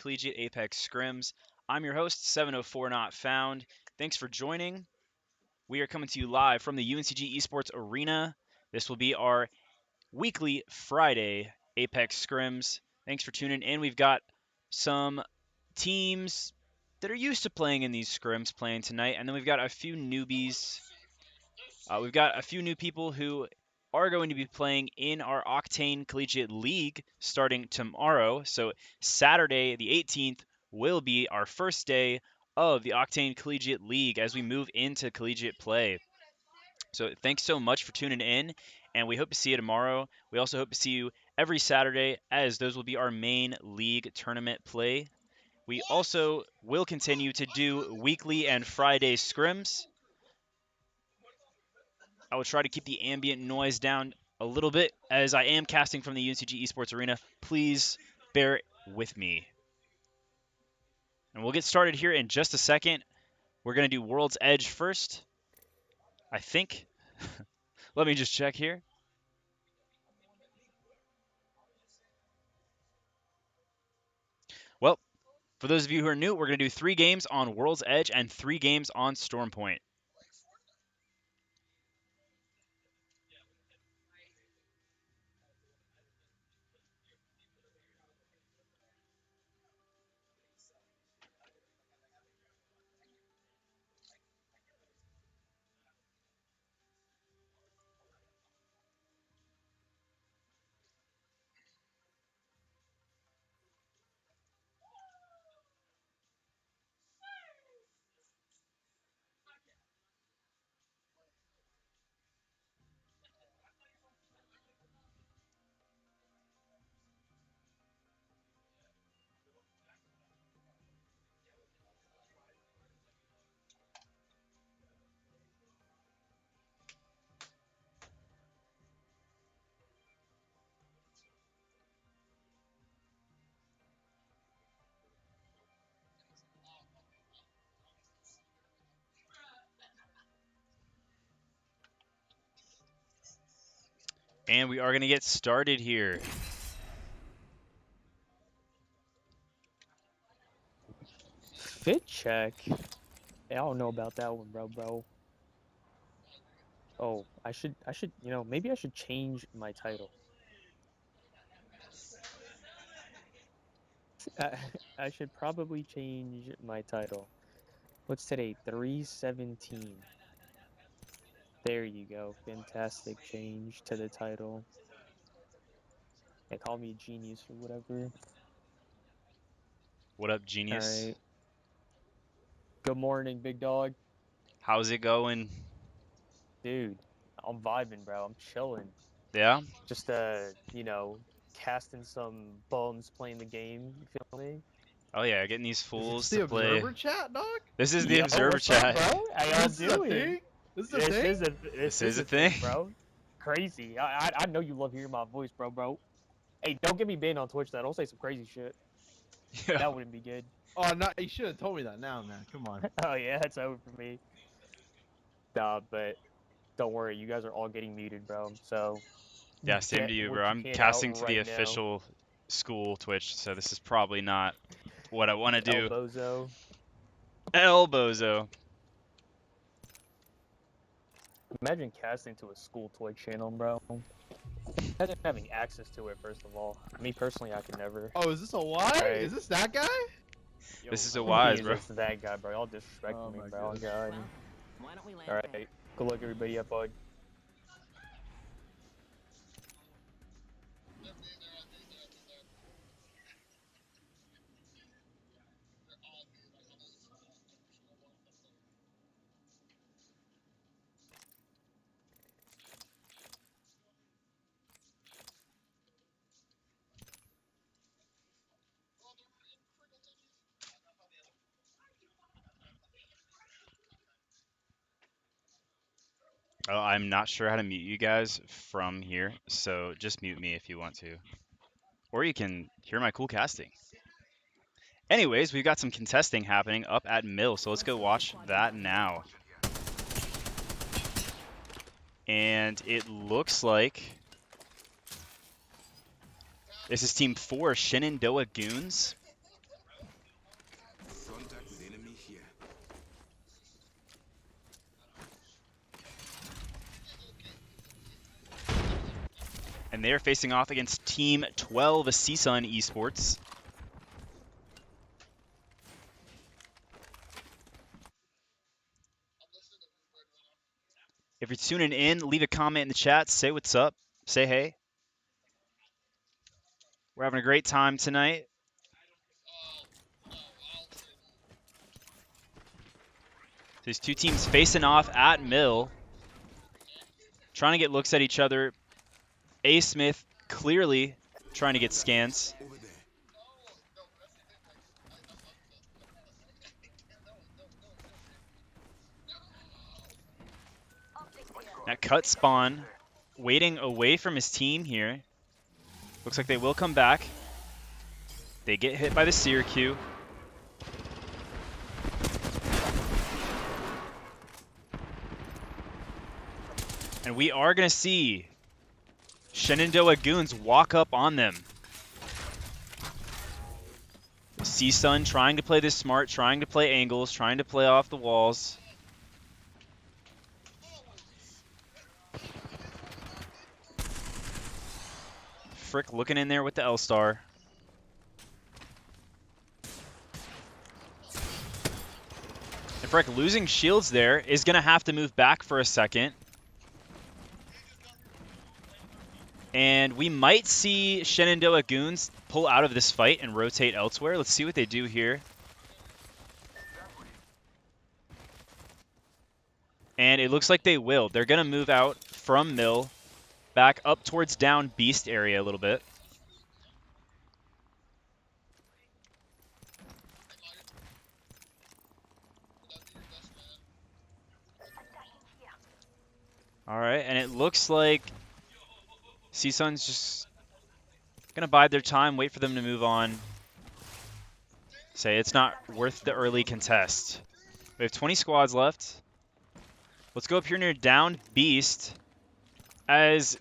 Collegiate Apex Scrims. I'm your host, 704 Not Found. Thanks for joining. We are coming to you live from the UNCG Esports Arena. This will be our weekly Friday Apex Scrims. Thanks for tuning in. We've got some teams that are used to playing in these scrims playing tonight, and then we've got a few newbies. We've got a few new people who are going to be playing in our Octane Collegiate League starting tomorrow. So Saturday, the 18th, will be our first day of the Octane Collegiate League as we move into collegiate play. So thanks so much for tuning in, and we hope to see you tomorrow. We also hope to see you every Saturday, as those will be our main league tournament play. We also will continue to do weekly and Friday scrims. I will try to keep the ambient noise down a little bit as I am casting from the UNCG Esports Arena. Please bear with me. And we'll get started here in just a second. We're going to do World's Edge first, I think. Let me just check here. Well, for those of you who are new, we're going to do 3 games on World's Edge and 3 games on Stormpoint. And we are going to get started here. Fit check? I don't know about that one, bro. Oh, I should, maybe I should change my title. I should probably change my title. What's today? 3/17. There you go. Fantastic change to the title. They call me a genius or whatever. What up, genius? Alright. Good morning, big dog. How's it going? Dude, I'm vibing, bro. I'm chilling. Yeah? Just, casting some bums playing the game. You feel me? Oh yeah, getting these Is fools this to the play. observer chat, dog? This is the Yo, observer what's up, chat. bro? How y'all This is a doing? thing? This is a This thing? is a This is a thing, bro. Crazy. I know you love hearing my voice, bro. Hey, don't get me banned on Twitch. Though. Don't say some crazy shit. Yeah. That wouldn't be good. Oh, no, you should have told me that now, man. Come on. Oh yeah, that's over for me. Nah, but don't worry, you guys are all getting muted, bro. So Yeah, same get to you, what bro. you I'm can out casting to the right now. official school Twitch, so this is probably not what I want to do. El Bozo. El Bozo. Imagine casting to a school Twitch channel, bro. Imagine having access to it, first of all. Me personally, I could never. Oh, is this a Y? Right. Is this that guy? This is a Yo, wise, bro. It's that guy, bro. Y'all disrespecting Oh me, my bro. gosh. God. Why don't we land All right. Good luck, everybody. Up, bud. Oh, I'm not sure how to mute you guys from here, so just mute me if you want to. Or you can hear my cool casting. Anyways, we've got some contesting happening up at Mill, so let's go watch that now. And it looks like this is Team 4, Shenandoah Goons. and they are facing off against Team 12 CSUN Esports. If you're tuning in, leave a comment in the chat, say what's up, say hey. We're having a great time tonight. These two teams facing off at Mill, trying to get looks at each other. A. Smith clearly trying to get scans. That cut spawn, waiting away from his team here. Looks like they will come back. They get hit by the Seer Q. And we are going to see Shenandoah Goons walk up on them. CSUN trying to play this smart, trying to play angles, trying to play off the walls. Frick looking in there with the L-Star. And Frick losing shields there is going to have to move back for a second. And we might see Shenandoah Goons pull out of this fight and rotate elsewhere. Let's see what they do here. And it looks like they will. They're going to move out from Mill back up towards down Beast area a little bit. All right, and it looks like CSUN's just going to bide their time, wait for them to move on. Say it's not worth the early contest. We have 20 squads left. Let's go up here near down Beast. As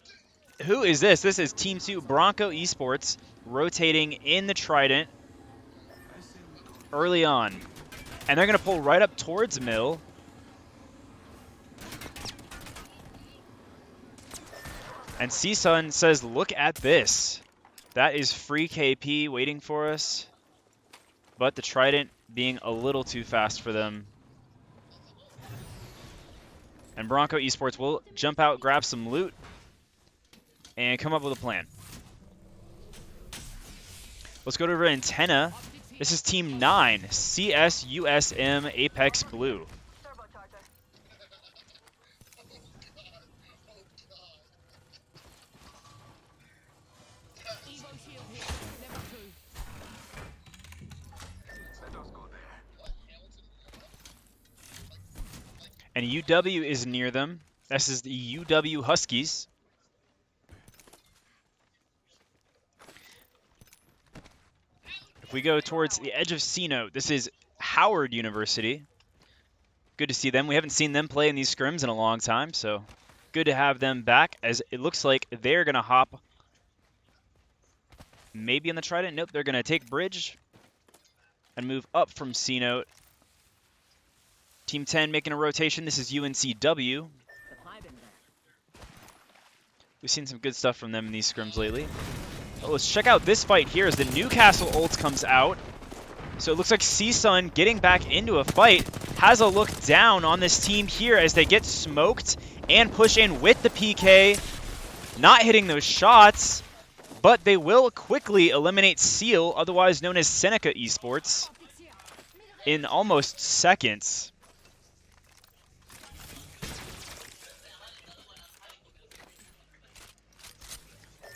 who is this? This is Team 2 Bronco Esports rotating in the Trident early on. And they're going to pull right up towards Mill. And CSUN says, look at this. That is free KP waiting for us. But the Trident being a little too fast for them. And Bronco Esports will jump out, grab some loot, and come up with a plan. Let's go to Antenna. This is Team 9, CSUSM Apex Blue. And UW is near them. This is the UW Huskies. If we go towards the edge of C-Note, this is Howard University. Good to see them. We haven't seen them play in these scrims in a long time, so good to have them back, as it looks like they're going to hop maybe on the Trident. Nope, they're going to take Bridge and move up from C-Note. Team 10 making a rotation. This is UNCW. We've seen some good stuff from them in these scrims lately. Oh, let's check out this fight here as the Newcastle ult comes out. So it looks like CSUN getting back into a fight. Has a look down on this team here as they get smoked and push in with the PK. Not hitting those shots, but they will quickly eliminate Seal, otherwise known as Seneca Esports, in almost seconds.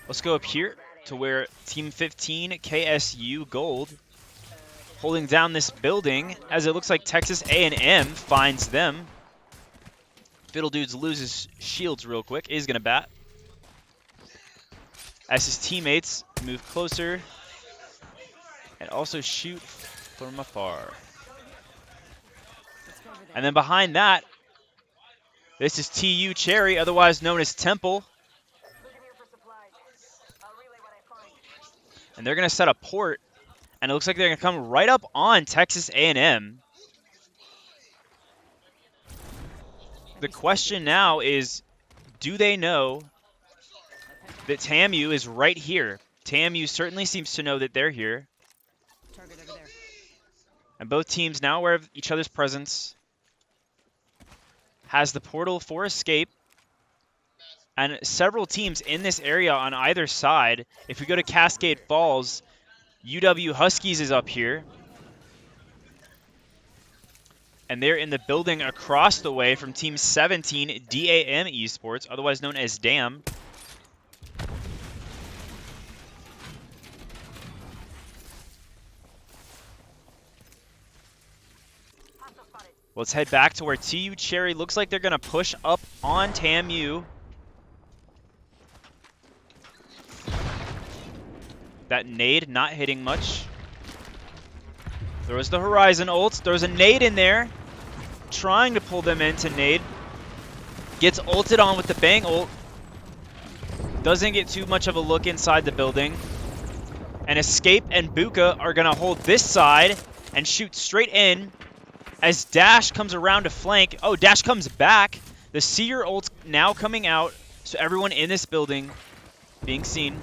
Let's go up here to where Team 15, KSU Gold, holding down this building as it looks like Texas A&M finds them. Fiddle Dudes loses shields real quick, is going to bat. As his teammates move closer and also shoot from afar. And then behind that, this is TU Cherry, otherwise known as Temple. And they're going to set a port, and it looks like they're going to come right up on Texas A&M. The question now is, do they know that TAMU is right here. TAMU certainly seems to know that they're here. Target over there. And both teams now aware of each other's presence. Has the portal for escape. And several teams in this area on either side. If we go to Cascade Falls, UW Huskies is up here. And they're in the building across the way from Team 17, DAM Esports, otherwise known as DAM. Let's head back to where TU Cherry looks like they're going to push up on TAMU. That nade not hitting much. Throws the Horizon ult. Throws a nade in there. Trying to pull them into nade. Gets ulted on with the bang ult. Doesn't get too much of a look inside the building. And Escape and Buka are going to hold this side and shoot straight in as Dash comes around to flank. Oh, Dash comes back. The Seer ult now coming out. So everyone in this building being seen.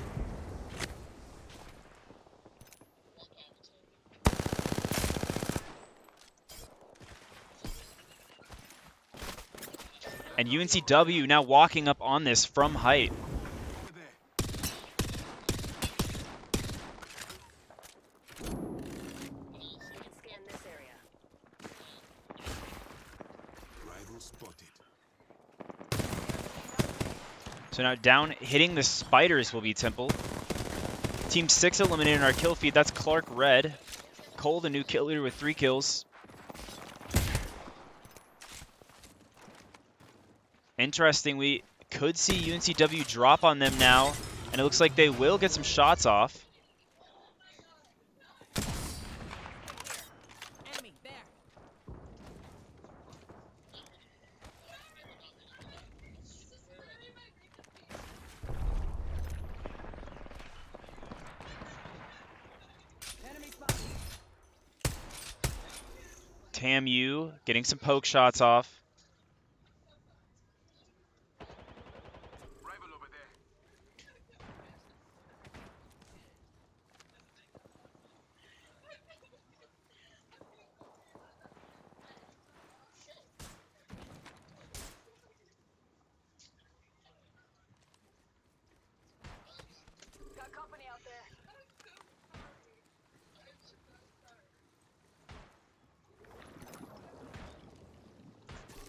And UNCW now walking up on this from height. Scan this area. So now down hitting the spiders will be Temple. Team 6 eliminated our kill feed. That's Clark Red. Cole, the new kill leader with 3 kills. Interesting, we could see UNCW drop on them now, and it looks like they will get some shots off. Enemy there. Enemy spotted. TAMU getting some poke shots off. Got company out there.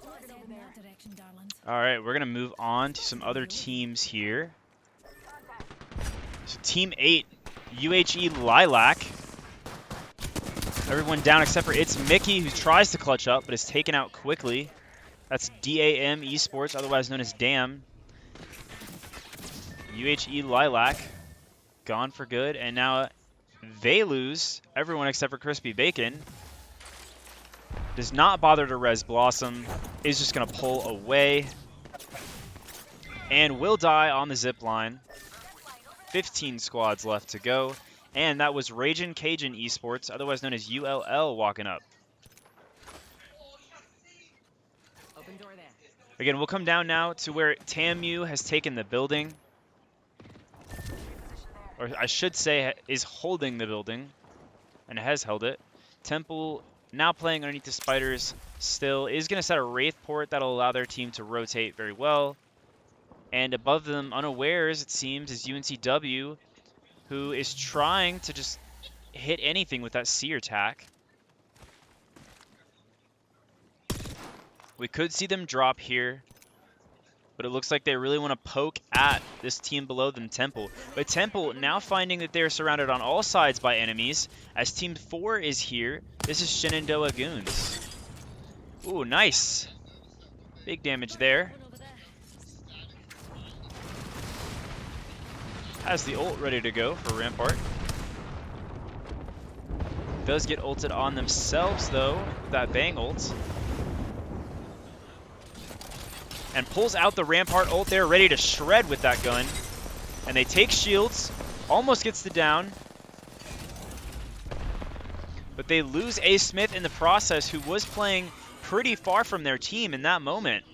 Target over there. That direction, darlings. All right, we're going to move on to some other teams here. So Team 8, UHE Lilac. Everyone down except for It's Mickey, who tries to clutch up, but is taken out quickly. That's DAM Esports, otherwise known as DAM. UHE Lilac, gone for good, and now they lose. Everyone except for Crispy Bacon. Does not bother to res Blossom, is just going to pull away. And will die on the zip line. 15 squads left to go. And that was Ragin' Cajun Esports, otherwise known as ULL, walking up. Open door there. Again, we'll come down now to where TAMU has taken the building. Or I should say is holding the building. And has held it. Temple now playing underneath the spiders still is going to set a Wraith port that'll allow their team to rotate very well. And above them, unawares, it seems, is UNCW, who is trying to just hit anything with that Seer attack. We could see them drop here, but it looks like they really want to poke at this team below them, Temple. But Temple now finding that they're surrounded on all sides by enemies, as Team 4 is here. This is Shenandoah Goons. Ooh, nice. Big damage there. One over there. Has the ult ready to go for Rampart. Does get ulted on themselves, though, that bang ult. And pulls out the Rampart ult there, ready to shred with that gun. And they take shields. Almost gets the down. But they lose A. Smith in the process, who was playing pretty far from their team in that moment.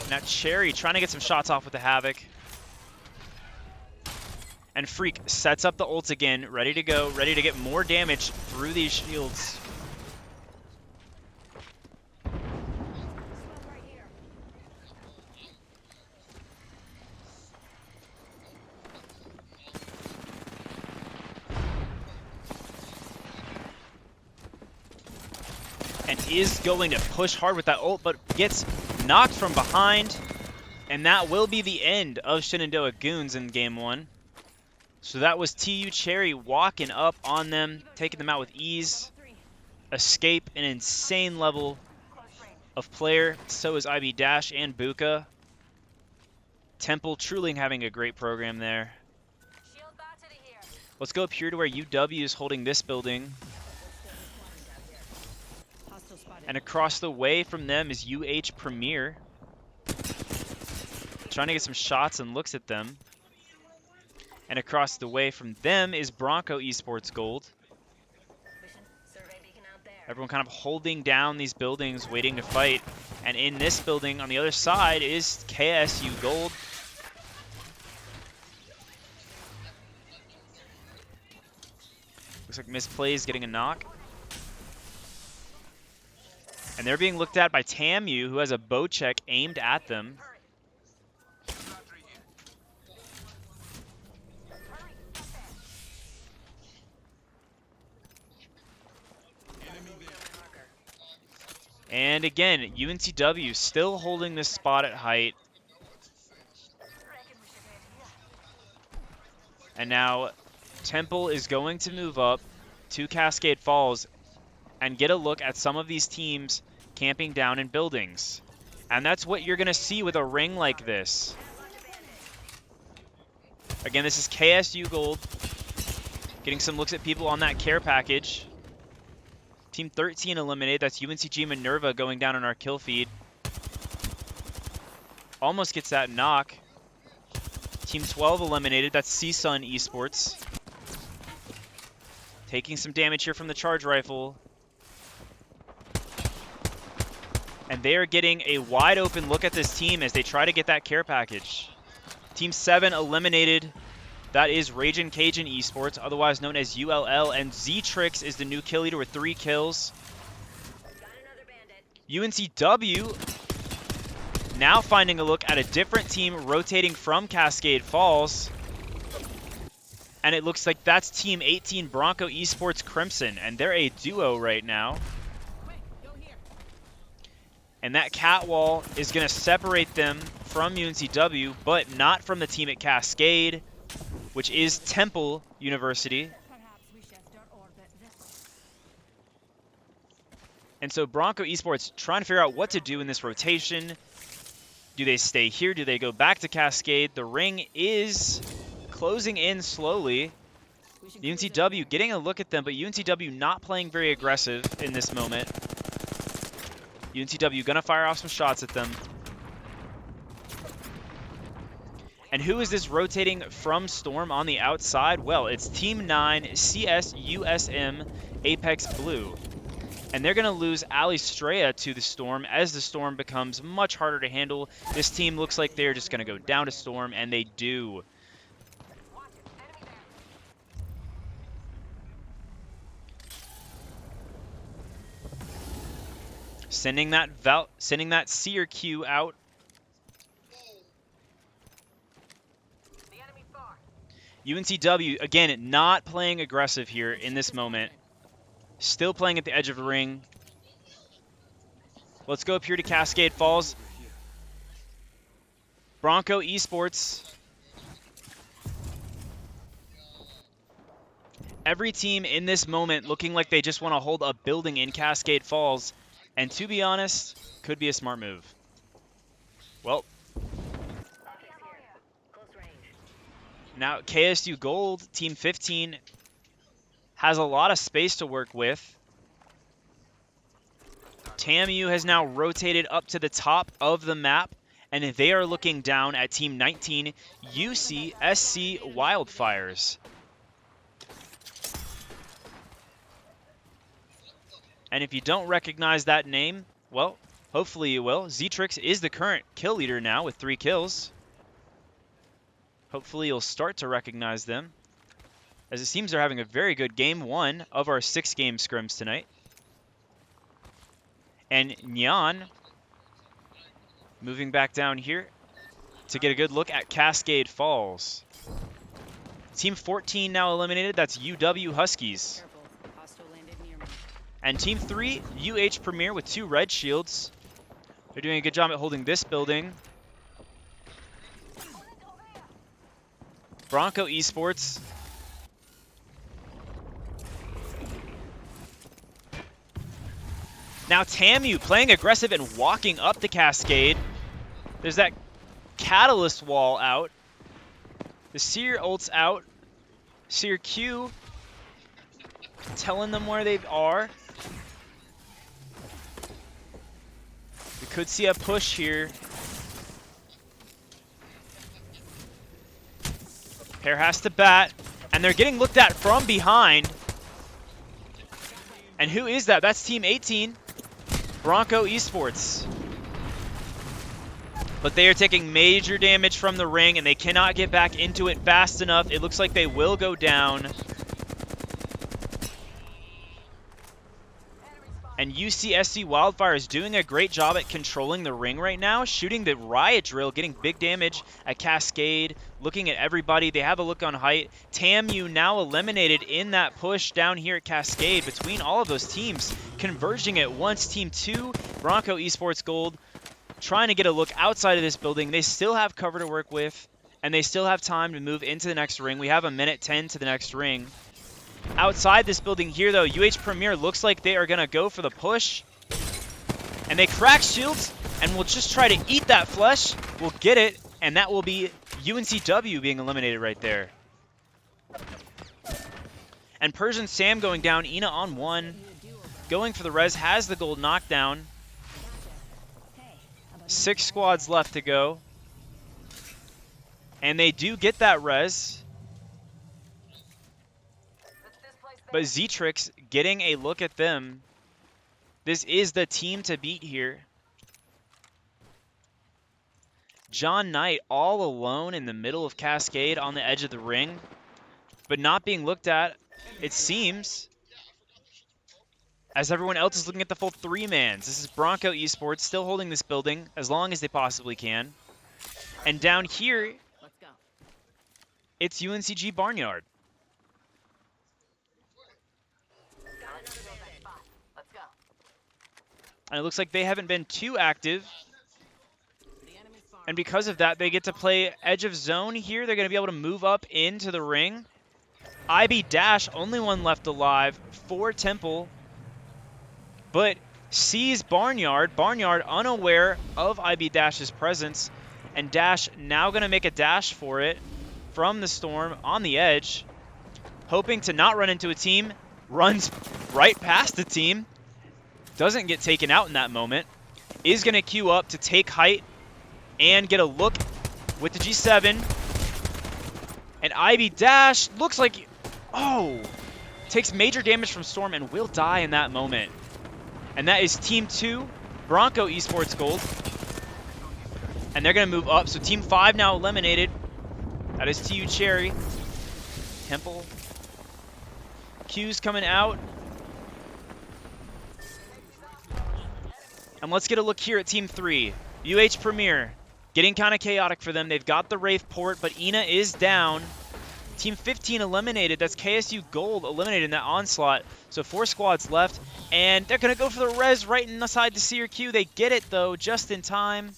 Now Cherry trying to get some shots off with the Havoc. And Freak sets up the ult again, ready to go, ready to get more damage through these shields. And is going to push hard with that ult, but gets knocked from behind. And that will be the end of Shenandoah Goons in Game 1. So that was TU Cherry walking up on them, taking them out with ease. Escape, an insane level of player. So is IB Dash and Buka. Temple truly having a great program there. Let's go up here to where UW is holding this building. And across the way from them is UH Premier. Trying to get some shots and looks at them. And across the way from them is Bronco Esports Gold. Everyone kind of holding down these buildings, waiting to fight. And in this building on the other side is KSU Gold. Looks like Misplays getting a knock. And they're being looked at by Tamu, who has a bow check aimed at them. And again, UNCW still holding this spot at height. And now Temple is going to move up to Cascade Falls and get a look at some of these teams camping down in buildings. And that's what you're going to see with a ring like this. Again, this is KSU Gold. Getting some looks at people on that care package. Team 13 eliminated. That's UNCG Minerva going down on our kill feed. Almost gets that knock. Team 12 eliminated. That's CSUN Esports. Taking some damage here from the charge rifle. And they are getting a wide open look at this team as they try to get that care package. Team 7 eliminated. That is Ragin' Cajun Esports, otherwise known as ULL. And Z-Trix is the new kill leader with 3 kills. UNCW now finding a look at a different team rotating from Cascade Falls. And it looks like that's Team 18 Bronco Esports Crimson. And they're a duo right now. And that cat wall is going to separate them from UNCW, but not from the team at Cascade, which is Temple University. And so Bronco Esports trying to figure out what to do in this rotation. Do they stay here? Do they go back to Cascade? The ring is closing in slowly. UNCW getting a look at them, but UNCW not playing very aggressive in this moment. UNCW gonna fire off some shots at them. And who is this rotating from Storm on the outside? Well, it's Team 9 CSUSM Apex Blue. And they're gonna lose Alistrea to the Storm as the Storm becomes much harder to handle. This team looks like they're just gonna go down to Storm, and they do. Sending that Seer Q out. UNCW, again, not playing aggressive here in this moment. Still playing at the edge of the ring. Let's go up here to Cascade Falls. Bronco Esports. Every team in this moment looking like they just want to hold a building in Cascade Falls. And to be honest, could be a smart move. Well, now KSU Gold, Team 15, has a lot of space to work with. TAMU has now rotated up to the top of the map, and they are looking down at Team 19, UCSC Wildfires. And if you don't recognize that name, well, Hopefully you will. Zetrix is the current kill leader now with 3 kills. Hopefully you'll start to recognize them, as it seems they're having a very good game 1 of our 6-game scrims tonight. And Nyan moving back down here to get a good look at Cascade Falls. Team 14 now eliminated. That's UW Huskies. Careful. Hostile landed near me. And Team 3, UH Premier with 2 red shields. They're doing a good job at holding this building. Bronco Esports. Now Tamu playing aggressive and walking up the Cascade. There's that Catalyst wall out. The Seer ult's out. Seer Q telling them where they are. We could see a push here. Pair has to bat, and they're getting looked at from behind. And who is that? That's Team 18, Bronco Esports. But they are taking major damage from the ring, and they cannot get back into it fast enough. It looks like they will go down. And UCSC Wildfire is doing a great job at controlling the ring right now, shooting the riot drill, getting big damage at Cascade, looking at everybody. They have a look on height. TAMU now eliminated in that push down here at Cascade between all of those teams, converging at once. Team 2, Bronco Esports Gold, trying to get a look outside of this building. They still have cover to work with, and they still have time to move into the next ring. We have a minute 10 to the next ring. Outside this building here, though, UH Premier looks like they are going to go for the push. And they crack shields, and will just try to eat that flesh. We'll get it, and that will be UNCW being eliminated right there. And Persian Sam going down, Ina on 1. Going for the res, has the gold knockdown. 6 squads left to go. And they do get that res. But Zetrix getting a look at them. This is the team to beat here. John Knight all alone in the middle of Cascade on the edge of the ring. But not being looked at, it seems, as everyone else is looking at the full 3-mans. This is Bronco Esports still holding this building as long as they possibly can. And down here, Let's go. it's UNCG Barnyard. Let's go. And it looks like they haven't been too active. The enemy's farm. And because of that, they get to play edge of zone here. They're going to be able to move up into the ring. IB Dash, only one left alive for Temple. But sees Barnyard. Barnyard unaware of IB Dash's presence. And Dash now going to make a dash for it from the storm on the edge. Hoping to not run into a team. Runs right past the team. Doesn't get taken out in that moment. Is going to queue up to take height and get a look with the G7. And IB Dash looks like, oh, takes major damage from Storm and will die in that moment. And that is Team 2, Bronco Esports Gold. And they're going to move up. So Team 5 now eliminated. That is TU Cherry. Temple. Q's coming out. And let's get a look here at Team 3. UH Premier. Getting kind of chaotic for them. They've got the Wraith port, but Ina is down. Team 15 eliminated. That's KSU Gold eliminated in that onslaught. So 4 squads left. And they're going to go for the res right inside the Seer Q. They get it, though, just in time.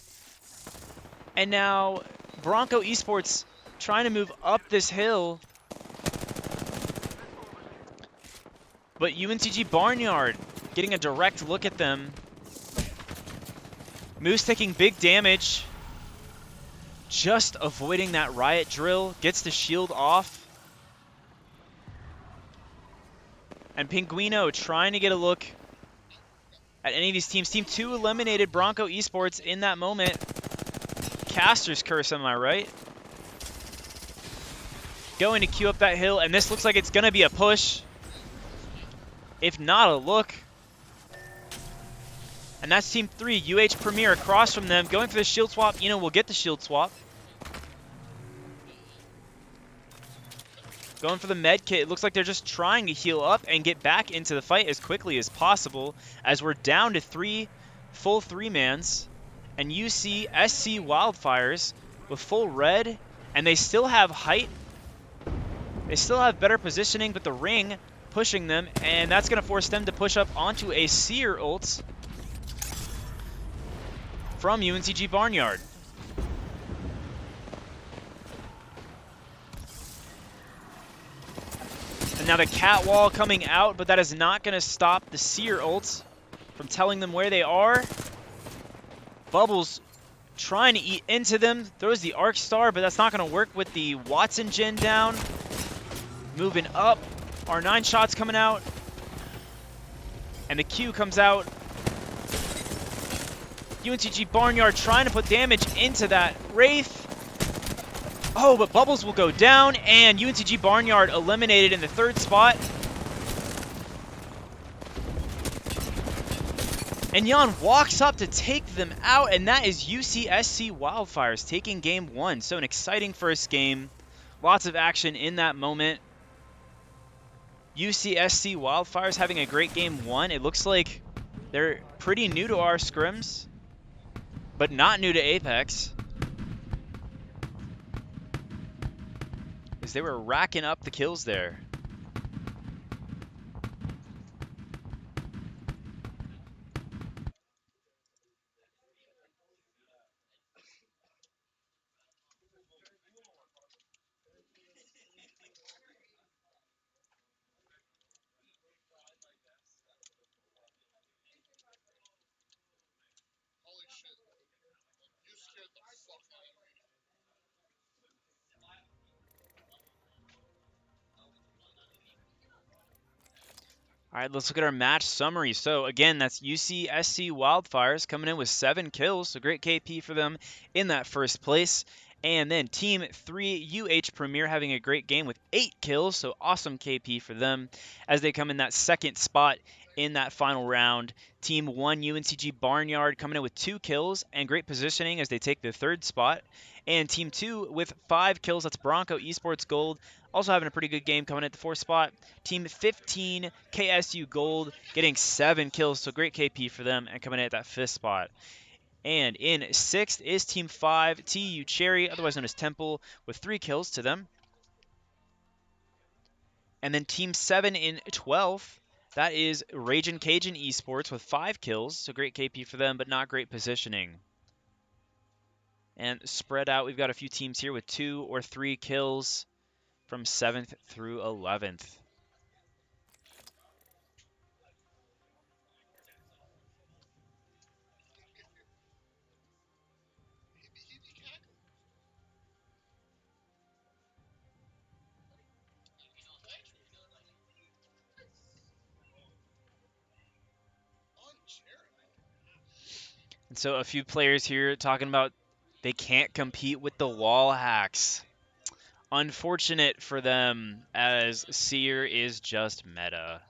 And now Bronco Esports trying to move up this hill. But UNCG Barnyard getting a direct look at them. Moose taking big damage. Just avoiding that riot drill. Gets the shield off. And Pinguino trying to get a look at any of these teams. Team 2 eliminated Bronco Esports in that moment. Caster's Curse, am I right? Going to queue up that hill, and this looks like it's going to be a push. If not a look. And that's Team 3, UH Premier across from them, going for the shield swap. Will get the shield swap. Going for the med kit. It looks like they're just trying to heal up and get back into the fight as quickly as possible, as we're down to full three-mans. And UC SC Wildfires with full red, and they still have height. They still have better positioning, but the ring pushing them, and that's going to force them to push up onto a Seer ult from UNCG Barnyard. And now the cat wall coming out, but that is not going to stop the Seer ult from telling them where they are. Bubbles trying to eat into them, throws the Arc Star, but that's not going to work with the Watson gen down. Moving up, R9 shots coming out, and the Q comes out. UNCG Barnyard trying to put damage into that Wraith. Oh, but Bubbles will go down, and UNCG Barnyard eliminated in the third spot. And Jan walks up to take them out, and that is UCSC Wildfires taking game 1. So an exciting first game. Lots of action in that moment. UCSC Wildfires having a great game 1. It looks like they're pretty new to our scrims, but not new to Apex, as they were racking up the kills there. All right, let's look at our match summary. So again, that's UCSC Wildfires coming in with 7 kills, so great KP for them in that first place. And then Team 3 UH Premier having a great game with 8 kills, so awesome KP for them as they come in that second spot in that final round. Team 1 UNCG Barnyard coming in with 2 kills and great positioning as they take the third spot. And Team 2 with 5 kills, that's Bronco Esports Gold, also having a pretty good game coming at the 4th spot. Team 15 KSU Gold getting 7 kills, so great KP for them and coming in at that 5th spot. And in 6th is Team 5 TU Cherry, otherwise known as Temple, with 3 kills to them. And then Team 7 in 12th, that is Ragin' Cajun Esports with 5 kills, so great KP for them, but not great positioning. And spread out, we've got a few teams here with 2 or 3 kills from 7th through 11th. And so a few players here talking about they can't compete with the wall hacks. Unfortunate for them, as Seer is just meta.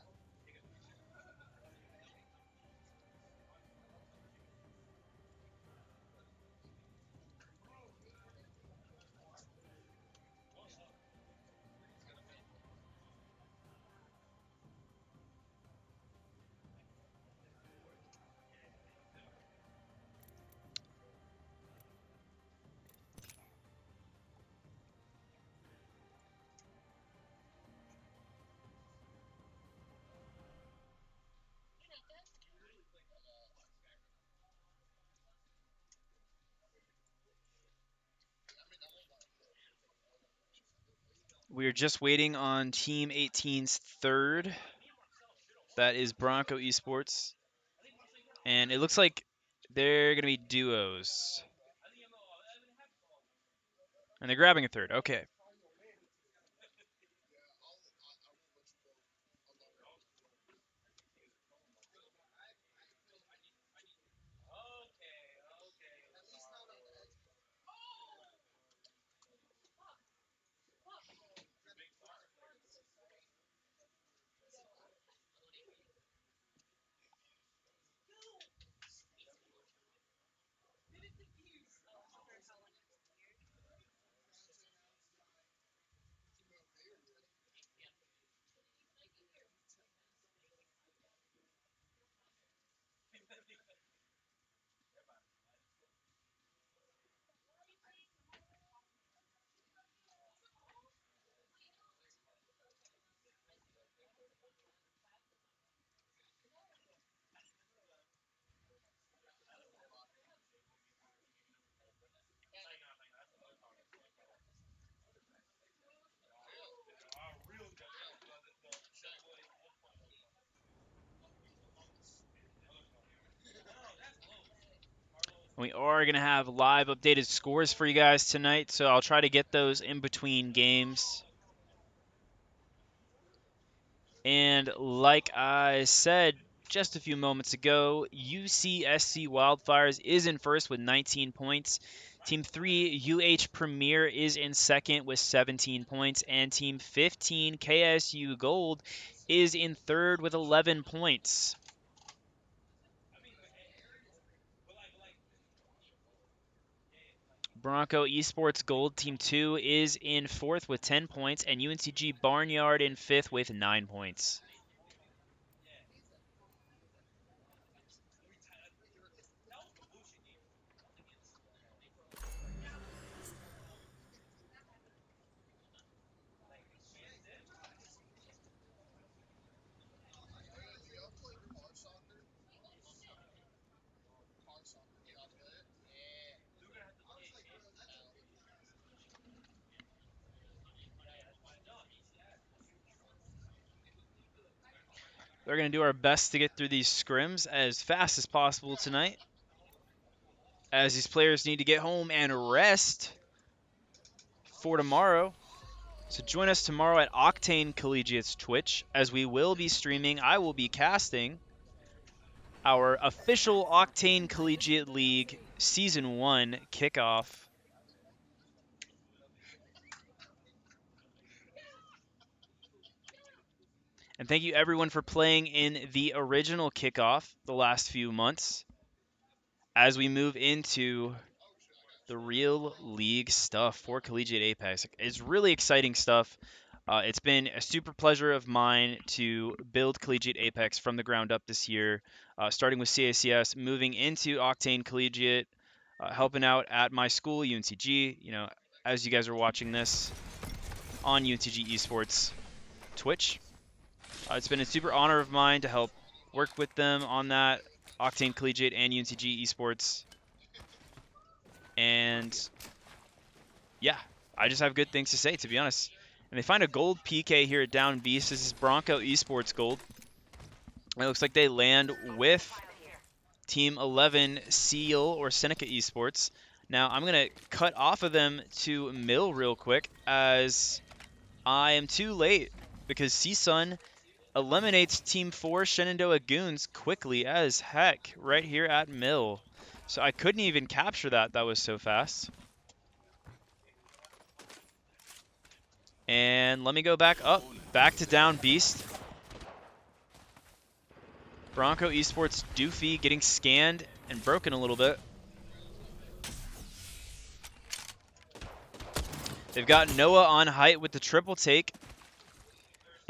We're just waiting on Team 18's third. That is Bronco Esports. And it looks like they're going to be duos. And they're grabbing a third. Okay. We are going to have live updated scores for you guys tonight, so I'll try to get those in between games. And like I said just a few moments ago, UCSC Wildfires is in first with 19 points. Team 3, UH Premier, is in second with 17 points. And Team 15, KSU Gold, is in third with 11 points. Bronco Esports Gold Team 2 is in fourth with 10 points. And UNCG Barnyard in fifth with 9 points. We're going to do our best to get through these scrims as fast as possible tonight, as these players need to get home and rest for tomorrow. So join us tomorrow at Octane Collegiate's Twitch, as we will be streaming. I will be casting our official Octane Collegiate League Season 1 kickoff. And thank you everyone for playing in the original kickoff the last few months, as we move into the real league stuff for Collegiate Apex. It's really exciting stuff. It's been a super pleasure of mine to build Collegiate Apex from the ground up this year, starting with CACS, moving into Octane Collegiate, helping out at my school, UNCG, as you guys are watching this on UNCG Esports Twitch. It's been a super honor of mine to help work with them on that, Octane Collegiate and UNCG Esports. And yeah, I just have good things to say, to be honest. And they find a gold PK here at Down Beast. This is Bronco Esports Gold. It looks like they land with Team 11 Seal or Seneca Esports. Now, I'm going to cut off of them to Mill real quick, as I am too late, because CSUN eliminates Team 4 Shenandoah Goons quickly as heck right here at Mill. So I couldn't even capture that. That was so fast. And let me go back up, back to Down Beast. Bronco Esports Doofy getting scanned and broken a little bit. They've got Noah on height with the triple take.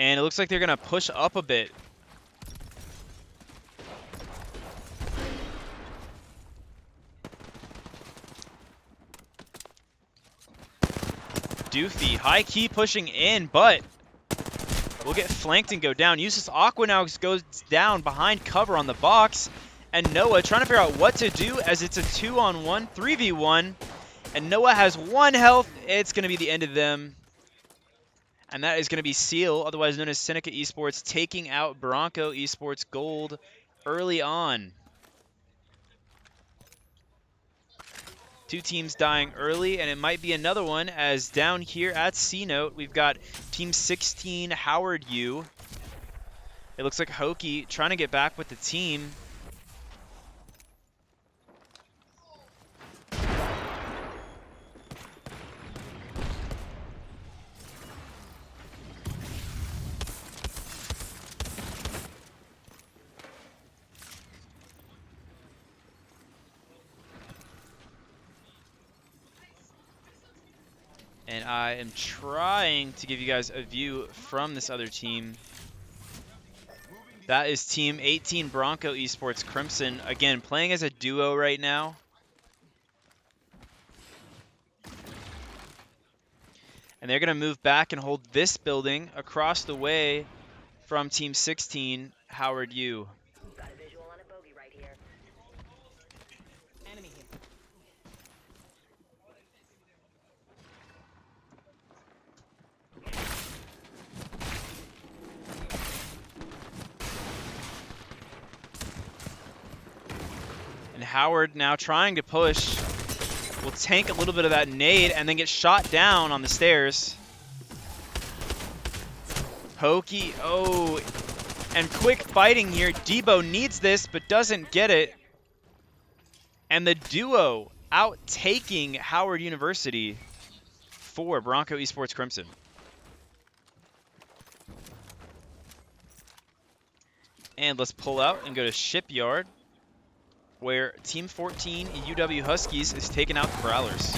And it looks like they're going to push up a bit. Doofy, high key pushing in, but we'll get flanked and go down. Useless Aqua now goes down behind cover on the box. And Noah trying to figure out what to do, as it's a 2-on-1, 3v1. And Noah has 1 health. It's going to be the end of them. And that is going to be Seal, otherwise known as Seneca Esports, taking out Bronco Esports Gold early on. 2 teams dying early, and it might be another one, as down here at C-Note, we've got Team 16 Howard U. It looks like Hokie trying to get back with the team. And I am trying to give you guys a view from this other team. That is Team 18 Bronco Esports Crimson. Again, playing as a duo right now. And they're going to move back and hold this building across the way from Team 16 Howard U. Got a visual on a bogey right here. Enemy here. Howard now trying to push. Will tank a little bit of that nade and then get shot down on the stairs. Pokey, oh, and quick fighting here. Debo needs this, but doesn't get it. And the duo out taking Howard University for Bronco Esports Crimson. And let's pull out and go to Shipyard, where Team 14 UW Huskies is taking out the Prowlers.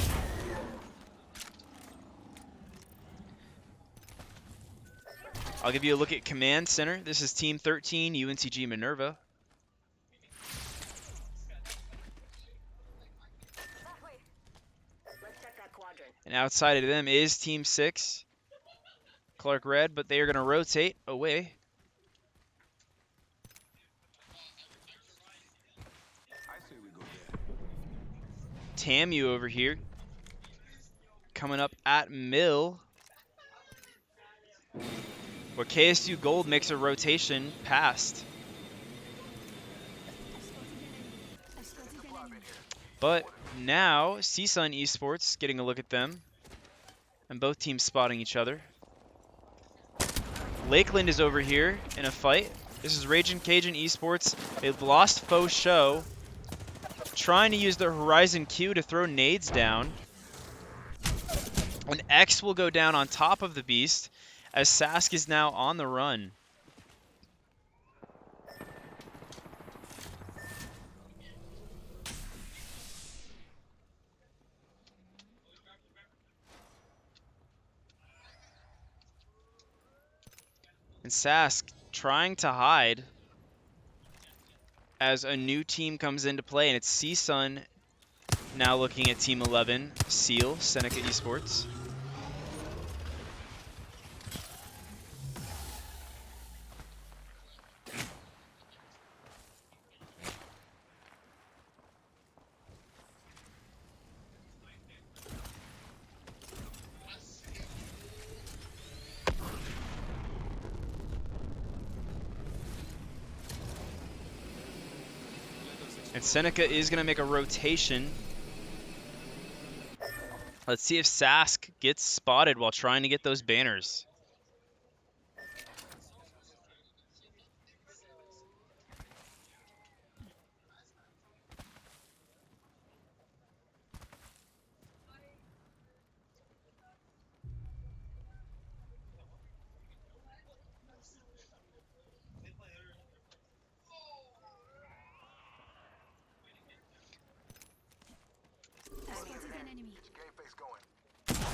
I'll give you a look at Command Center. This is Team 13 UNCG Minerva. Let's check that quadrant. And outside of them is Team 6, Clark Red, but they are going to rotate away. Tamu over here, coming up at Mill, where KSU Gold makes a rotation past. But now, CSUN Esports getting a look at them, and both teams spotting each other. Lakeland is over here in a fight. This is Raging Cajun Esports. They've lost Faux Show, trying to use their Horizon Q to throw nades down. And X will go down on top of the Beast, as Sask is now on the run. And Sask trying to hide as a new team comes into play, and it's CSUN now looking at Team 11, Seal, Seneca Esports. And Seneca is going to make a rotation. Let's see if Sask gets spotted while trying to get those banners.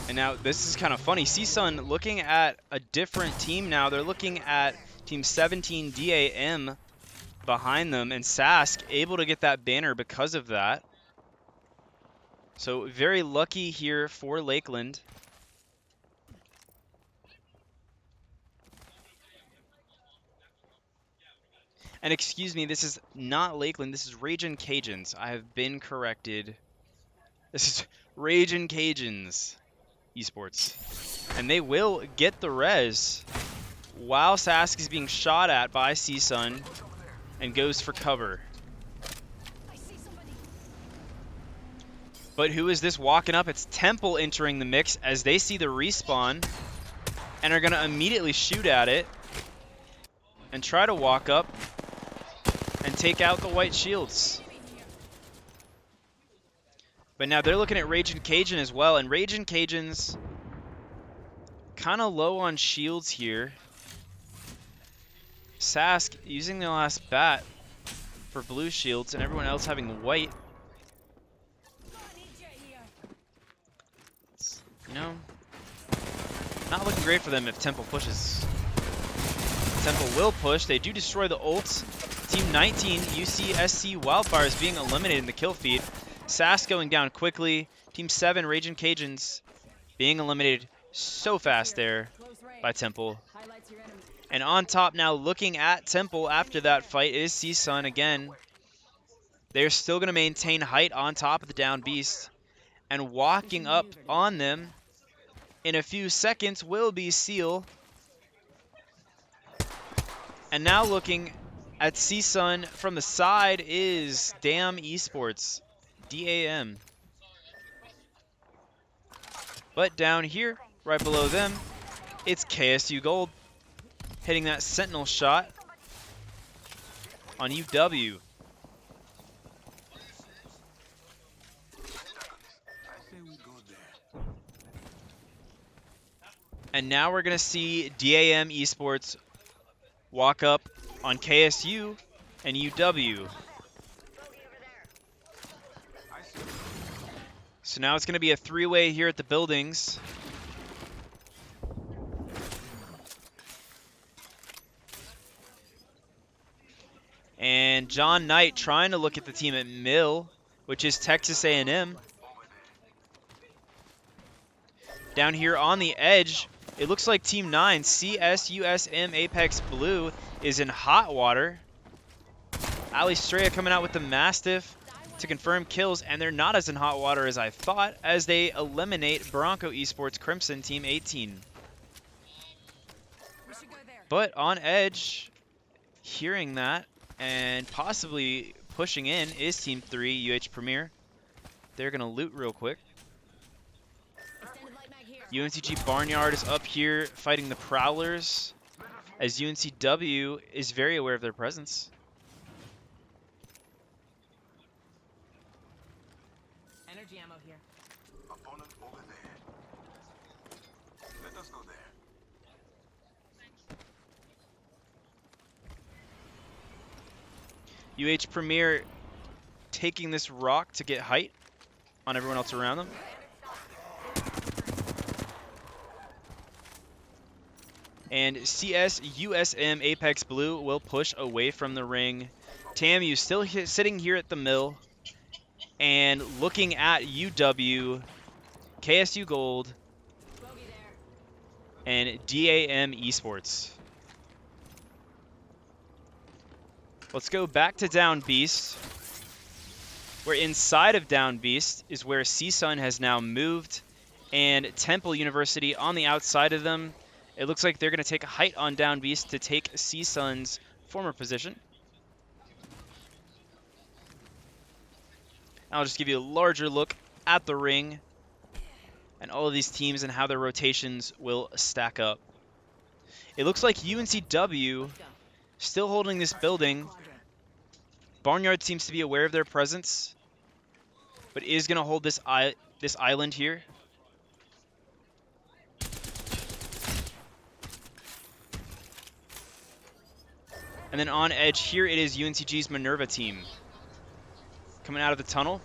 And now this is kind of funny. CSUN looking at a different team now. They're looking at Team 17 DAM behind them, and Sask able to get that banner because of that. So very lucky here for Lakeland. And excuse me, this is not Lakeland. This is Raging Cajuns. I have been corrected. This is Raging Cajuns Esports. And they will get the res while Sask is being shot at by CSUN and goes for cover. But who is this walking up? It's Temple entering the mix as they see the respawn and are going to immediately shoot at it and try to walk up and take out the white shields. But now they're looking at Raging Cajun as well, and Raging Cajuns kind of low on shields here. Sask using the last bat for blue shields and everyone else having white. It's, you know, not looking great for them if Temple pushes. Temple will push. They do destroy the ults. Team 19, UCSC Wildfire is being eliminated in the kill feed. Sask going down quickly. Team 7, Raging Cajuns, being eliminated so fast there by Temple. And on top now, looking at Temple after that fight, is CSUN again. They're still going to maintain height on top of the down beast. And walking up on them in a few seconds will be Seal. And now looking At CSUN from the side is Damn Esports, DAM. But down here, right below them, it's KSU Gold hitting that Sentinel shot on UW. And now we're going to see DAM Esports walk up on KSU and UW. So now it's going to be a three-way here at the buildings. And John Knight trying to look at the team at Mill, which is Texas A&M. Down here on the edge, it looks like Team 9, CSUSM Apex Blue, is in hot water. Ali Straya coming out with the Mastiff to confirm kills, and they're not as in hot water as I thought, as they eliminate Bronco Esports Crimson Team 18. But on edge, hearing that, and possibly pushing in, is Team 3, UH Premier. They're going to loot real quick. UNCG Barnyard is up here fighting the Prowlers, as UNCW is very aware of their presence. Energy ammo here. Opponent over there. Let us go there. UH Premier taking this rock to get height on everyone else around them. And CSUSM Apex Blue will push away from the ring. TAMU still sitting here at the mill and looking at UW, KSU Gold, and DAM Esports. Let's go back to Down Beast, where inside of Down Beast is where CSUN has now moved, and Temple University on the outside of them. It looks like they're going to take a height on Down Beast to take CSUN's former position. I'll just give you a larger look at the ring and all of these teams and how their rotations will stack up. It looks like UNCW still holding this building. Barnyard seems to be aware of their presence, but is going to hold this island here. And then on edge here, it is UNCG's Minerva team coming out of the tunnel.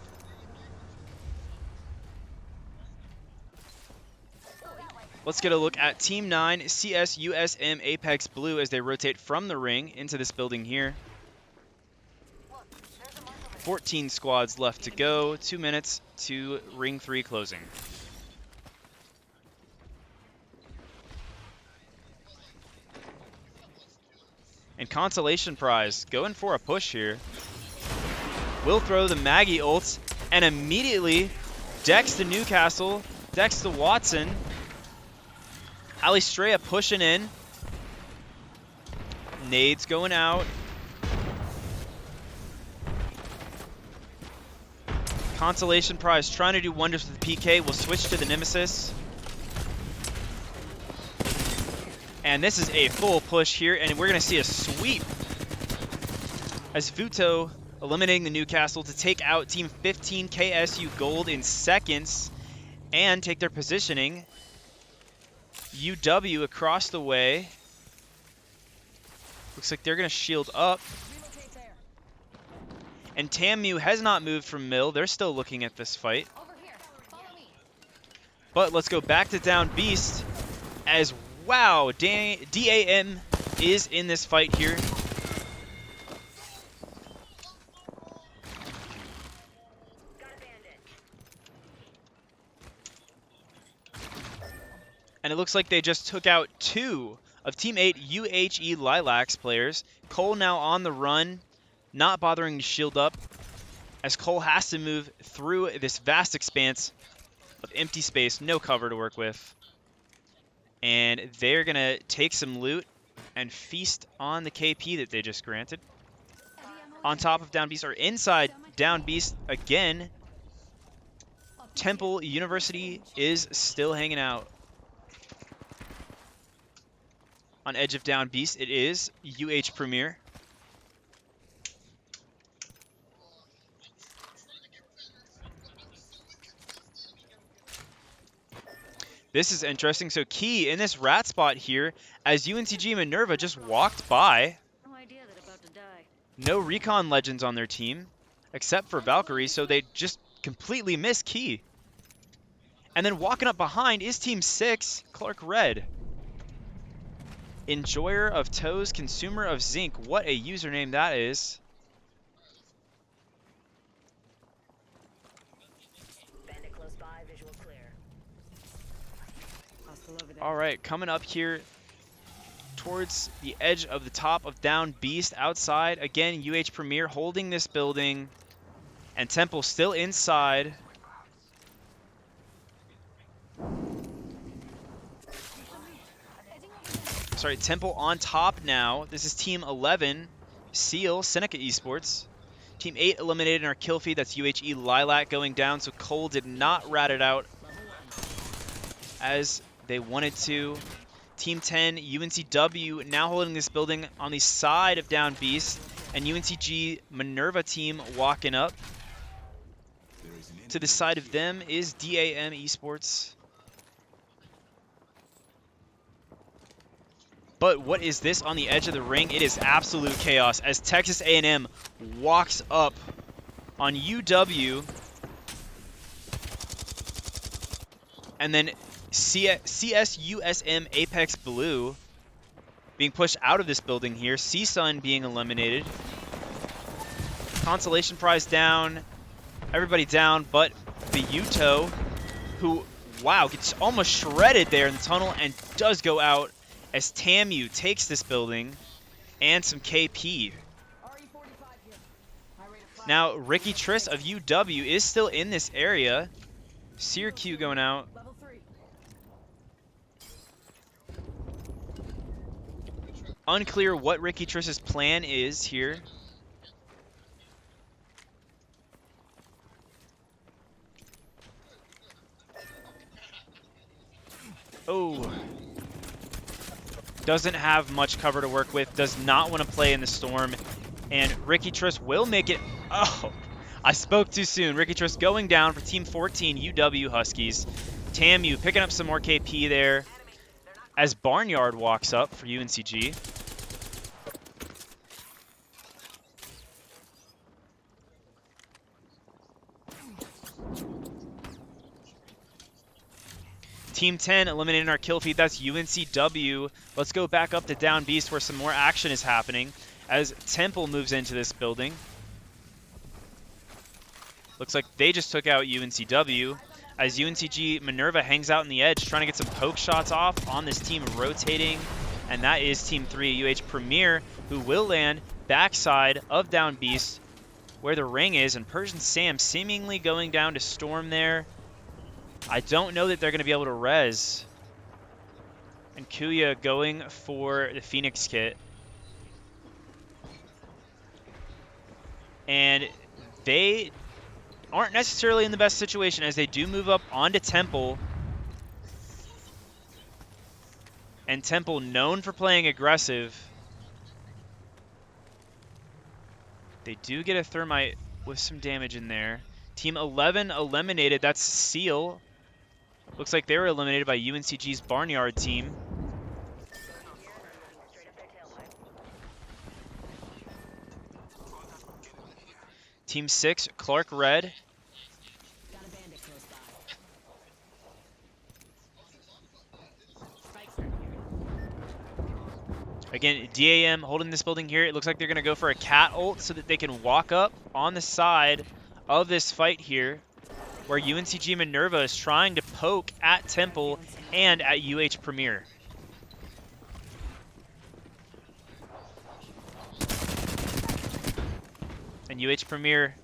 Let's get a look at Team 9, CSUSM Apex Blue, as they rotate from the ring into this building here. 14 squads left to go, 2 minutes to ring 3 closing. And Consolation Prize going for a push here. Will throw the Maggie ults and immediately decks to Newcastle, decks to Watson. Ali Straya pushing in. Nades going out. Consolation Prize trying to do wonders with the PK. We'll switch to the Nemesis. And this is a full push here, and we're going to see a sweep as Futo eliminating the Newcastle to take out Team 15 KSU Gold in seconds and take their positioning. UW across the way. Looks like they're going to shield up. And TAMU has not moved from Mill. They're still looking at this fight. But let's go back to Down Beast as wow, DAM is in this fight here. And it looks like they just took out 2 of Team 8 UHE Lilacs players. Cole now on the run, not bothering to shield up, as Cole has to move through this vast expanse of empty space, no cover to work with. And they're going to take some loot and feast on the KP that they just granted. on top of Down Beast, or inside Down Beast again. Temple University is still hanging out. On edge of Down Beast, it is UH Premier. This is interesting. So Key in this rat spot here as UNCG Minerva just walked by. No idea they're about to die. No recon legends on their team except for Valkyrie, so they just completely miss Key. And then walking up behind is Team 6, Clark Red. Enjoyer of Toes, Consumer of Zinc. What a username that is. Bandit close by, visual clear. Hostile over there. All right, coming up here towards the edge of the top of Down Beast outside. Again, UH Premier holding this building. And Temple still inside. Sorry, Temple on top now. This is Team 11, Seal, Seneca Esports. Team 8 eliminated in our kill feed. That's UHE Lilac going down. So Cole did not rat it out as they wanted to. Team 10, UNCW, now holding this building on the side of Down Beast. And UNCG Minerva team walking up. To the side of them is DAM Esports. But what is this on the edge of the ring? It is absolute chaos as Texas A&M walks up on UW. And then CSUSM Apex Blue being pushed out of this building here. C-Sun being eliminated. Consolation prize down. Everybody down but the Yuto, who, wow, gets almost shredded there in the tunnel and does go out as Tamu takes this building and some KP. Now, Ricky Triss of UW is still in this area. Seer Q going out. Unclear what Ricky Triss's plan is here. Oh. Doesn't have much cover to work with. Does not want to play in the storm. And Ricky Triss will make it. Oh, I spoke too soon. Ricky Triss going down for Team 14 UW Huskies. Tamu picking up some more KP there as Barnyard walks up for UNCG. Team 10 eliminating our kill feed. That's UNCW. Let's go back up to Down Beast where some more action is happening as Temple moves into this building. Looks like they just took out UNCW as UNCG Minerva hangs out on the edge trying to get some poke shots off on this team rotating. And that is Team 3, UH Premier, who will land backside of Down Beast where the ring is. And Persian Sam seemingly going down to storm there. I don't know that they're going to be able to res. And Kuya going for the Phoenix kit. And they aren't necessarily in the best situation as they do move up onto Temple. And Temple known for playing aggressive. They do get a thermite with some damage in there. Team 11 eliminated. That's Seal. Looks like they were eliminated by UNCG's Barnyard team. Team 6, Clark Red. Got a bandit close by. Spikes are here. Again, DAM holding this building here. It looks like they're going to go for a cat ult so that they can walk up on the side of this fight here, where UNCG Minerva is trying to poke at Temple and at UH Premier. And UH Premier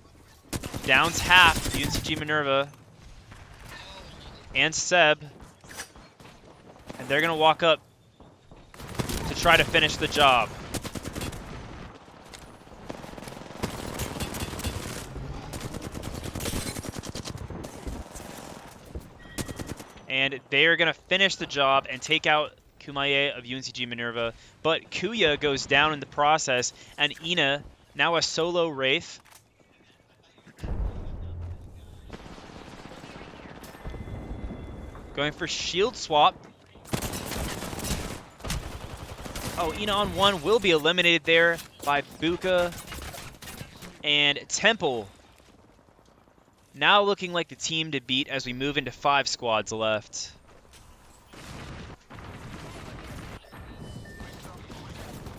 downs half UNCG Minerva and Seb. And they're going to walk up to try to finish the job. And they're going to finish the job and take out Kumaye of UNCG Minerva. But Kuya goes down in the process, and Ina, now a solo Wraith. Going for shield swap. Oh, Ina on one will be eliminated there by Buka and Temple. Now looking like the team to beat as we move into 5 squads left.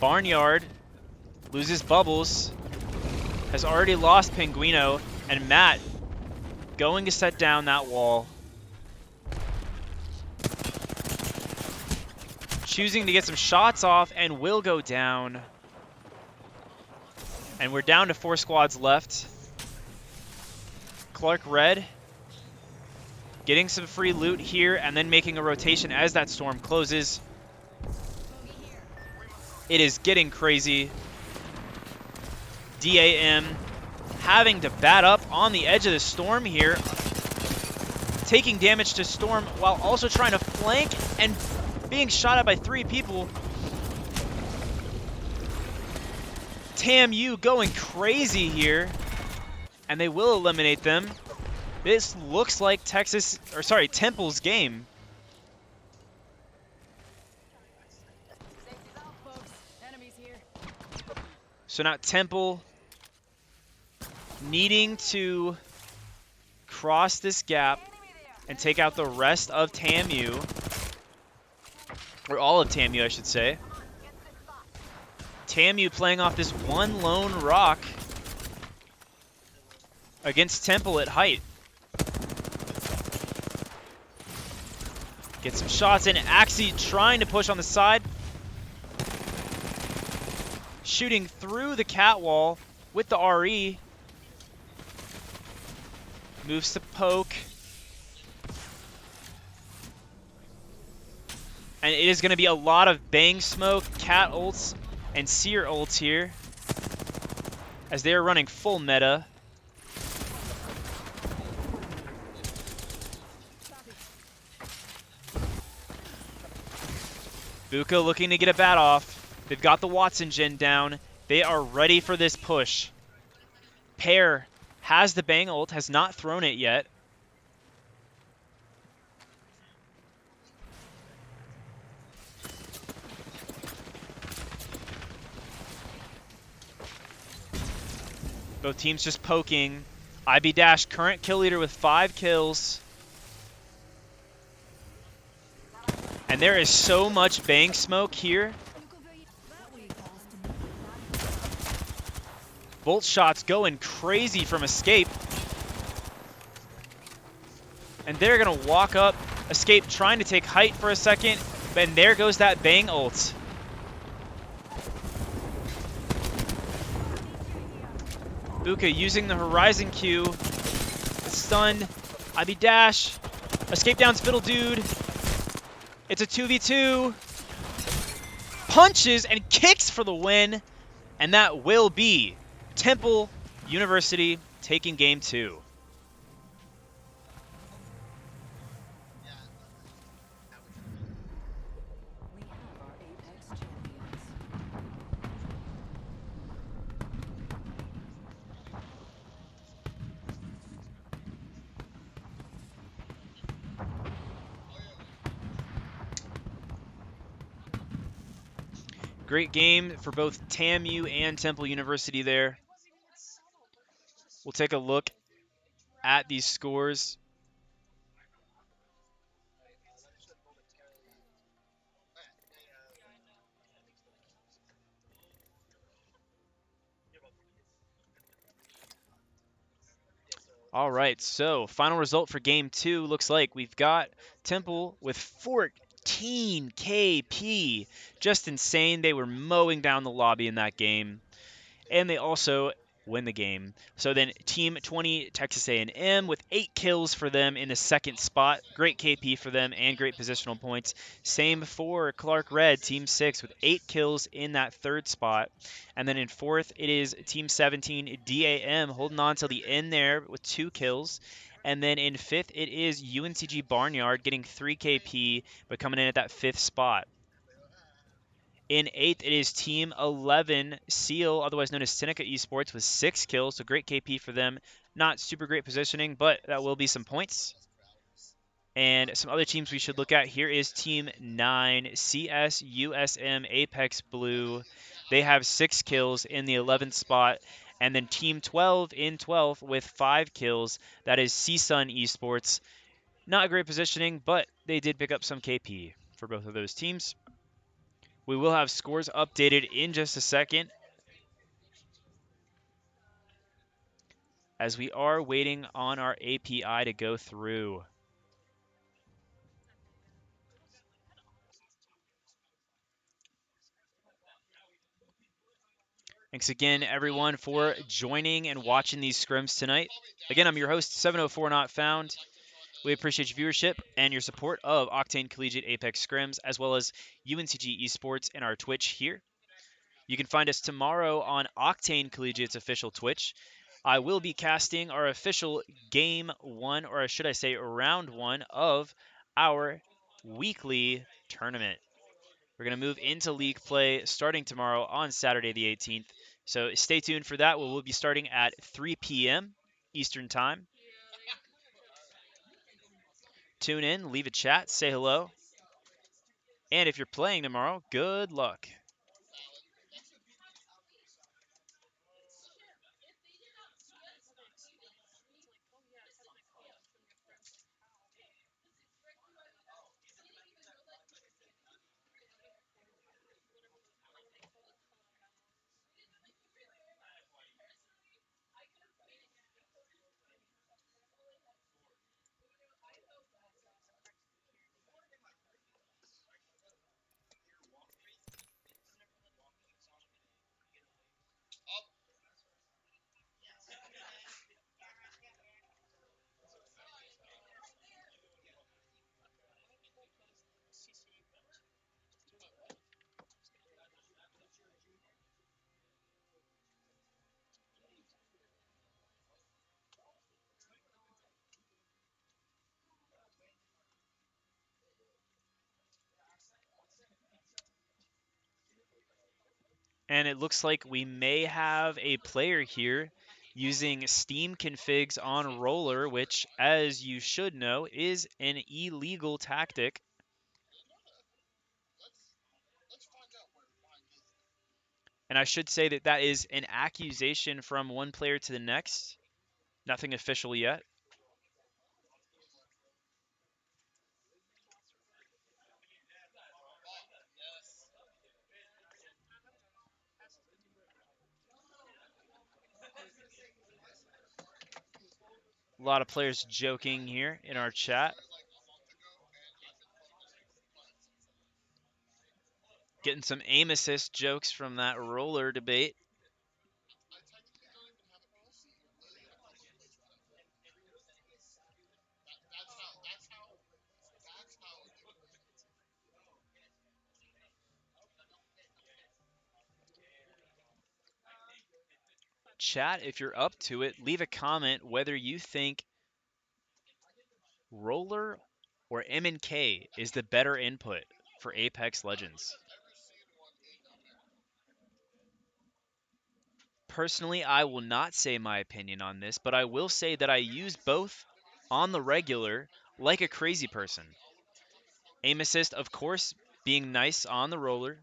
Barnyard loses Bubbles, has already lost Pinguino, and Matt going to set down that wall. Choosing to get some shots off and will go down. And we're down to 4 squads left. Clark Red getting some free loot here and then making a rotation as that storm closes. It is getting crazy. DAM having to bat up on the edge of the storm here. Taking damage to storm while also trying to flank and being shot at by 3 people. TAMU going crazy here. And they will eliminate them. This looks like Temple's game. So now Temple needing to cross this gap and take out the rest of TAMU. Or all of TAMU, I should say. TAMU playing off this one lone rock against Temple at height. Get some shots in. Axie trying to push on the side. Shooting through the cat wall with the RE. Moves to poke. And it is going to be a lot of bang smoke, cat ults, and seer ults here. As they are running full meta. Buka looking to get a bat off. They've got the Watson gen down. They are ready for this push. Pear has the bang ult, has not thrown it yet. Both teams just poking. IB Dash, current kill leader with 5 kills. And there is so much bang smoke here. Bolt shots going crazy from Escape. And they're going to walk up. Escape trying to take height for a second. And there goes that bang ult. Buka using the Horizon Q. Stunned. IB Dash. Escape downs Fiddle Dude. It's a 2v2. Punches and kicks for the win. And that will be Temple University taking game 2. We have our Apex champions. Great game for both TAMU and Temple University there. We'll take a look at these scores. All right, so final result for game 2 looks like we've got Temple with 14 KP. Just insane. They were mowing down the lobby in that game. And they also win the game. So then Team 20 Texas A&M with 8 kills for them in the second spot. Great KP for them and great positional points. Same for Clark Red, Team 6 with 8 kills in that third spot. And then in fourth, it is Team 17 DAM holding on till the end there with 2 kills. And then in 5th, it is UNCG Barnyard getting 3 KP, but coming in at that 5th spot. In 8th, it is Team 11 Seal, otherwise known as Seneca Esports, with 6 kills, so great KP for them. Not super great positioning, but that will be some points. And some other teams we should look at here is Team 9 CS USM Apex Blue. They have 6 kills in the 11th spot. And then Team 12 in 12th with 5 kills. That is CSUN Esports. Not a great positioning, but they did pick up some KP for both of those teams. We will have scores updated in just a second, as we are waiting on our API to go through. Thanks again, everyone, for joining and watching these scrims tonight. Again, I'm your host, 704 Not Found. We appreciate your viewership and your support of Octane Collegiate Apex Scrims, as well as UNCG Esports and our Twitch here. You can find us tomorrow on Octane Collegiate's official Twitch. I will be casting our official game one, or should I say round one, of our weekly tournament. We're going to move into league play starting tomorrow on Saturday the 18th. So stay tuned for that. We'll be starting at 3 p.m. Eastern Time. Tune in, leave a chat, say hello. And if you're playing tomorrow, good luck. And it looks like we may have a player here using Steam configs on Roller, which, as you should know, is an illegal tactic. And I should say that that is an accusation from one player to the next. Nothing official yet. A lot of players joking here in our chat. Getting some aim assist jokes from that Roller debate. Chat, if you're up to it, leave a comment whether you think Roller or M&K is the better input for Apex Legends. Personally, I will not say my opinion on this, but I will say that I use both on the regular like a crazy person. Aim assist, of course, being nice on the Roller,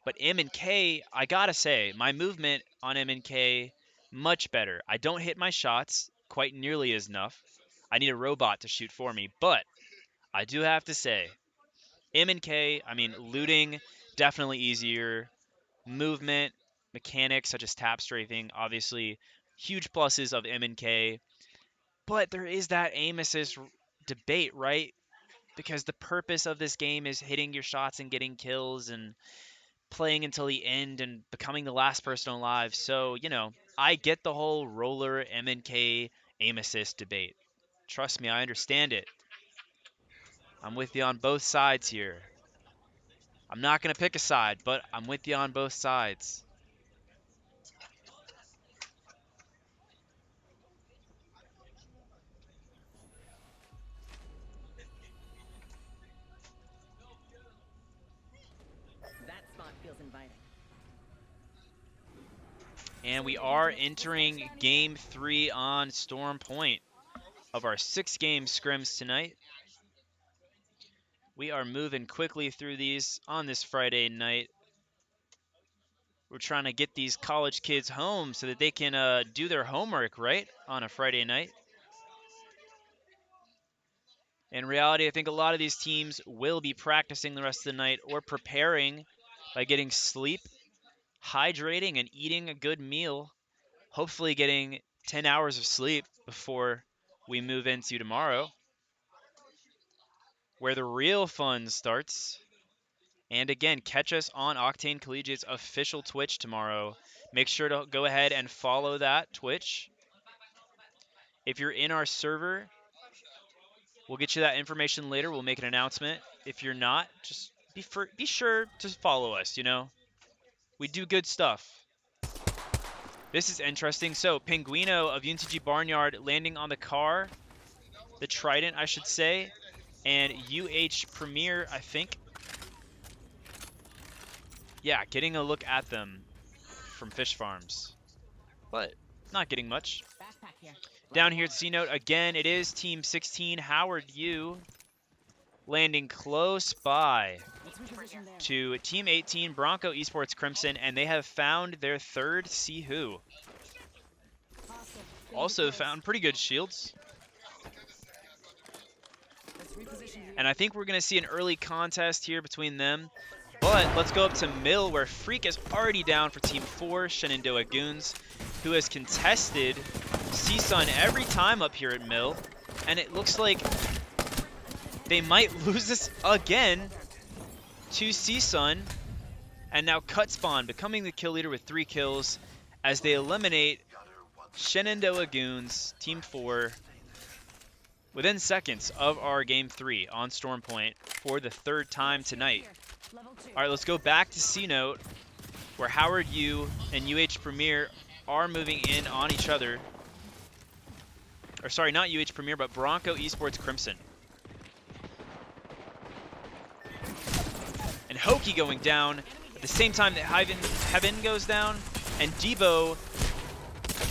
but M&K, I gotta say, my movement on M&K, much better. I don't hit my shots quite nearly as enough. I need a robot to shoot for me, but I do have to say, M&K, I mean, looting, definitely easier. Movement, mechanics such as tap strafing, obviously huge pluses of M&K. But there is that aim assist debate, right? Because the purpose of this game is hitting your shots and getting kills and playing until the end and becoming the last person alive. So, I get the whole Roller M&K aim assist debate. Trust me, I understand it. I'm with you on both sides here. I'm not going to pick a side, but I'm with you on both sides. And we are entering Game 3 on Storm Point of our 6-game scrims tonight. We are moving quickly through these on this Friday night. We're trying to get these college kids home so that they can do their homework, right, on a Friday night. In reality, I think a lot of these teams will be practicing the rest of the night or preparing by getting sleep, hydrating, and eating a good meal. Hopefully getting 10 hours of sleep before we move into tomorrow, where the real fun starts. And again, catch us on Octane Collegiate's official Twitch tomorrow. Make sure to go ahead and follow that Twitch. If you're in our server, we'll get you that information later. We'll make an announcement. If you're not, just be sure to follow us, you know. We do good stuff. This is interesting. So, Pinguino of UNCG Barnyard landing on the car. The Trident, I should say. And UH Premier, I think. Yeah, getting a look at them from Fish Farms. But not getting much. Down here at C-Note, again, it is Team 16, Howard U, landing close by to Team 18, Bronco Esports Crimson, and they have found their third See Who. Also found pretty good shields. And I think we're going to see an early contest here between them. But let's go up to Mill, where Freak is already down for Team 4, Shenandoah Goons, who has contested CSUN every time up here at Mill. And it looks like they might lose this again to CSUN. And now Cutspawn becoming the kill leader with 3 kills as they eliminate Shenandoah Goons, Team 4, within seconds of our Game 3 on Storm Point for the 3rd time tonight. All right, let's go back to C-Note, where Howard U and UH Premier are moving in on each other. Or sorry, not UH Premier, but Bronco Esports Crimson. And Hoki going down at the same time that Heaven goes down. And Debo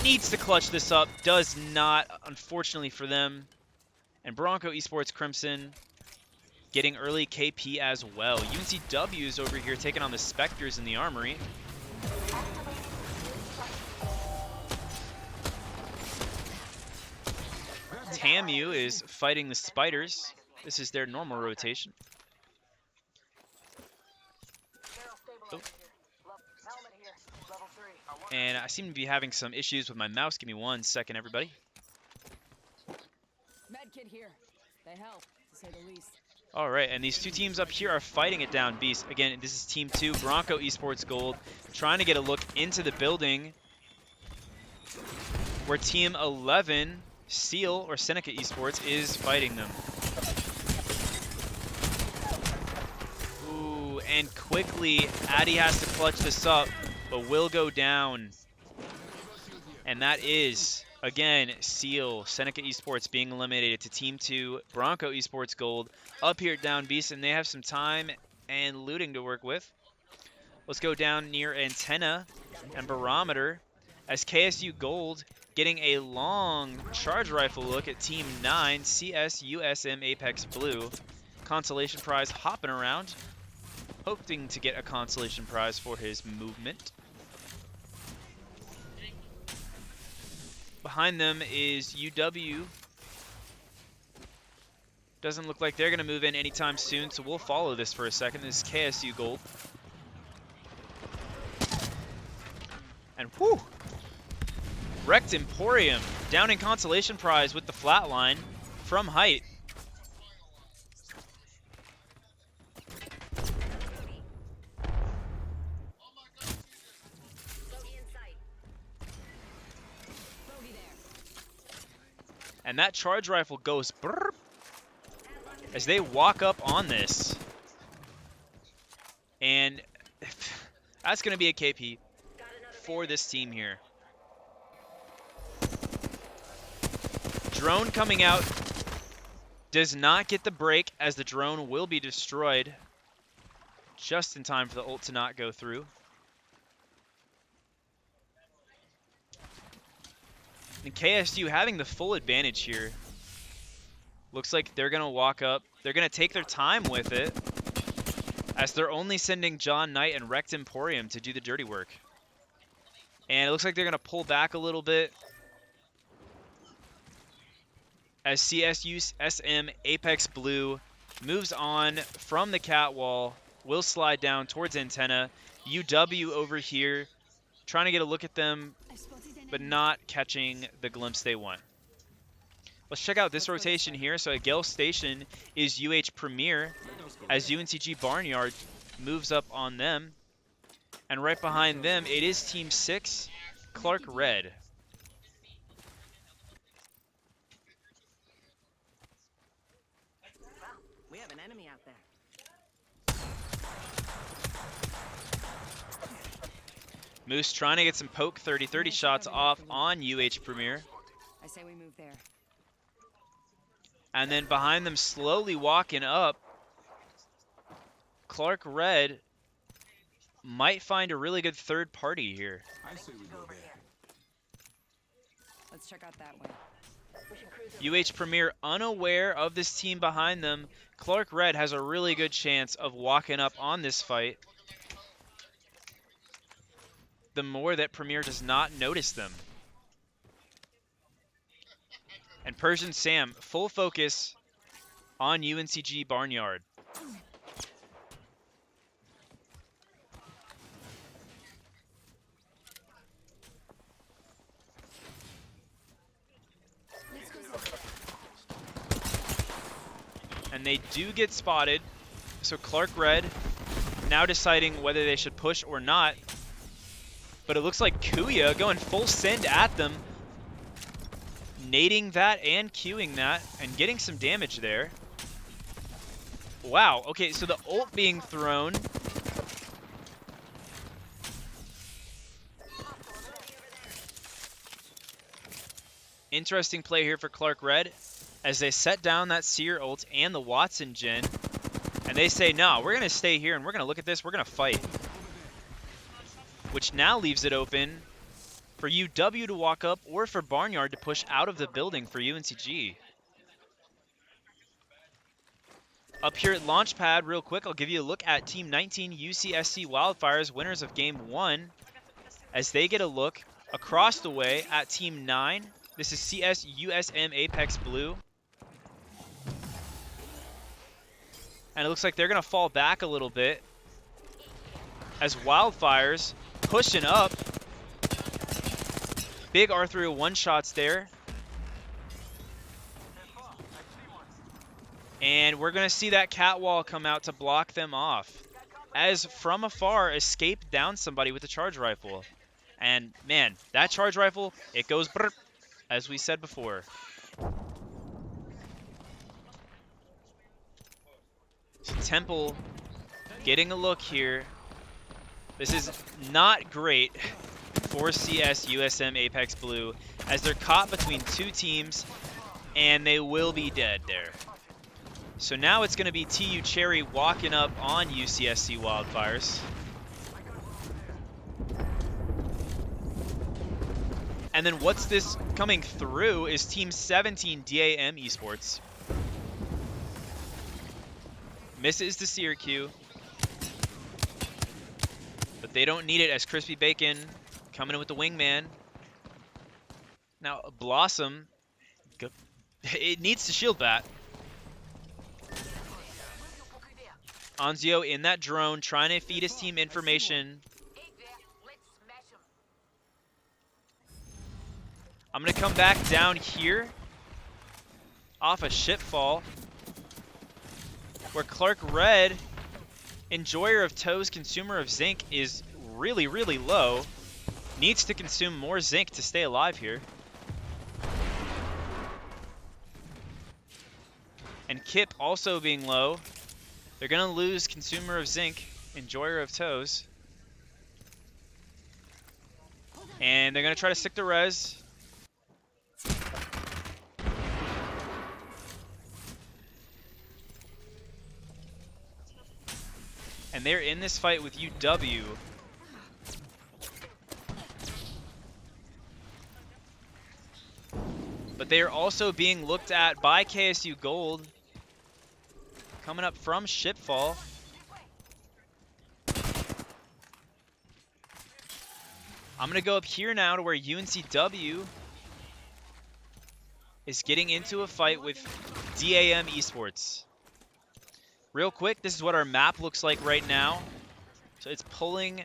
needs to clutch this up, does not, unfortunately for them. And Bronco Esports Crimson getting early KP as well. UNCW is over here taking on the Spectres in the Armory. TAMU is fighting the Spiders. This is their normal rotation. Oh. And I seem to be having some issues with my mouse. Give me 1 second, everybody. Medkit here. They help, to say the least. All right, and these two teams up here are fighting it down Beast. Again, this is Team 2, Bronco Esports Gold, trying to get a look into the building where Team 11, Seal, or Seneca Esports, is fighting them. Ooh, and quickly, Addy has to clutch this up, but will go down. And that is, again, Seal, Seneca Esports being eliminated to Team 2, Bronco Esports Gold, up here at Down Beast, and they have some time and looting to work with. Let's go down near Antenna and Barometer as KSU Gold getting a long charge rifle look at Team 9, CS USM Apex Blue. Consolation prize hopping around, hoping to get a consolation prize for his movement. Behind them is UW. Doesn't look like they're going to move in anytime soon, so we'll follow this for a second. This is KSU Gold. And whew! Wrecked Emporium down in consolation prize with the flatline from height. And that charge rifle goes brrr as they walk up on this. And that's going to be a KP for this team here. Drone coming out. Does not get the break as the drone will be destroyed just in time for the ult to not go through. And KSU having the full advantage here. Looks like they're going to walk up. They're going to take their time with it, as they're only sending John Knight and Rect Emporium to do the dirty work. And it looks like they're going to pull back a little bit, as CSU SM Apex Blue moves on from the cat wall, will slide down towards antenna. UW over here trying to get a look at them, but not catching the glimpse they want. Let's check out this rotation here. So at Gale Station is UH Premier, as UNCG Barnyard moves up on them. And right behind them, it is Team 6, Clark Red. We have an enemy out there. Moose trying to get some poke 30-30 shots off on UH Premier. I say we move there. And then behind them, slowly walking up, Clark Red might find a really good third party here. I say we go there. Let's check out that way. UH Premier unaware of this team behind them. Clark Red has a really good chance of walking up on this fight, the more that Premier does not notice them. And Persian Sam, full focus on UNCG Barnyard. And they do get spotted, so Clark Red now deciding whether they should push or not. But it looks like Kuya going full send at them, nading that and queuing that, and getting some damage there. Wow, okay, so the ult being thrown. Interesting play here for Clark Red, as they set down that Seer ult and the Watson gen, and they say, no, we're going to stay here and we're going to look at this, we're going to fight. Which now leaves it open for UW to walk up or for Barnyard to push out of the building for UNCG. Up here at Launchpad, real quick, I'll give you a look at Team 19 UCSC Wildfires, winners of Game 1, as they get a look across the way at Team 9. This is CS USM Apex Blue. And it looks like they're going to fall back a little bit, as Wildfires pushing up. Big R3 one-shots there. And we're going to see that catwall come out to block them off, as from afar, Escape down somebody with a charge rifle. And man, that charge rifle, it goes brrr, as we said before. So Temple getting a look here. This is not great for CS USM Apex Blue, as they're caught between two teams and they will be dead there. So now it's going to be TU Cherry walking up on UCSC Wildfires. And then what's this coming through is Team 17 DAM Esports. Misses the Seer Q, but they don't need it, as Crispy Bacon coming in with the wingman. Now Blossom, it needs to shield bat. Anzio in that drone, trying to feed his team information. I'm going to come back down here off a shipfall, where Clark Red, enjoyer of toes, consumer of zinc, is really, really low. Needs to consume more zinc to stay alive here. And Kip also being low. They're going to lose consumer of zinc, enjoyer of toes. And they're going to try to stick to res. And they're in this fight with UW. But they are also being looked at by KSU Gold. Coming up from Shipfall. I'm going to go up here now to where UNCW is getting into a fight with DAM Esports. Real quick, this is what our map looks like right now. So it's pulling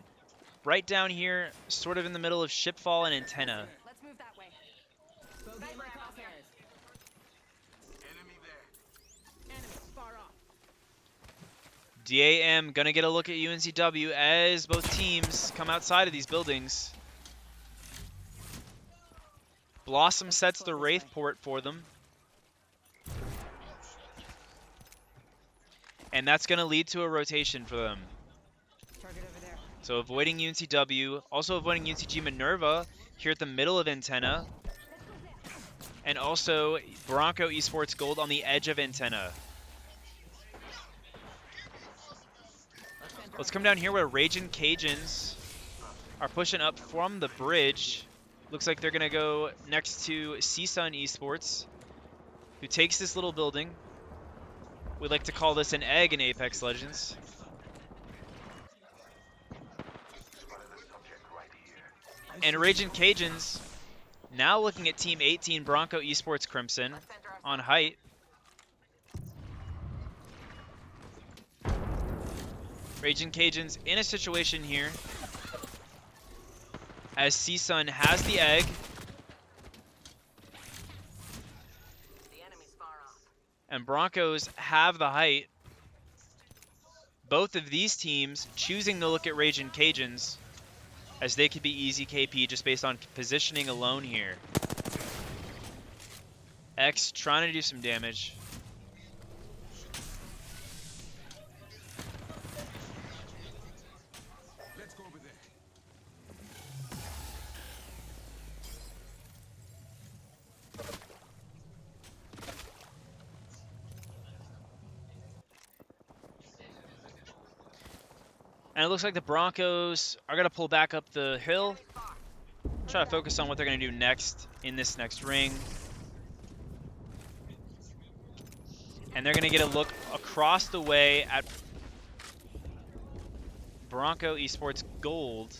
right down here, sort of in the middle of Shipfall and Antenna. Let's move that way. Bogey in my crosshairs. Enemy there. Enemy far off. DAM gonna get a look at UNCW as both teams come outside of these buildings. Blossom sets the Wraith port for them. And that's gonna lead to a rotation for them. Target over there. So avoiding UNCW, also avoiding UNCG Minerva here at the middle of Antenna. And also Bronco Esports Gold on the edge of Antenna. Let's come down here where Raging Cajuns are pushing up from the bridge. Looks like they're going to go next to CSUN Esports, who takes this little building. We like to call this an egg in Apex Legends. And Raging Cajuns now looking at Team 18 Bronco Esports Crimson on height. Raging Cajuns in a situation here as CSUN has the egg. The enemy's far off. And Broncos have the height. Both of these teams choosing to look at Raging Cajuns as they could be easy KP just based on positioning alone here. X trying to do some damage. Let's go over there. And it looks like the Broncos are going to pull back up the hill. Try to focus on what they're going to do next in this next ring. And they're going to get a look across the way at Bronco Esports Gold.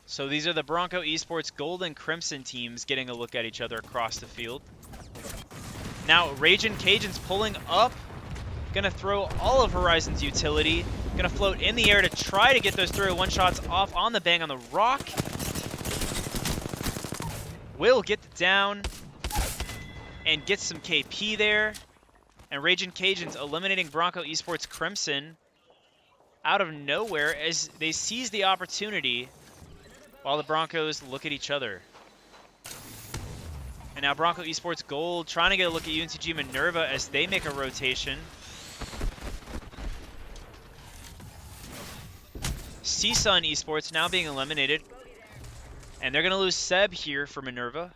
So these are the Bronco Esports Gold and Crimson teams getting a look at each other across the field. Now Raging Cajuns pulling up. Gonna throw all of Horizon's utility. Gonna float in the air to try to get those 301 shots off on the bang on the rock. Will get the down and get some KP there. And Raging Cajuns eliminating Bronco Esports Crimson out of nowhere as they seize the opportunity while the Broncos look at each other. And now Bronco Esports Gold trying to get a look at UNCG Minerva as they make a rotation. CSUN Esports now being eliminated. And they're going to lose Seb here for Minerva.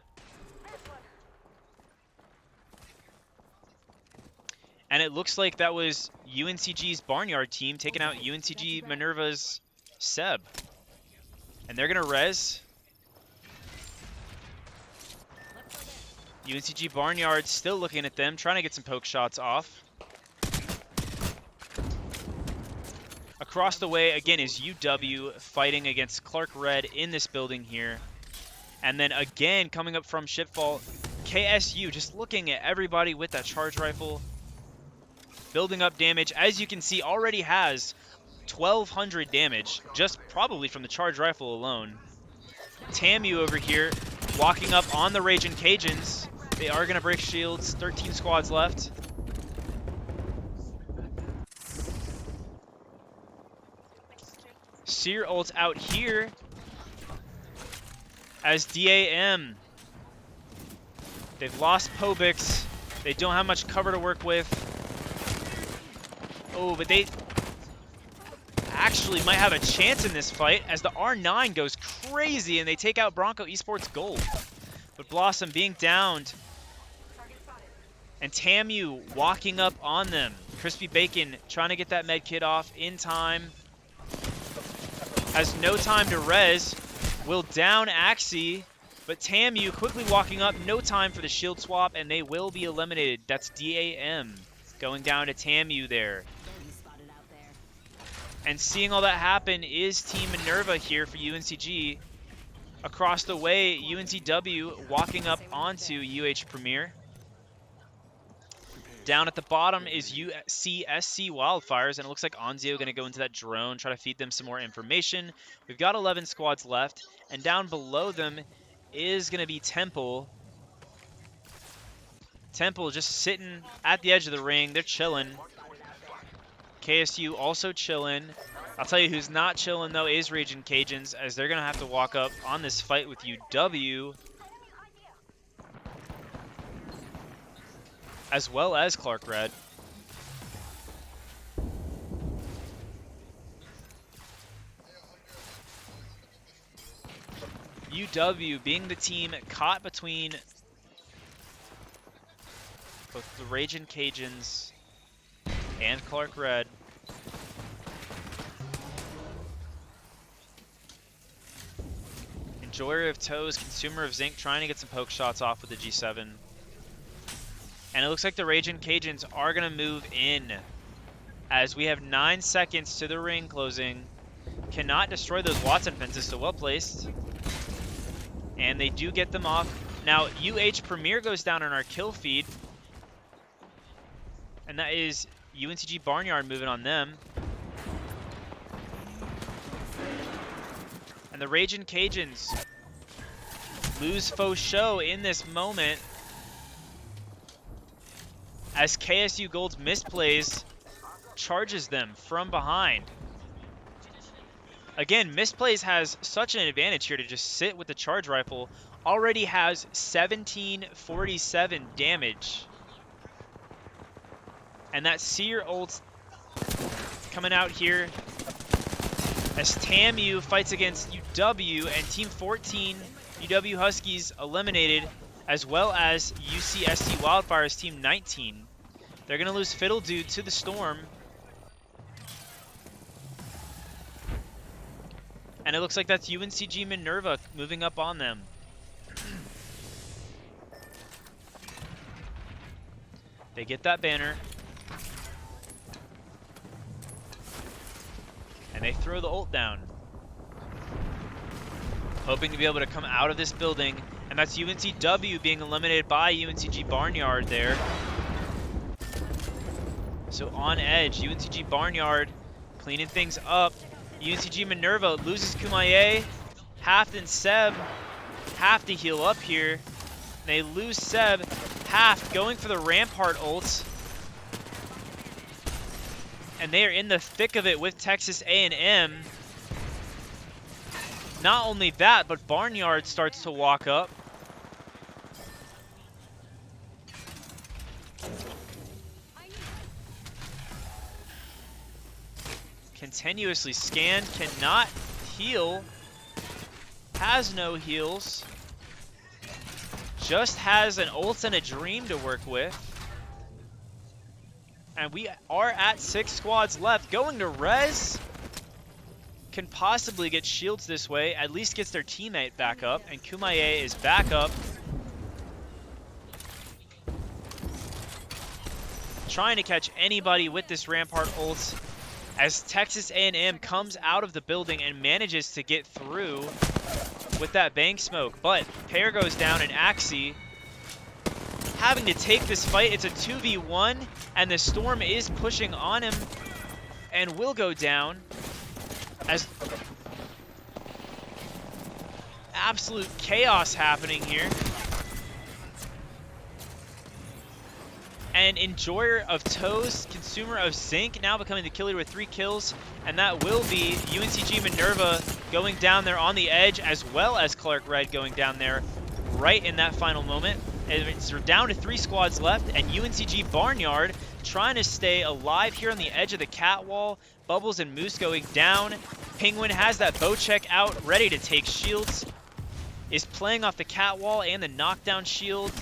And it looks like that was UNCG's Barnyard team taking out UNCG Minerva's Seb. And they're going to res. UNCG Barnyard still looking at them, trying to get some poke shots off. Across the way, again, is UW fighting against Clark Red in this building here. And then again, coming up from Shipfall, KSU just looking at everybody with that charge rifle. Building up damage. As you can see, already has 1,200 damage, just probably from the charge rifle alone. Tamu over here, walking up on the Raging Cajuns. They are going to break shields. 13 squads left. Seer ult out here as DAM. They've lost Pobix. They don't have much cover to work with. Oh, but they actually might have a chance in this fight as the R9 goes crazy and they take out Bronco Esports Gold. But Blossom being downed. And Tamu walking up on them. Crispy Bacon trying to get that med kit off in time. Has no time to res. Will down Axie. But TAMU quickly walking up, no time for the shield swap, and they will be eliminated. That's DAM going down to TAMU there. Bogey spotted out there. And seeing all that happen is Team Minerva here for UNCG. Across the way, UNCW walking up onto UH Premier. Down at the bottom is UCSC Wildfires, and it looks like Onzio going to go into that drone, try to feed them some more information. We've got 11 squads left, and down below them is going to be Temple. Temple just sitting at the edge of the ring. They're chilling. KSU also chilling. I'll tell you who's not chilling, though, is Raging Cajuns, as they're going to have to walk up on this fight with UW, as well as Clark Red. UW being the team caught between both the Raging Cajuns and Clark Red. Enjoyer of Toes, Consumer of Zinc trying to get some poke shots off with the G7. And it looks like the Raging Cajuns are going to move in as we have 9 seconds to the ring closing. Cannot destroy those Watson fences, so well placed. And they do get them off. Now, UH Premier goes down on our kill feed. And that is UNCG Barnyard moving on them. And the Raging Cajuns lose faux show in this moment as KSU Gold's misplays charges them from behind. Again, misplays has such an advantage here to just sit with the charge rifle. Already has 1747 damage. And that Seer ult coming out here as TAMU fights against UW, and Team 14, UW Huskies, eliminated, as well as UCSC Wildfires Team 19. They're going to lose Fiddle Dude to the Storm. And it looks like that's UNCG Minerva moving up on them. They get that banner. And they throw the ult down. Hoping to be able to come out of this building. And that's UNCW being eliminated by UNCG Barnyard there. So on edge, UNCG Barnyard cleaning things up. UNCG Minerva loses Kumaye. Haft and Seb have to heal up here. They lose Seb. Haft going for the Rampart ults. And they are in the thick of it with Texas A&M. Not only that, but Barnyard starts to walk up. Continuously scanned, cannot heal. Has no heals. Just has an ult and a dream to work with. And we are at 6 squads left. Going to res. Can possibly get shields this way. At least gets their teammate back up. And Kumaye is back up. Trying to catch anybody with this Rampart ult. As Texas A&M comes out of the building and manages to get through with that bank smoke. But Pear goes down and Axie having to take this fight. It's a 2v1 and the Storm is pushing on him and will go down as absolute chaos happening here. And Enjoyer of Toes, Consumer of Zinc, now becoming the killer with 3 kills. And that will be UNCG Minerva going down there on the edge, as well as Clark Red going down there right in that final moment. And it's down to 3 squads left, and UNCG Barnyard trying to stay alive here on the edge of the catwall. Bubbles and Moose going down. Penguin has that bow check out, ready to take shields. Is playing off the catwall and the knockdown shield,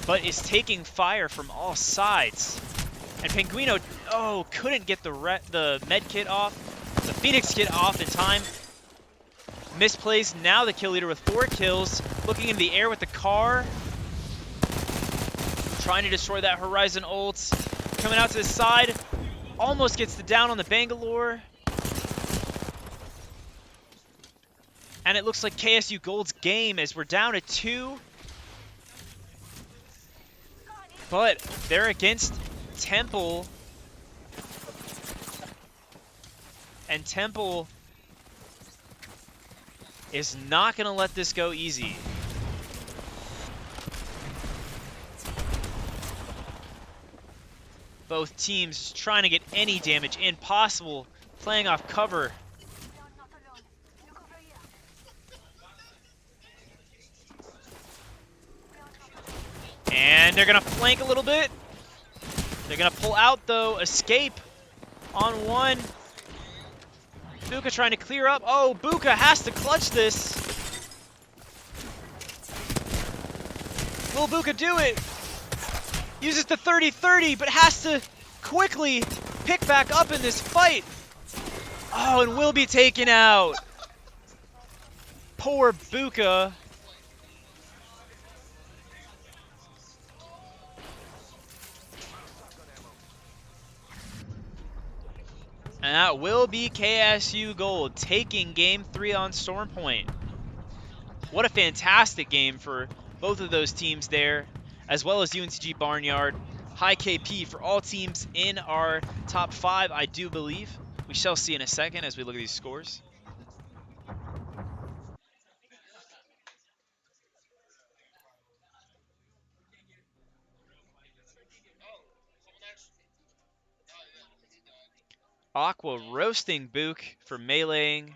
but is taking fire from all sides. And Penguino, couldn't get the med kit off, the Phoenix kit off in time. Misplays now the kill leader with 4 kills. Looking in the air with the car. Trying to destroy that Horizon ult. Coming out to the side. Almost gets the down on the Bangalore. And it looks like KSU Gold's game as we're down to 2. But they're against Temple. And Temple is not going to let this go easy. Both teams trying to get any damage in possible, playing off cover. And they're going to flank a little bit. They're going to pull out, though. Escape on one. Buka trying to clear up. Oh, Buka has to clutch this. Will Buka do it? Uses the 30-30, but has to quickly pick back up in this fight. Oh, and will be taken out. Poor Buka. And that will be KSU Gold taking Game 3 on Stormpoint. What a fantastic game for both of those teams there, as well as UNCG Barnyard. High KP for all teams in our top 5, I do believe. We shall see in a second as we look at these scores. Aqua roasting Book for meleeing.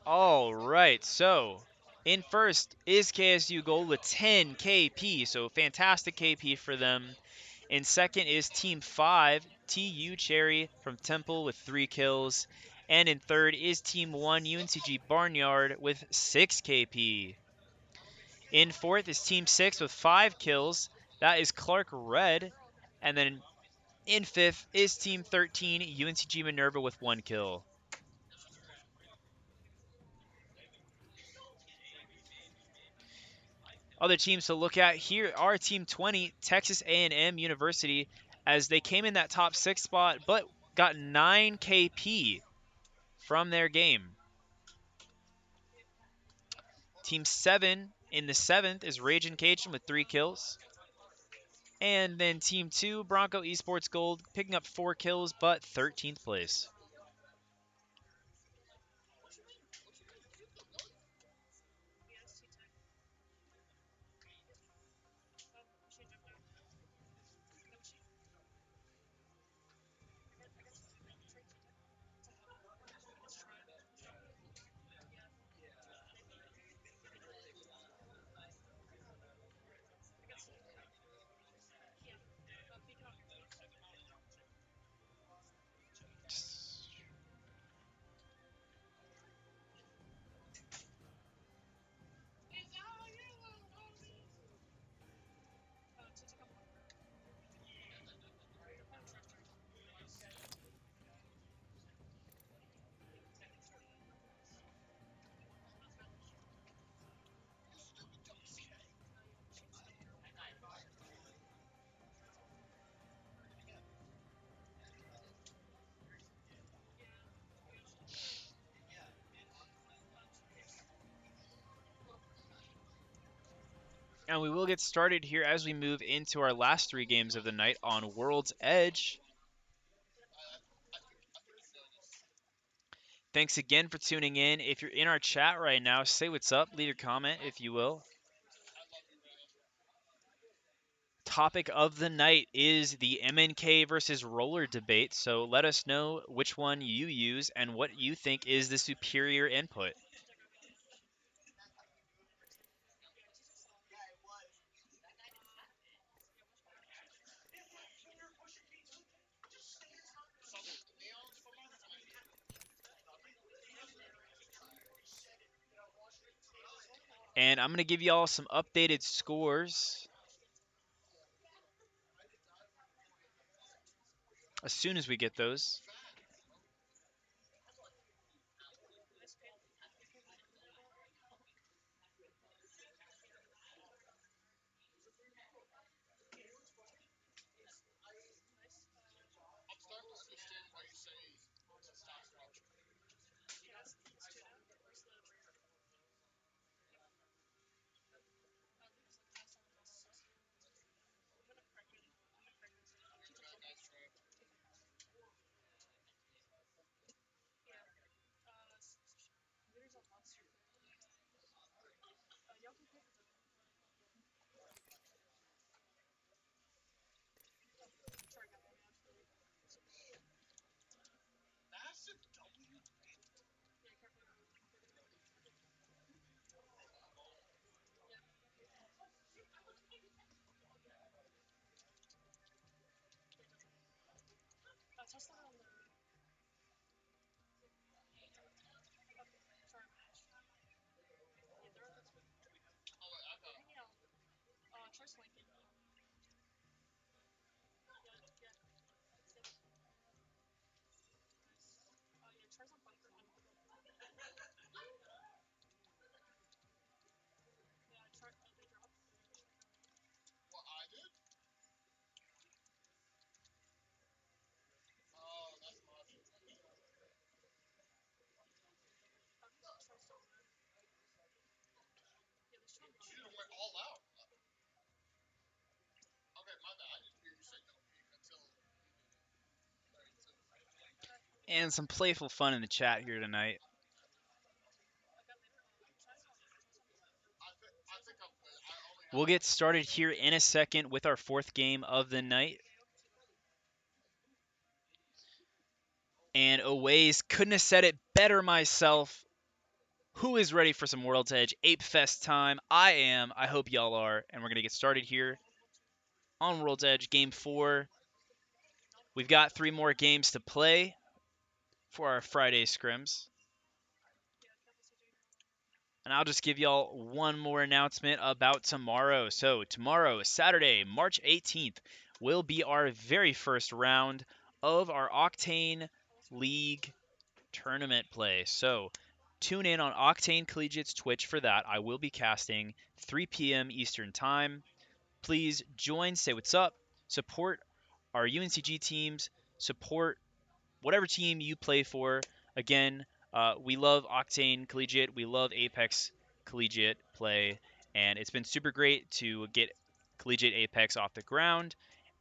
All right, so in first is KSU Gold with 10 KP, so fantastic KP for them. In second is Team 5, TU Cherry from Temple with 3 kills. And in third is Team 1, UNCG Barnyard with 6 KP. In fourth is Team 6 with 5 kills. That is Clark Red. And then in fifth is Team 13, UNCG Minerva with 1 kill. Other teams to look at here are Team 20, Texas A&M University, as they came in that top 6 spot, but got 9 KP from their game. Team 7 in the 7th is Rage and Cajun with 3 kills. And then Team 2, Bronco Esports Gold, picking up 4 kills, but 13th place. And we will get started here as we move into our last 3 games of the night on World's Edge. Thanks again for tuning in. If you're in our chat right now, say what's up, leave your comment if you will. Topic of the night is the MNK versus roller debate, so let us know which one you use and what you think is the superior input. And I'm going to give you all some updated scores. as soon as we get those. And some playful fun in the chat here tonight. We'll get started here in a second with our fourth game of the night. And Oways couldn't have said it better myself. Who is ready for some World's Edge Ape Fest time? I am. I hope y'all are. And we're going to get started here on World's Edge Game 4. We've got 3 more games to play for our Friday scrims. And I'll just give y'all one more announcement about tomorrow. So tomorrow, Saturday, March 18th, will be our very first round of our Octane League tournament play. So tune in on Octane Collegiate's Twitch for that. I will be casting 3 p.m. Eastern Time. Please join, say what's up, support our UNCG teams, support whatever team you play for. Again, we love Octane Collegiate. We love Apex Collegiate play. And it's been super great to get Collegiate Apex off the ground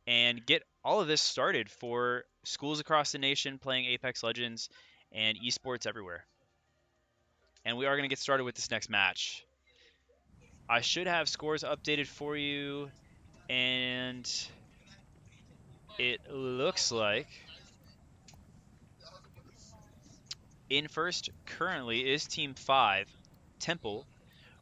and get all of this started for schools across the nation playing Apex Legends and esports everywhere. And we are going to get started with this next match. I should have scores updated for you, and it looks like in first currently is Team 5, Temple,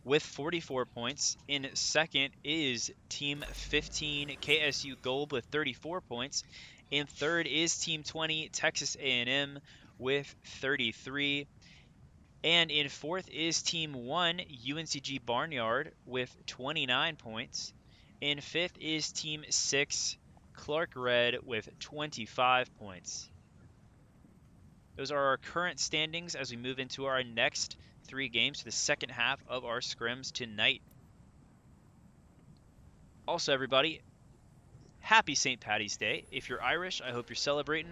with 44 points. In second is Team 15, KSU Gold, with 34 points. In third is Team 20, Texas A&M, with 33. And in fourth is Team 1, UNCG Barnyard, with 29 points. In fifth is Team 6, Clark Red, with 25 points. Those are our current standings as we move into our next 3 games for the second half of our scrims tonight. Also, everybody, happy St. Paddy's Day. If you're Irish, I hope you're celebrating.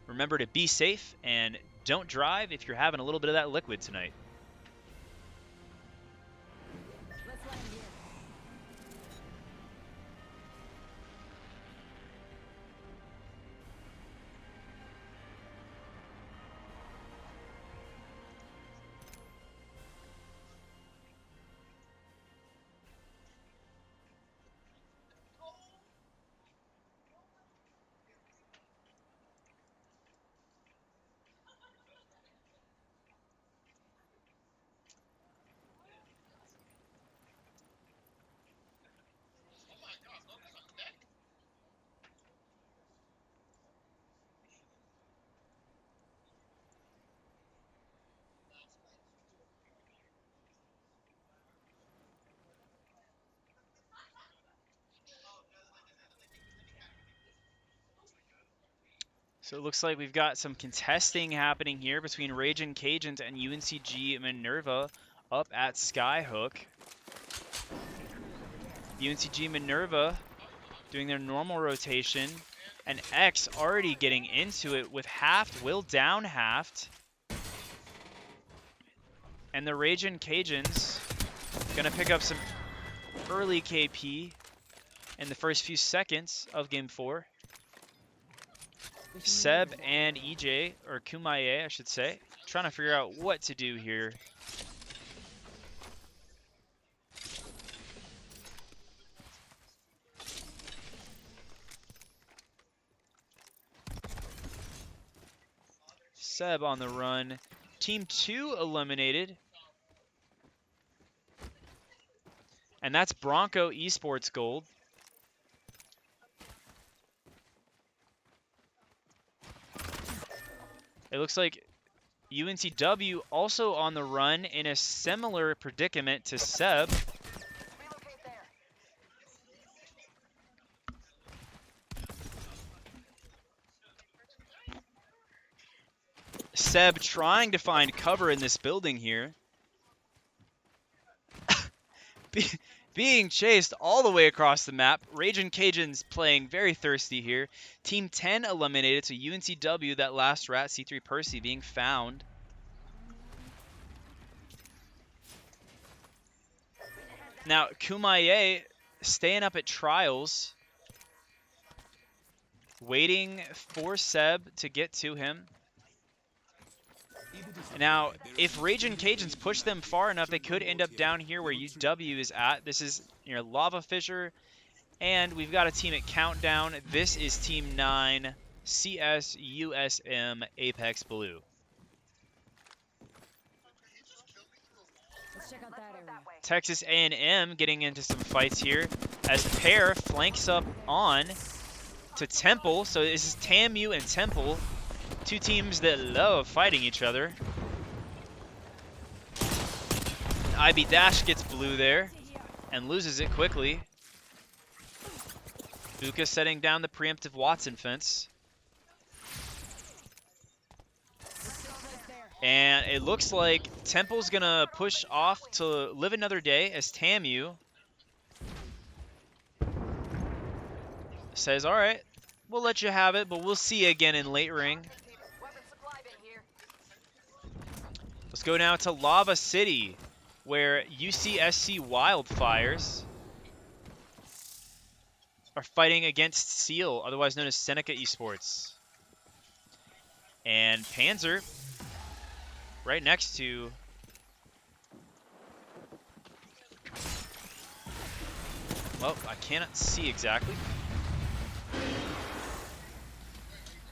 Remember to be safe and don't drive if you're having a little bit of that liquid tonight. Let's land here. So it looks like we've got some contesting happening here between Raging Cajuns and UNCG Minerva up at Skyhook. UNCG Minerva doing their normal rotation, and X already getting into it with Haft, will down Haft. And the Raging Cajuns gonna pick up some early KP in the first few seconds of game 4. Seb and EJ, or Kumaye, I should say, trying to figure out what to do here. Seb on the run. Team 2 eliminated. And that's Bronco Esports Gold. It looks like UNCW also on the run in a similar predicament to Seb. Seb trying to find cover in this building here. Being chased all the way across the map. Raging Cajuns playing very thirsty here. Team 10 eliminated, so UNCW, that last rat, C3 Percy, being found. Now, Kumaye staying up at Trials, waiting for Seb to get to him. Now, if Raging Cajuns push them far enough, they could end up down here where UW is at. This is near Lava Fissure, and we've got a team at Countdown. This is Team 9, CS USM Apex Blue. Let's check out that area. Texas A&M getting into some fights here as Pear flanks up on to Temple. So this is TAMU and Temple, two teams that love fighting each other. IB Dash gets blue there and loses it quickly. Buka setting down the preemptive Watson fence. And it looks like Temple's gonna push off to live another day as TAMU says, all right, we'll let you have it, but we'll see you again in late ring. Let's go now to Lava City, where UCSC Wildfires are fighting against Seal, otherwise known as Seneca Esports. And Panzer right next to well, I cannot see exactly.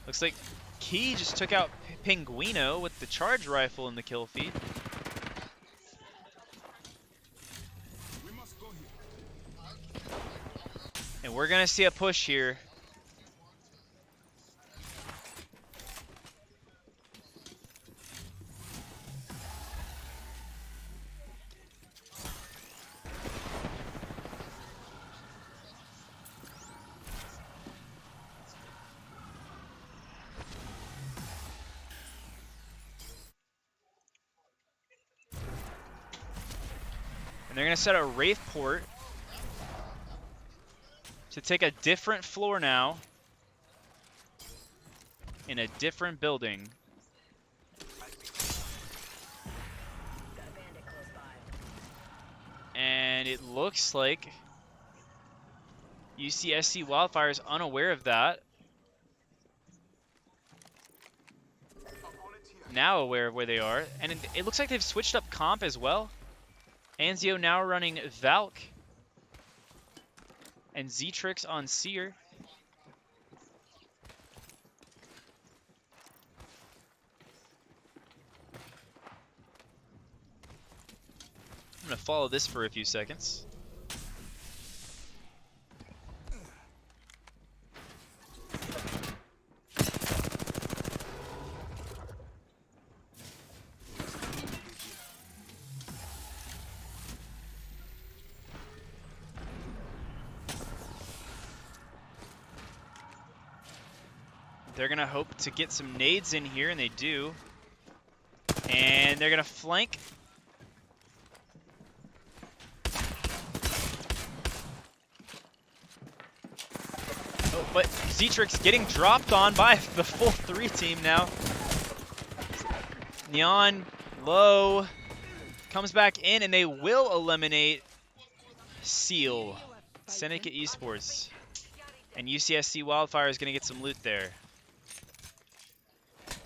Looks like Key just took out Pinguino with the charge rifle in the kill feed. And we're gonna see a push here. And they're gonna set a Wraith port to take a different floor now in a different building. And it looks like UCSC Wildfire is unaware of that. Now aware of where they are. And it looks like they've switched up comp as well. Anzio now running Valk. And Zetrix on Seer. I'm going to follow this for a few seconds. They're going to hope to get some nades in here, and they do. And they're going to flank. Oh, but Zetrix getting dropped on by the full 3 team now. Neon low. Comes back in, and they will eliminate Seal. Syndicate Esports. And UCSC Wildfire is going to get some loot there.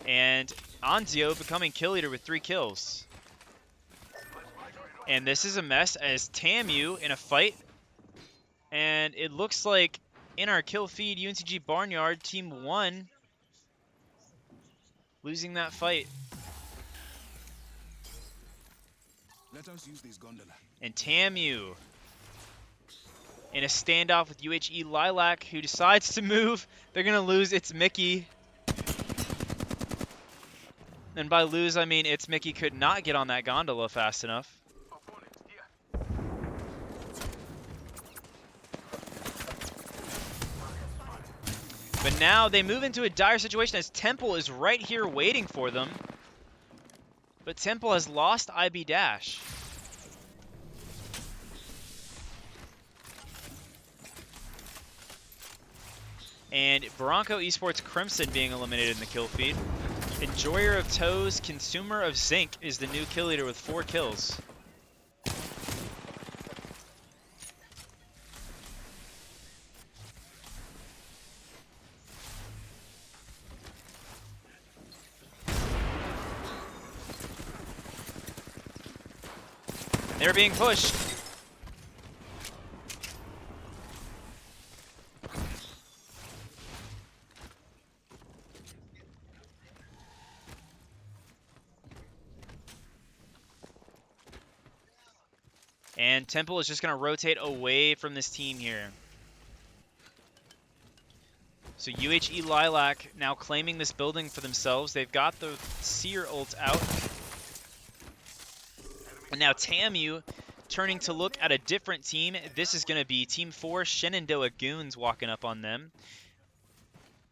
And Anzio becoming kill leader with 3 kills. And this is a mess as Tamu in a fight. And it looks like in our kill feed, UNCG Barnyard, Team 1 losing that fight. Let us use this gondola. And Tamu in a standoff with UHE Lilac, who decides to move. They're going to lose. It's Mickey. And by lose, I mean It's Mickey could not get on that gondola fast enough. Opponent here. But now they move into a dire situation as Temple is right here waiting for them. But Temple has lost IB Dash. And Bronco Esports Crimson being eliminated in the kill feed. Enjoyer of Toes, Consumer of Zinc is the new kill leader with 4 kills. They're being pushed. And Temple is just going to rotate away from this team here. So UHE Lilac now claiming this building for themselves. They've got the Seer ult out. And now Tamu turning to look at a different team. This is going to be Team 4, Shenandoah Goons walking up on them.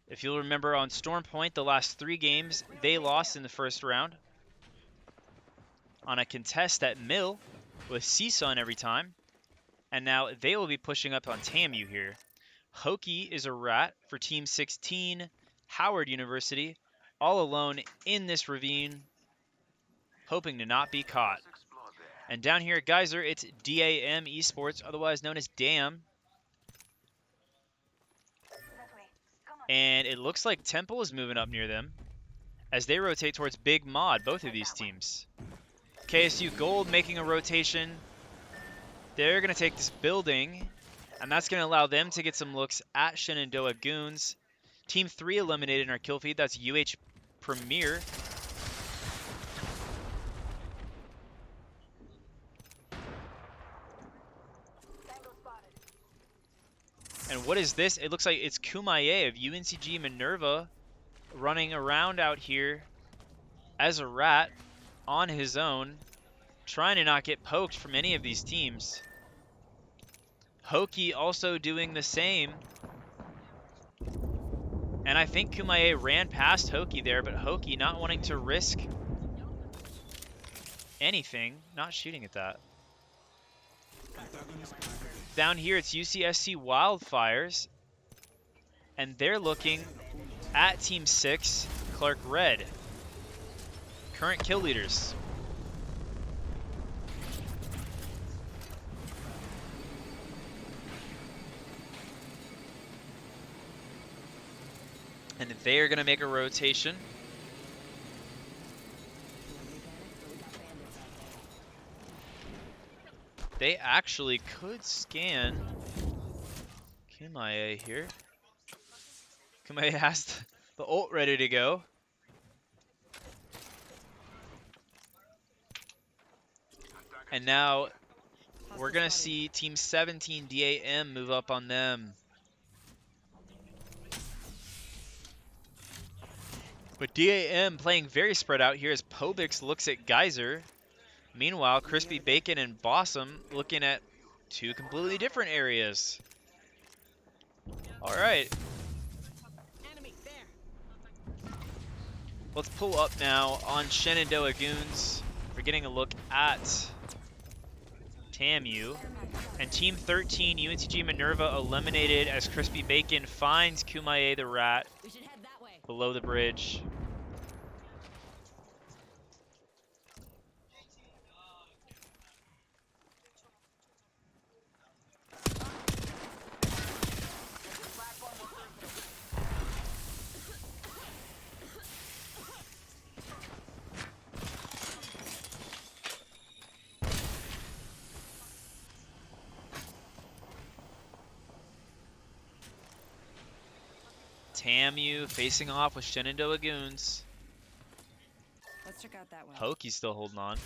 If you'll remember on Storm Point, the last 3 games, they lost in the first round. On a contest at Mill with CSUN every time. And now they will be pushing up on Tamu here. Hokie is a rat for Team 16, Howard University, all alone in this ravine, hoping to not be caught. And down here at Geyser, it's DAM Esports, otherwise known as DAM. And it looks like Temple is moving up near them as they rotate towards Big Mod, both of these teams. KSU Gold making a rotation. They're going to take this building, and that's going to allow them to get some looks at Shenandoah Goons. Team 3 eliminated in our kill feed. That's UH Premier. And what is this? It looks like it's Kumaye of UNCG Minerva running around out here as a rat on his own, trying to not get poked from any of these teams. Hokie also doing the same. And I think Kumaye ran past Hokie there, but Hokie not wanting to risk anything, not shooting at that. Down here, it's UCSC Wildfires, and they're looking at Team 6, Clark Red, current kill leaders. And they are going to make a rotation. They actually could scan Kumaye here. Kumaye has the ult ready to go. And now we're going to see Team 17 DAM move up on them. But DAM playing very spread out here as Pobix looks at Geyser. Meanwhile, Crispy Bacon and Bossum looking at 2 completely different areas. All right. Let's pull up now on Shenandoah Goons. We're getting a look at TAMU. And Team 13, UNCG Minerva, eliminated as Crispy Bacon finds Kumae the Rat We should head that way. below the bridge. TAMU facing off with Shenandoah Goons. Let's check out that one. Pokey's still holding on.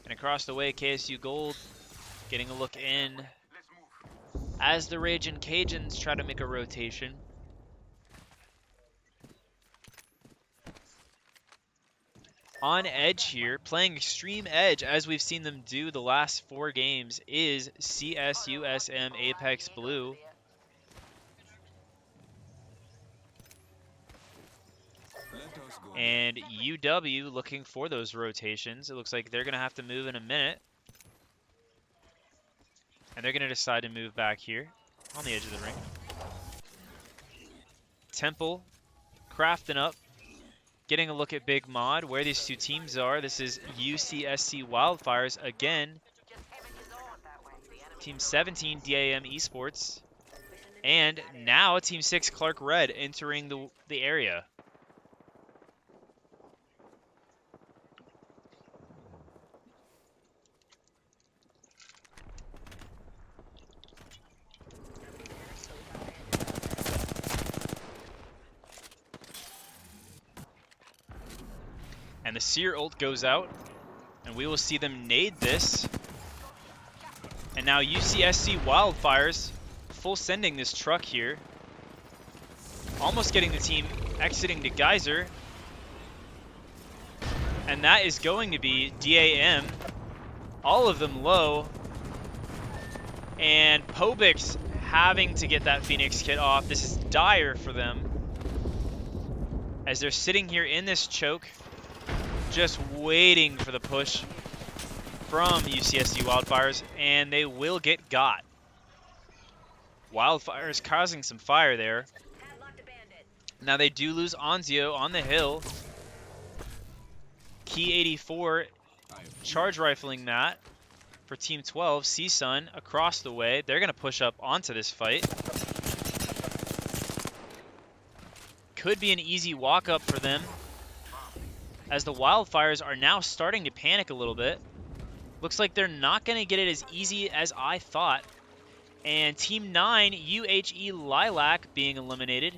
And across the way, KSU Gold getting a look in as the Ragin' Cajuns try to make a rotation. On edge here, playing extreme edge as we've seen them do the last 4 games, is CSUSM Apex Blue. And UW looking for those rotations. It looks like they're going to have to move in a minute. And they're going to decide to move back here on the edge of the ring. Temple crafting up, getting a look at Big Mod, where these two teams are. This is UCSC Wildfires again. Team 17, DAM Esports. And now Team 6, Clark Red, entering the area. And the Seer ult goes out, and we will see them nade this. And now UCSC Wildfires full sending this truck here. Almost getting the team exiting to Geyser. And that is going to be DAM. All of them low. And Pobix having to get that Phoenix kit off. This is dire for them, as they're sitting here in this choke, just waiting for the push from UCSC Wildfires, and they will get got. Wildfires causing some fire there. Now they do lose Anzio on the hill. Key 84 charge rifling that for Team 12. C-Sun across the way. They're going to push up onto this fight. Could be an easy walk up for them, as the Wildfires are now starting to panic a little bit. Looks like they're not going to get it as easy as I thought. And Team 9, UHE Lilac, being eliminated.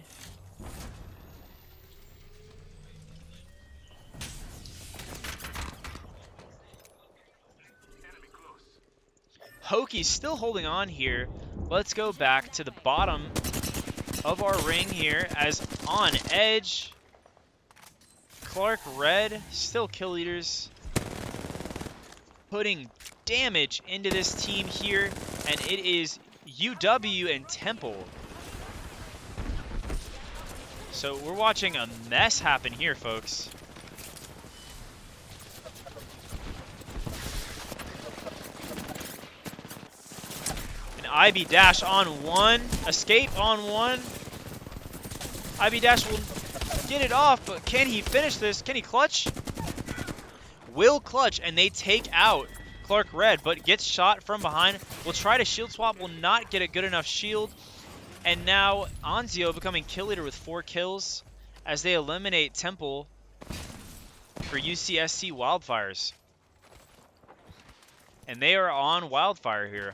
Hoki's still holding on here. Let's go back to the bottom of our ring here, as on edge, Clark Red, still kill leaders, putting damage into this team here, and it is UW and Temple. So we're watching a mess happen here, folks. An IB dash on one, escape on one. IB dash will get it off, but can he finish this? Can he clutch? Will clutch, and they take out Clark Red, but gets shot from behind. Will try to shield swap, will not get a good enough shield. And now Anzio becoming kill leader with 4 kills as they eliminate Temple for UCSC Wildfires. And they are on Wildfire here.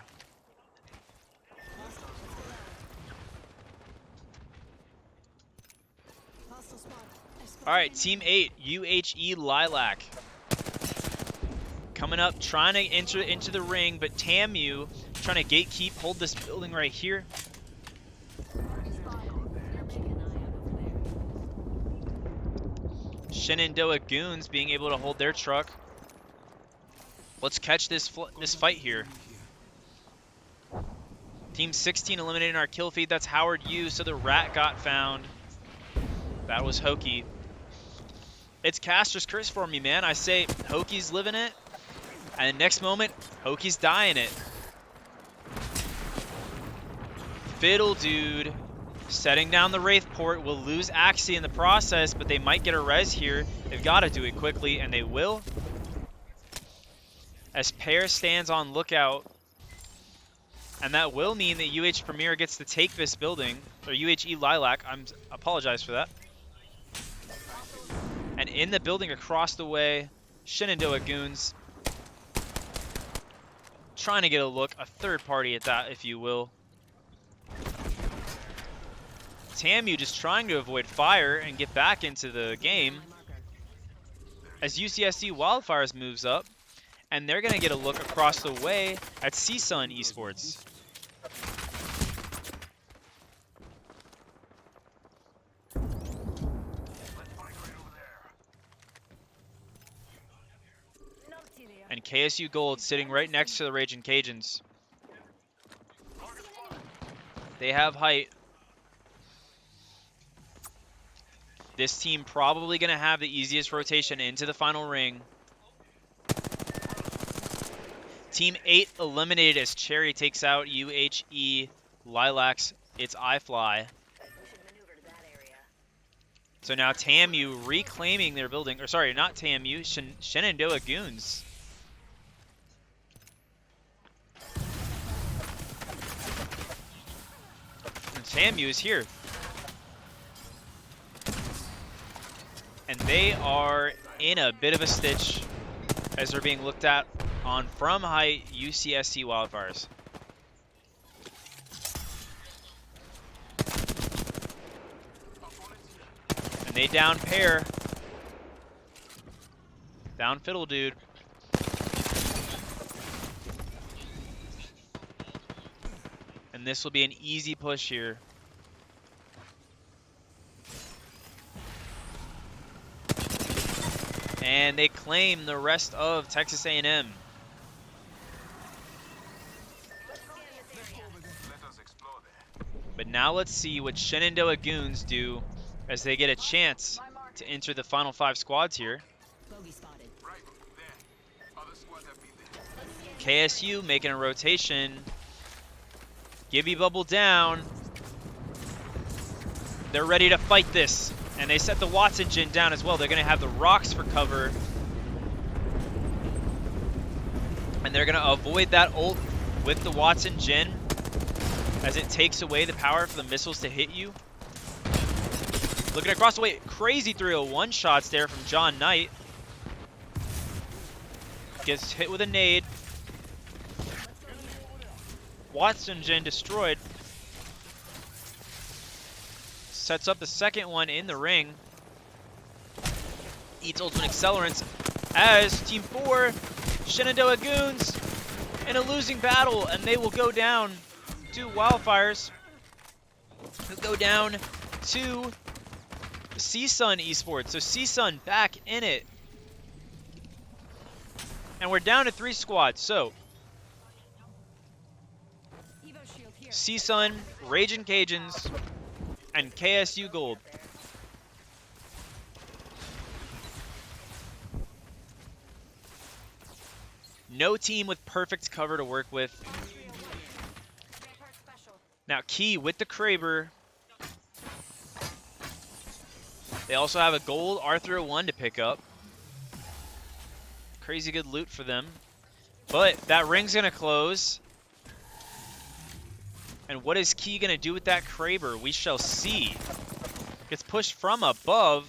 Alright, Team 8, UHE Lilac. Coming up, trying to enter into the ring, but TAMU trying to gatekeep, hold this building right here. Shenandoah Goons being able to hold their truck. Let's catch this fight here. Team 16 eliminating our kill feed. That's Howard U, so the rat got found. That was Hokie. It's Caster's Curse for me, man. I say Hoki's living it, and next moment, Hoki's dying it. Fiddle Dude setting down the Wraith Port will lose Axie in the process, but they might get a res here. They've got to do it quickly, and they will. As Pear stands on lookout, and that will mean that UH Premier gets to take this building, or UHE Lilac. I apologize for that. And in the building across the way, Shenandoah Goons trying to get a look, a third party at that, if you will. TAMU just trying to avoid fire and get back into the game as UCSC Wildfires moves up, and they're going to get a look across the way at CSUN Esports. And KSU Gold sitting right next to the Raging Cajuns. They have height. This team probably going to have the easiest rotation into the final ring. Team 8 eliminated as Cherry takes out UHE Lilacs. It's iFly. So now TAMU reclaiming their building. Or sorry, not TAMU. Shenandoah Goons. And TAMU is here. And they are in a bit of a stitch as they're being looked at on from height UCSC Wildfires. And they down Pear. Down Fiddle Dude. And this will be an easy push here. And they claim the rest of Texas A&M. But now let's see what Shenandoah Goons do as they get a chance to enter the final 5 squads here. KSU making a rotation. Gibby Bubble down. They're ready to fight this. And they set the Watson Gin down as well. They're going to have the rocks for cover. And they're going to avoid that ult with the Watson Gin as it takes away the power for the missiles to hit you. Looking across the way, crazy 301 shots there from John Knight. Gets hit with a nade. Watson Gin destroyed. Sets up the second one in the ring. Eats ultimate accelerants as Team 4, Shenandoah Goons, in a losing battle, and they will go down to Wildfires, who go down to CSUN Esports. So CSUN back in it. And we're down to 3 squads, so CSUN, Raging Cajuns, and KSU Gold. No team with perfect cover to work with. Now Key with the Kraber. They also have a gold Arthur 1 to pick up. Crazy good loot for them. But that ring's going to close. And what is Key going to do with that Kraber? We shall see. Gets pushed from above.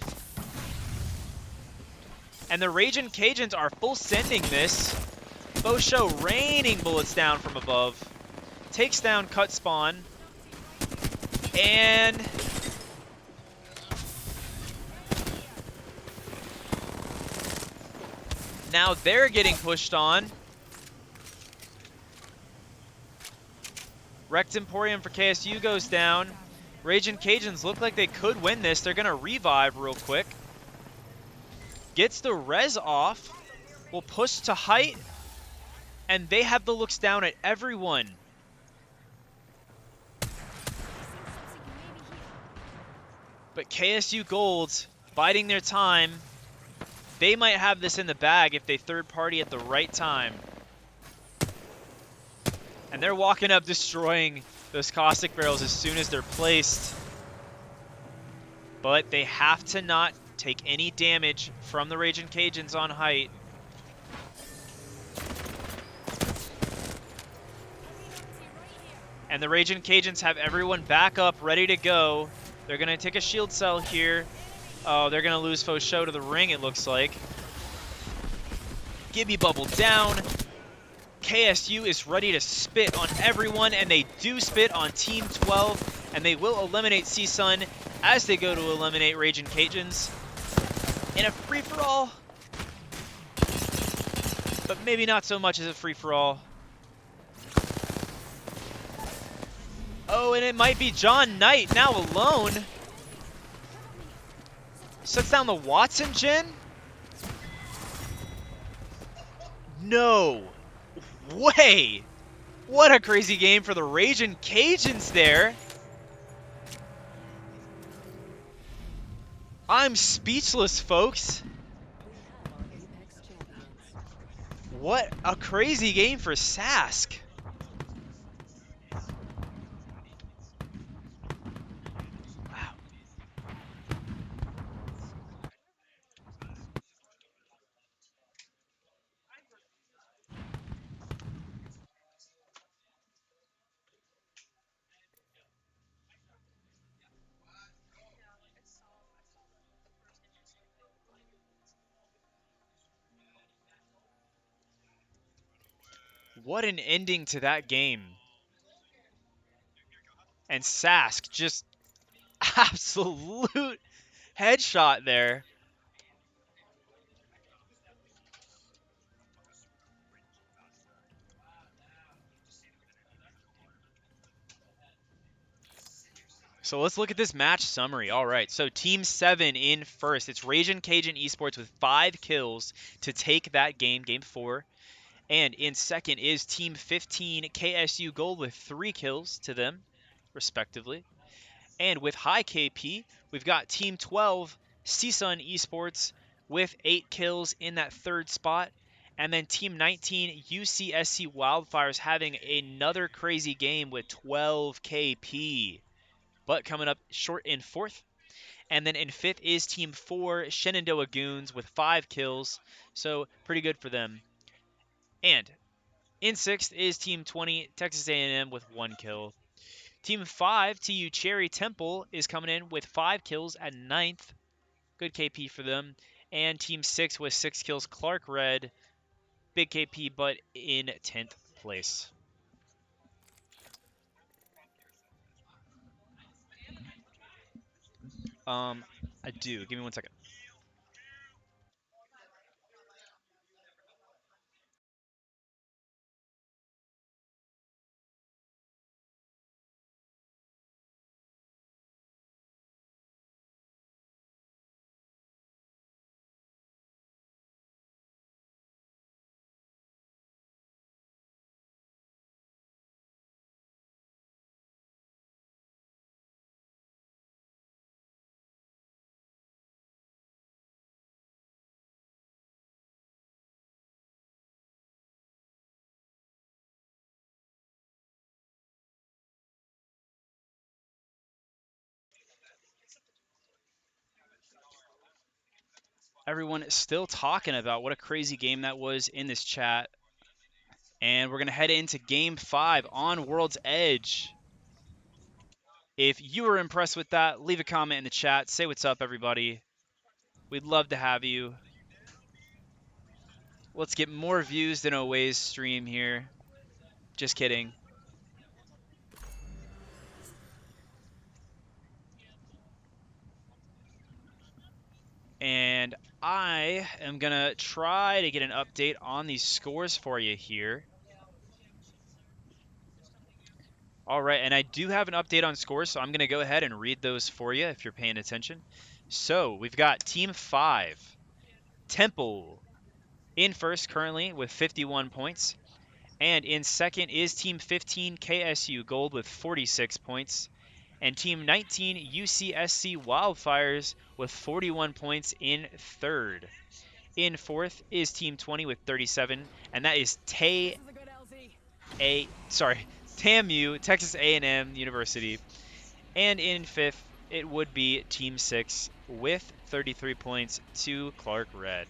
And the Raging Cajuns are full sending this. Bosho raining bullets down from above. Takes down Cut Spawn. And now they're getting pushed on. Wrecked Emporium for KSU goes down. Raging Cajuns look like they could win this. They're going to revive real quick. Gets the res off. Will push to height. And they have the looks down at everyone. But KSU Gold biding their time. They might have this in the bag if they third party at the right time. And they're walking up destroying those caustic barrels as soon as they're placed. But they have to not take any damage from the Raging Cajuns on height. And the Raging Cajuns have everyone back up, ready to go. They're going to take a shield cell here. Oh, they're going to lose Faux Show to the ring, it looks like. Gibby Bubble down. KSU is ready to spit on everyone, and they do spit on Team 12, and they will eliminate CSUN as they go to eliminate Raging Cajuns in a free-for-all. But maybe not so much as a free-for-all. Oh, and it might be John Knight now alone. Sets down the Watson gen? No way! What a crazy game for the Raging Cajuns there. I'm speechless, folks. What a crazy game for Sask. Wow. What an ending to that game. And Sask just absolute headshot there. So let's look at this match summary. All right, so Team 7 in first. It's Raging Cajun Esports with 5 kills to take that game, Game 4. And in second is Team 15 KSU Gold with 3 kills to them, respectively. And with high KP, we've got Team 12 CSUN Esports with 8 kills in that third spot. And then Team 19 UCSC Wildfires having another crazy game with 12 KP. But coming up short in fourth. And then in fifth is Team 4 Shenandoah Goons with 5 kills. So pretty good for them. And in sixth is Team 20 Texas A&M with 1 kill. Team 5 TU Cherry Temple is coming in with 5 kills at ninth. Good KP for them. And Team 6 with 6 kills Clark Red. Big KP, but in 10th place. I do. Give me 1 second. Everyone is still talking about what a crazy game that was in this chat. And we're going to head into Game 5 on World's Edge. If you were impressed with that, leave a comment in the chat. Say what's up, everybody. We'd love to have you. Let's get more views than Away's stream here. Just kidding. And I am going to try to get an update on these scores for you here. All right, and I do have an update on scores, so I'm going to go ahead and read those for you if you're paying attention. So we've got Team 5, Temple, in first currently with 51 points. And in second is Team 15 KSU Gold with 46 points. And Team 19 UCSC Wildfires with 41 points in third. In fourth is Team 20 with 37, and that is This is a good LZ. TAMU, Texas A&M University. And in fifth, it would be Team 6 with 33 points to Clark Red.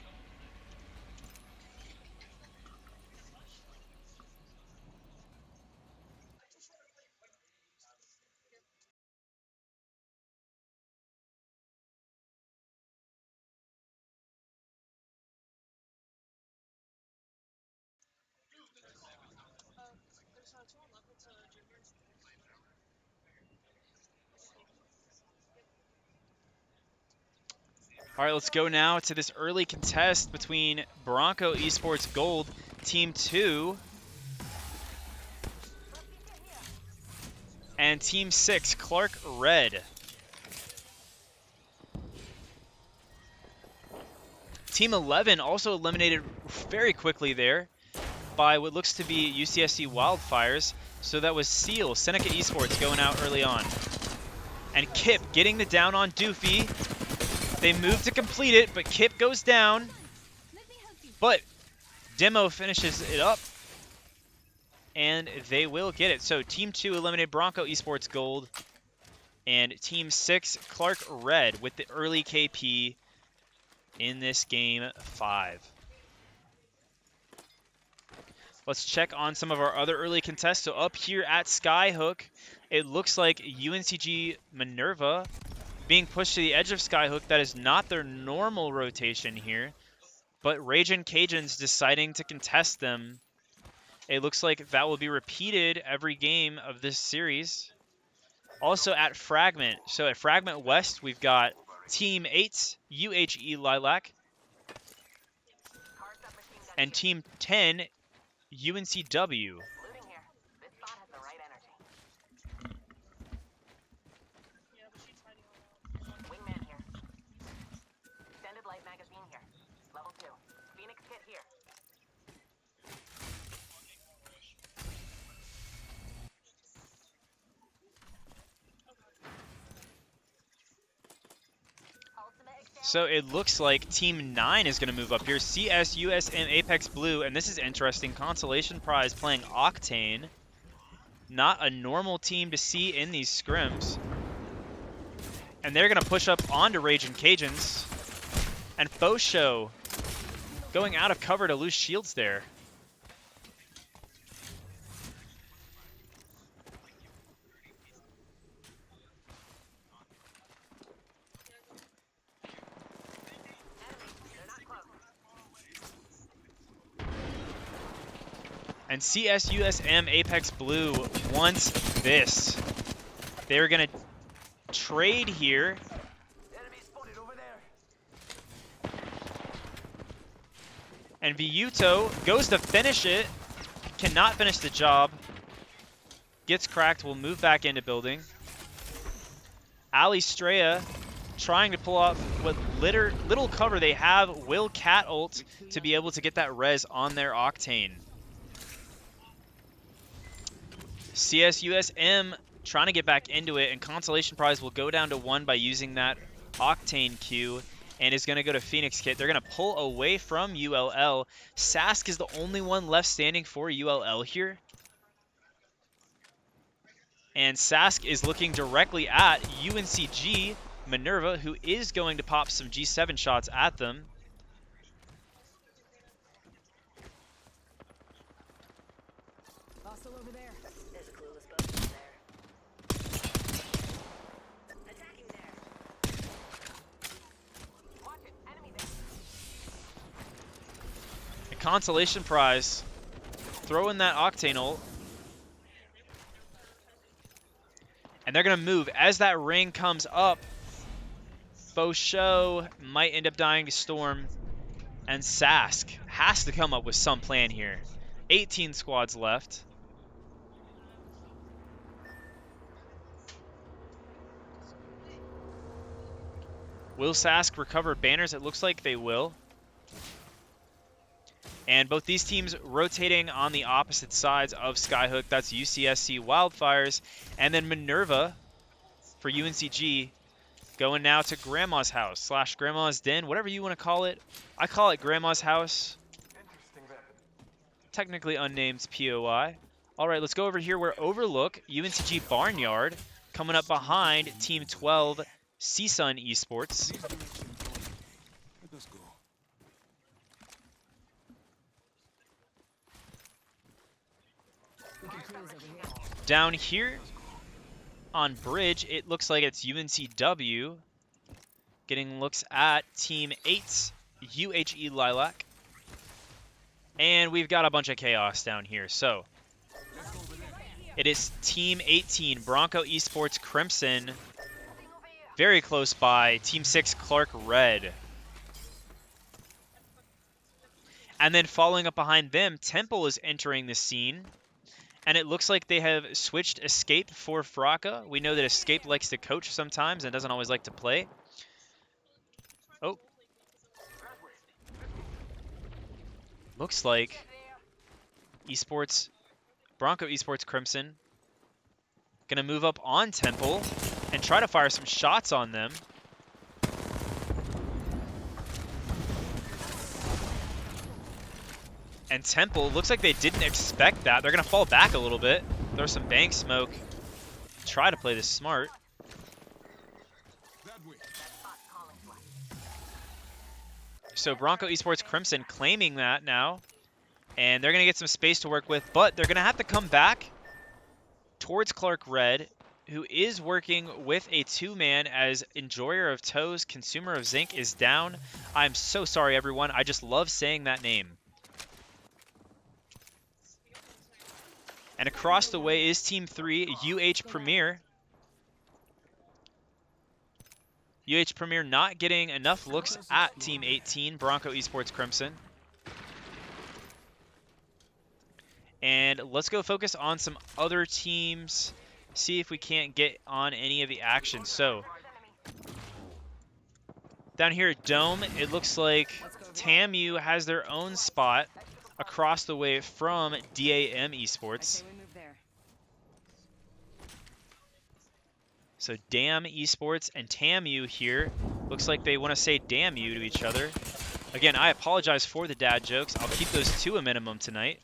All right, let's go now to this early contest between Bronco Esports Gold, Team 2, and Team 6, Clark Red. Team 11 also eliminated very quickly there by what looks to be UCSC Wildfires. So that was Seal, Seneca Esports going out early on. And Kip getting the down on Doofy. They move to complete it, but Kip goes down. But Demo finishes it up. And they will get it. So Team 2 eliminated Bronco Esports Gold. And Team 6, Clark Red, with the early KP in this game 5. Let's check on some of our other early contests. So up here at Skyhook, it looks like UNCG Minerva being pushed to the edge of Skyhook. That is not their normal rotation here, but Ragin' Cajuns deciding to contest them. It looks like that will be repeated every game of this series. Also at Fragment. So at Fragment West, we've got Team 8, UHE Lilac, and Team 10, UNCW. So it looks like Team 9 is going to move up here. CS, USM, Apex Blue, and this is interesting. Consolation Prize playing Octane. Not a normal team to see in these scrims. And they're going to push up onto Ragin' Cajuns. And Fosho going out of cover to lose shields there. And CSUSM Apex Blue wants this. They're going to trade here. And Vyuto goes to finish it. Cannot finish the job. Gets cracked. Will move back into building. Alistraya trying to pull off what little cover they have. Will cat ult to be able to get that res on their Octane. CSUSM trying to get back into it, and Consolation Prize will go down to 1 by using that Octane Q, and is going to go to Phoenix Kit. They're going to pull away from ULL. Sask is the only one left standing for ULL here. And Sask is looking directly at UNCG Minerva, who is going to pop some G7 shots at them. Hostile over there. There's a clueless boat there. Attacking there. Watch it. Enemy there. A Consolation Prize. Throw in that Octane ult. And they're going to move. As that ring comes up, Fosho might end up dying to Storm. And Sask has to come up with some plan here. 18 squads left. Will Sask recover banners? It looks like they will. And both these teams rotating on the opposite sides of Skyhook. That's UCSC Wildfires. And then Minerva for UNCG Going now to Grandma's house / Grandma's den, whatever you want to call it. I call it Grandma's house. Technically unnamed POI. All right, let's go over here where Overlook, UNCG Barnyard, coming up behind Team 12, CSUN Esports. Let us go. Down here on Bridge, it looks like it's UNCW getting looks at Team 8's UHE Lilac. And we've got a bunch of chaos down here. So it is Team 18, Bronco Esports Crimson, very close by, Team 6, Clark Red. And then following up behind them, Temple is entering the scene. And it looks like they have switched Escape for Fraka. We know that Escape likes to coach sometimes and doesn't always like to play. Oh. Looks like Bronco Esports Crimson gonna move up on Temple and try to fire some shots on them. And Temple, looks like they didn't expect that. They're gonna fall back a little bit, throw some bank smoke, try to play this smart. That way. So Bronco Esports Crimson claiming that now, and they're gonna get some space to work with, but they're gonna have to come back towards Clark Red, who is working with a two-man as Enjoyer of Toes, Consumer of Zinc is down. I'm so sorry, everyone. I just love saying that name. And across the way is Team 3, UH Premier. UH Premier not getting enough looks at Team 18, Bronco Esports Crimson. And let's go focus on some other teams, see if we can't get on any of the action. So, down here at Dome, it looks like TAMU has their own spot across the way from DAM Esports. So DAM Esports and TAMU here. Looks like they want to say damn you to each other. Again, I apologize for the dad jokes. I'll keep those to a minimum tonight.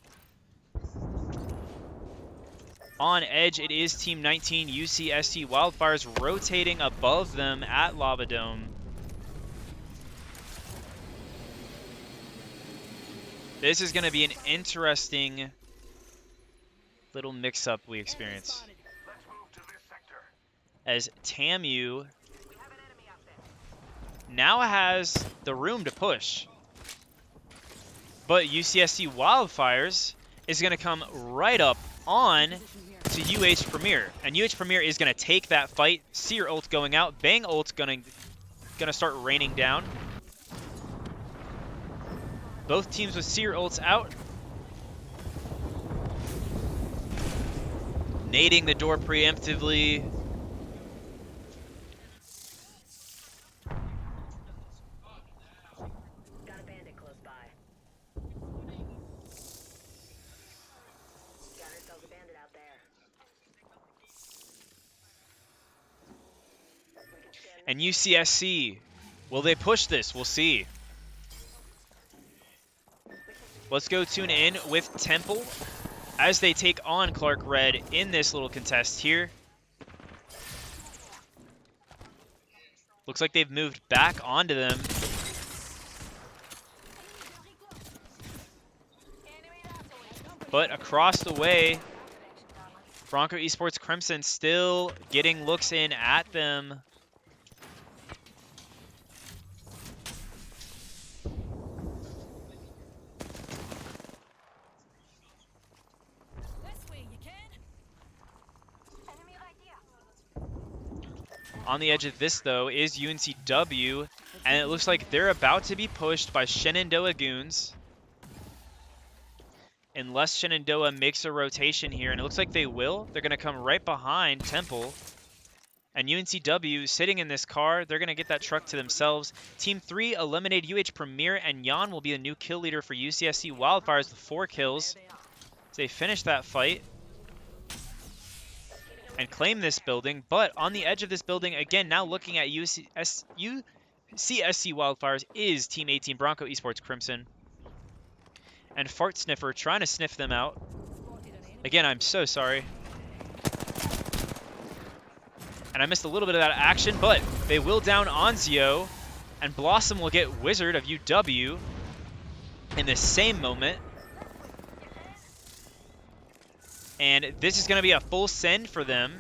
On edge, it is Team 19, UCST Wildfires rotating above them at Lava Dome. This is going to be an interesting little mix-up we experience. As TAMU now has the room to push. But UCST Wildfires is going to come right up on to UH Premier. And UH Premier is going to take that fight. Seer ult going out. Bang ult going to start raining down. Both teams with Seer ults out. Nading the door preemptively. Got a bandit close by. Got ourselves a bandit out there. And UCSC, will they push this? We'll see. Let's go tune in with Temple as they take on Clark Red in this little contest here. Looks like they've moved back onto them. But across the way, Bronco Esports Crimson still getting looks in at them. On the edge of this, though, is UNCW, and it looks like they're about to be pushed by Shenandoah Goons. Unless Shenandoah makes a rotation here, and it looks like they will. They're going to come right behind Temple. And UNCW sitting in this car, they're going to get that truck to themselves. Team 3 eliminated UH Premier, and Jan will be the new kill leader for UCSC Wildfires with 4 kills. So they finish that fight. and claim this building. But on the edge of this building, again, now looking at UCSC Wildfires is Team 18 Bronco Esports Crimson. And Fart Sniffer trying to sniff them out. Again, I'm so sorry. And I missed a little bit of that action, but they will down Onzio. And Blossom will get Wizard of UW in the same moment. And this is going to be a full send for them.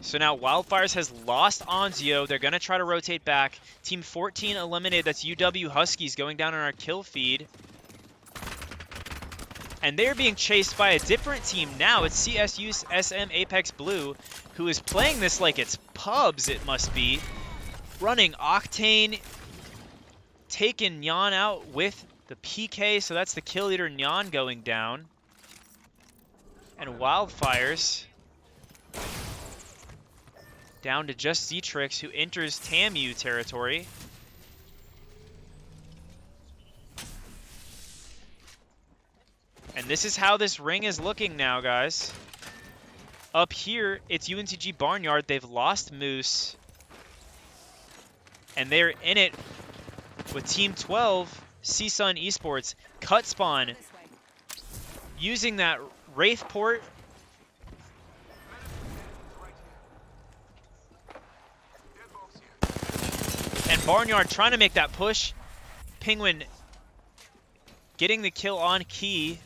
So now Wildfires has lost Onzio. They're going to try to rotate back. Team 14 eliminated. That's UW Huskies going down on our kill feed. And they're being chased by a different team now. It's CSU SM Apex Blue, who is playing this like it's pubs, it must be. Running Octane, taking Nyan out with the PK, so that's the kill leader Nyan going down. And Wildfires down to just Zetrix, who enters TAMU territory. And this is how this ring is looking now, guys. Up here, it's UNCG Barnyard. They've lost Moose. And they're in it with Team 12, CSUN Esports. Cut Spawn using that Wraith port. And Barnyard trying to make that push. Penguin getting the kill on Key.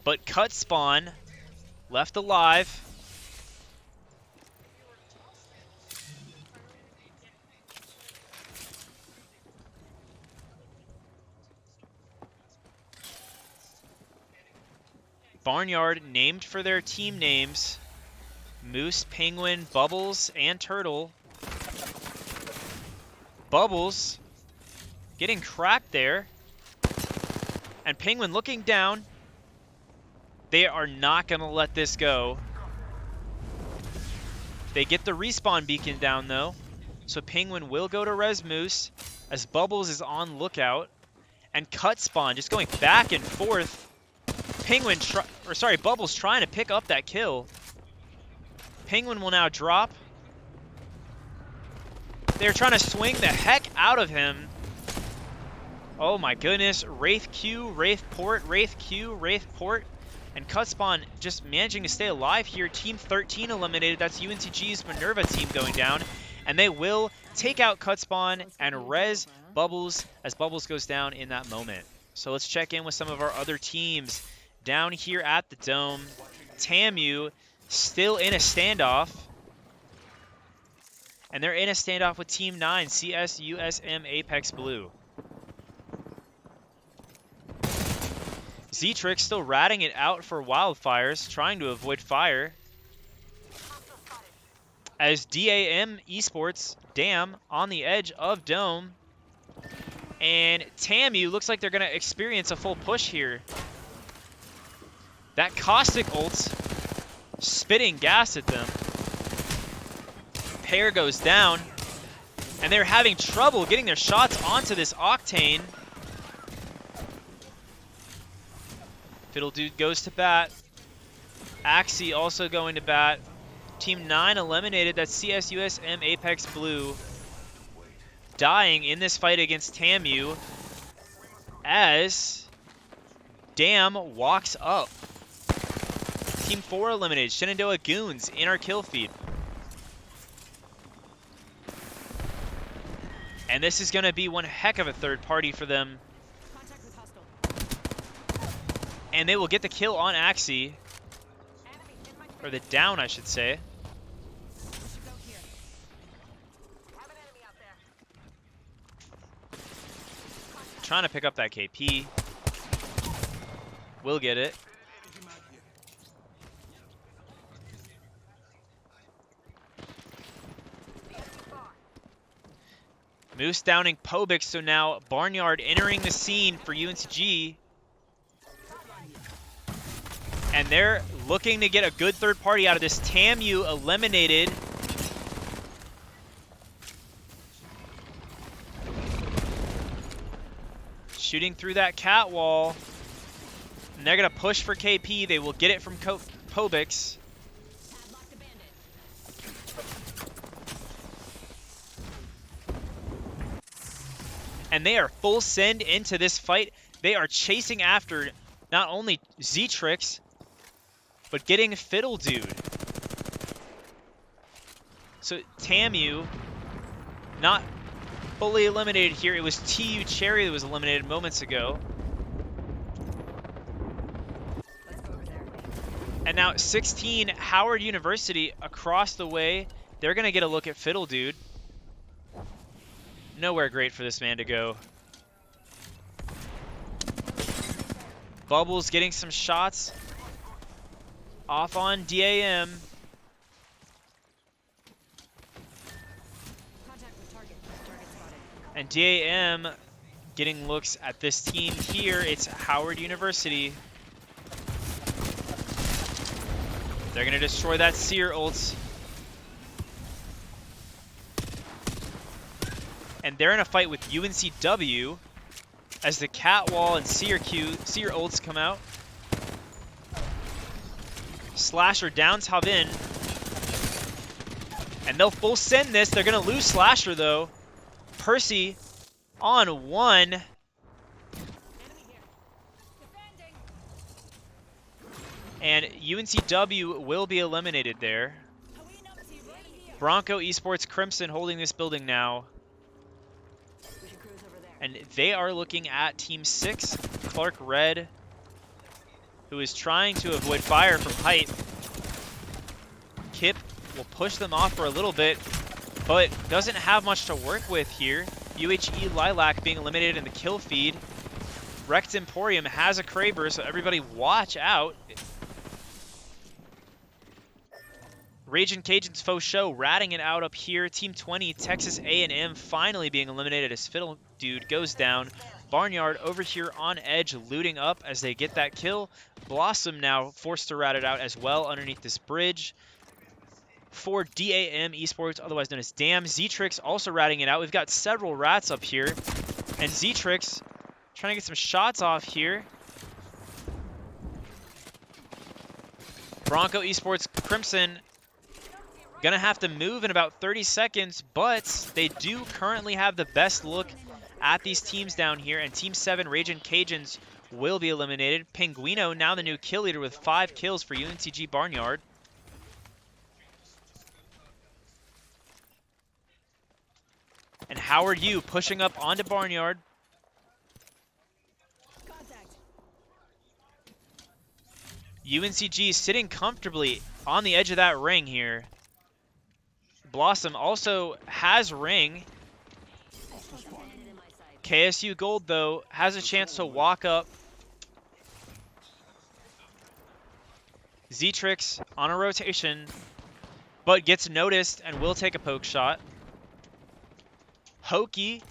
But Cut Spawn left alive. Barnyard named for their team names. Moose, Penguin, Bubbles, and Turtle. Bubbles getting cracked there. And Penguin looking down. They are not going to let this go. They get the respawn beacon down, though. So Penguin will go to Res Moose as Bubbles is on lookout. And Cut Spawn just going back and forth. Bubbles trying to pick up that kill. Penguin will now drop. They're trying to swing the heck out of him. Oh my goodness. Wraith Q, Wraith Port, Wraith Q, Wraith Port. And Cut Spawn just managing to stay alive here. Team 13 eliminated. That's UNCG's Minerva team going down. And they will take out Cut Spawn and res Bubbles as Bubbles goes down in that moment. So let's check in with some of our other teams down here at the Dome. TAMU still in a standoff. And they're in a standoff with Team 9, CSUSM Apex Blue. Zetrix still ratting it out for Wildfires, trying to avoid fire. As DAM Esports, Dam, on the edge of Dome. And TAMU looks like they're going to experience a full push here. That Caustic ult spitting gas at them. Pair goes down. And they're having trouble getting their shots onto this Octane. Fiddle Dude goes to bat. Axie also going to bat. Team 9 eliminated. That's CSUSM Apex Blue. Dying in this fight against TAMU as Dam walks up. Team 4 eliminated. Shenandoah Goons in our kill feed. And this is going to be one heck of a third party for them. And they will get the kill on Axie. Or the down, I should say. Trying to pick up that KP. Will get it. Moose downing Pobix, so now Barnyard entering the scene for UNCG. And they're looking to get a good third party out of this. TAMU eliminated. shooting through that cat wall. And they're going to push for KP. They will get it from Pobix. Padlock the bandit. And they are full send into this fight. They are chasing after not only Z-Trix, but getting Fiddle Dude. So Tamu, not fully eliminated here. It was TU Cherry that was eliminated moments ago. Let's go over there. And now 16, Howard University across the way. They're going to get a look at Fiddle Dude. Nowhere great for this man to go. Bubbles getting some shots off on DAM. Contact with target. Target spotted. And DAM getting looks at this team here. It's Howard University. They're going to destroy that Seer ult. And they're in a fight with UNCW as the Catwall and Seer ults come out. Slasher downs Havin. And they'll full send this. They're going to lose Slasher though. Percy on one. Enemy here. Defending. And UNCW will be eliminated there. Bronco Esports Crimson holding this building now. We should cruise over there. And they are looking at Team 6, Clark Red, who is trying to avoid fire from height. Kip will push them off for a little bit, but doesn't have much to work with here. UHE Lilac being eliminated in the kill feed. Wrecked Emporium has a Kraber, so everybody watch out. Raging Cajuns Faux Show ratting it out up here. Team 20, Texas A&M finally being eliminated as Fiddle Dude goes down. Barnyard over here on edge looting up as they get that kill. Blossom now forced to rat it out as well underneath this bridge. For DAM Esports, otherwise known as DAM, Z-Trix also ratting it out. We've got several rats up here. And Z-Trix trying to get some shots off here. Bronco Esports Crimson gonna have to move in about 30 seconds, but they do currently have the best look at these teams down here, and Team 7, Raging Cajuns, will be eliminated. Pinguino now the new kill leader with 5 kills for UNCG Barnyard. And Howard U pushing up onto Barnyard. Contact. UNCG sitting comfortably on the edge of that ring here. Blossom also has ring. KSU Gold, though, has a chance to walk up. Z-Trix on a rotation, but gets noticed and will take a poke shot. Hokey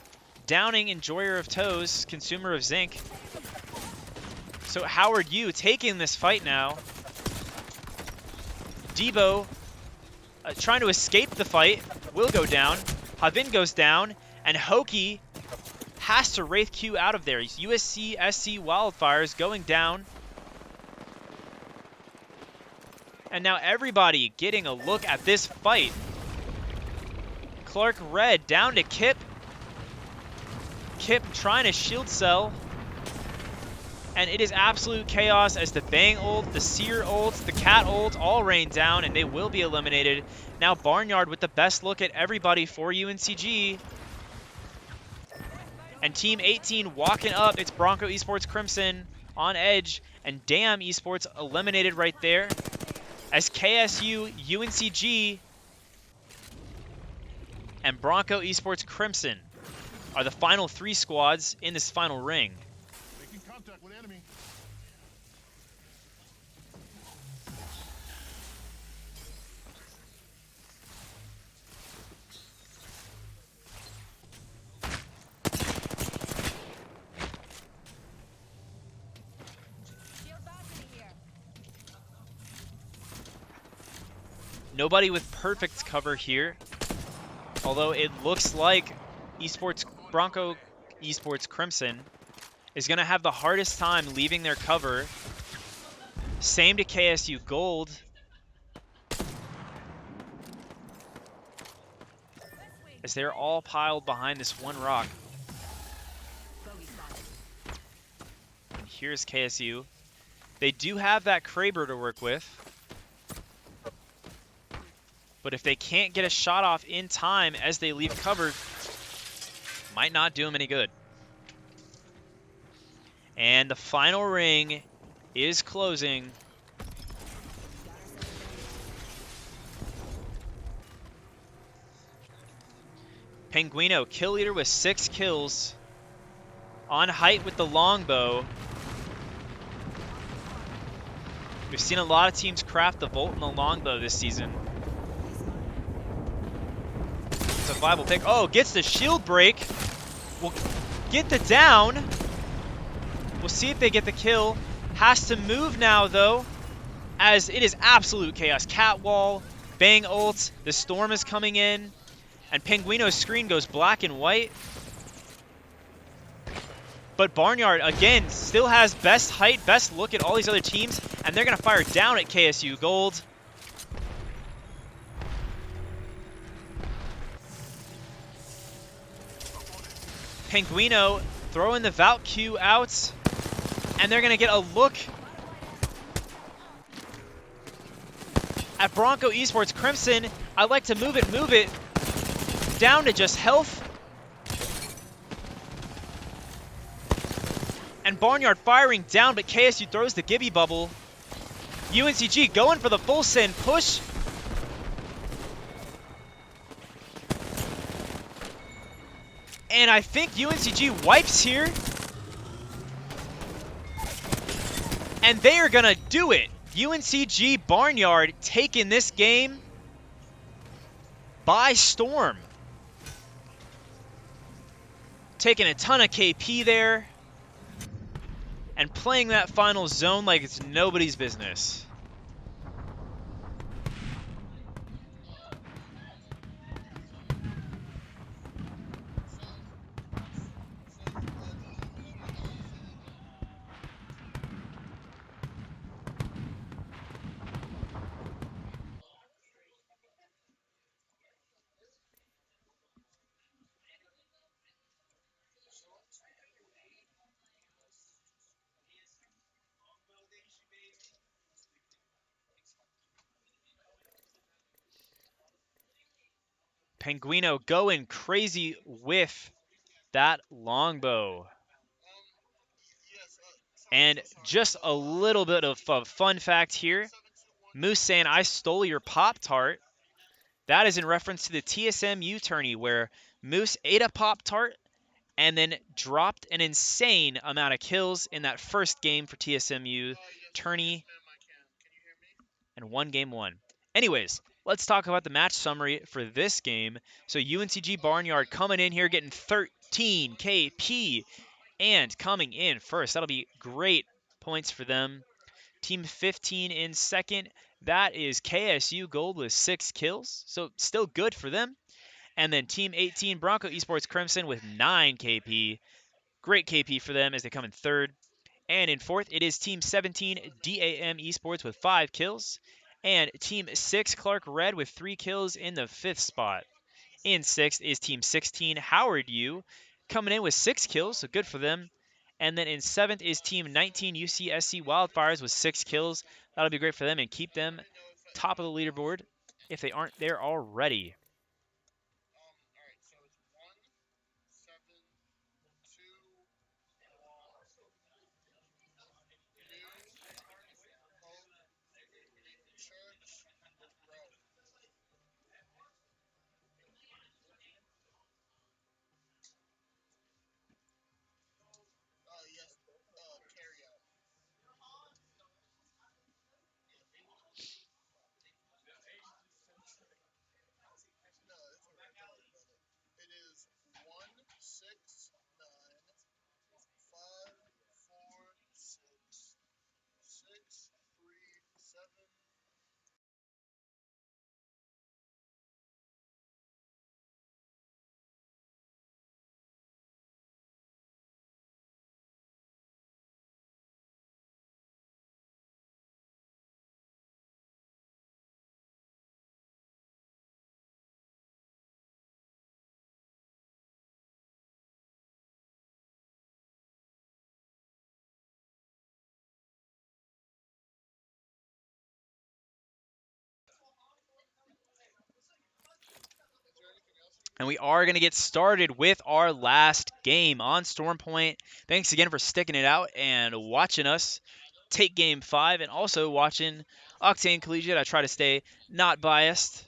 downing Enjoyer of Toes, Consumer of Zinc. So Howard U taking this fight now. Debo trying to escape the fight, will go down. Havin goes down, and Hokey has to Wraith Q out of there. USC SC Wildfires going down. And now everybody getting a look at this fight. Clark Red down to Kip. Kip trying to shield cell. And it is absolute chaos as the Bang ult, the Seer ult, the Cat ult all rain down, and they will be eliminated. Now Barnyard with the best look at everybody for UNCG. And Team 18 walking up. It's Bronco Esports Crimson on edge, and DAM Esports eliminated right there. As KSU, UNCG, and Bronco Esports Crimson are the final 3 squads in this final ring. Making contact with enemy. Shield balcony here. Nobody with perfect cover here, although it looks like Bronco Esports Crimson is going to have the hardest time leaving their cover. Same to KSU Gold. As they're all piled behind this one rock. Bogey spotted. And here's KSU. They do have that Kraber to work with. But if they can't get a shot off in time as they leave cover, might not do them any good. And the final ring is closing. Penguino, kill leader with 6 kills. On height with the longbow. We've seen a lot of teams craft the Volt and the longbow this season. It's a viable pick. Oh, gets the shield break. Will get the down. We'll see if they get the kill. Has to move now, though, as it is absolute chaos. Catwall, bang ult, the storm is coming in, and Penguino's screen goes black and white. But Barnyard, again, still has best height, best look at all these other teams, and they're going to fire down at KSU Gold. Penguino throwing the Valk Q out, and they're going to get a look at Bronco Esports. Crimson, I like to move it, down to just health. And Barnyard firing down, but KSU throws the Gibby bubble. UNCG going for the full send push. And I think UNCG wipes here. And they are going to do it. UNCG Barnyard taking this game by storm. Taking a ton of KP there. And playing that final zone like it's nobody's business. Penguino going crazy with that longbow. And just a little bit of a fun fact here. Moose saying, I stole your Pop-Tart. That is in reference to the TSMU tourney where Moose ate a Pop-Tart and then dropped an insane amount of kills in that first game for TSMU tourney and won game 1. Anyways, let's talk about the match summary for this game. So UNCG Barnyard coming in here getting 13 KP and coming in first. That'll be great points for them. Team 15 in second. That is KSU Gold with 6 kills. So still good for them. And then Team 18 Bronco Esports Crimson with 9 KP. Great KP for them as they come in third. And in fourth, it is Team 17 DAM Esports with 5 kills. And Team 6 Clark Red with 3 kills in the 5th spot. In 6th is Team 16 Howard U coming in with 6 kills, so good for them. And then in 7th is Team 19 UCSC Wildfires with 6 kills. That'll be great for them and keep them top of the leaderboard if they aren't there already. And we are going to get started with our last game on Storm Point. Thanks again for sticking it out and watching us take Game 5 and also watching Octane Collegiate. I try to stay not biased,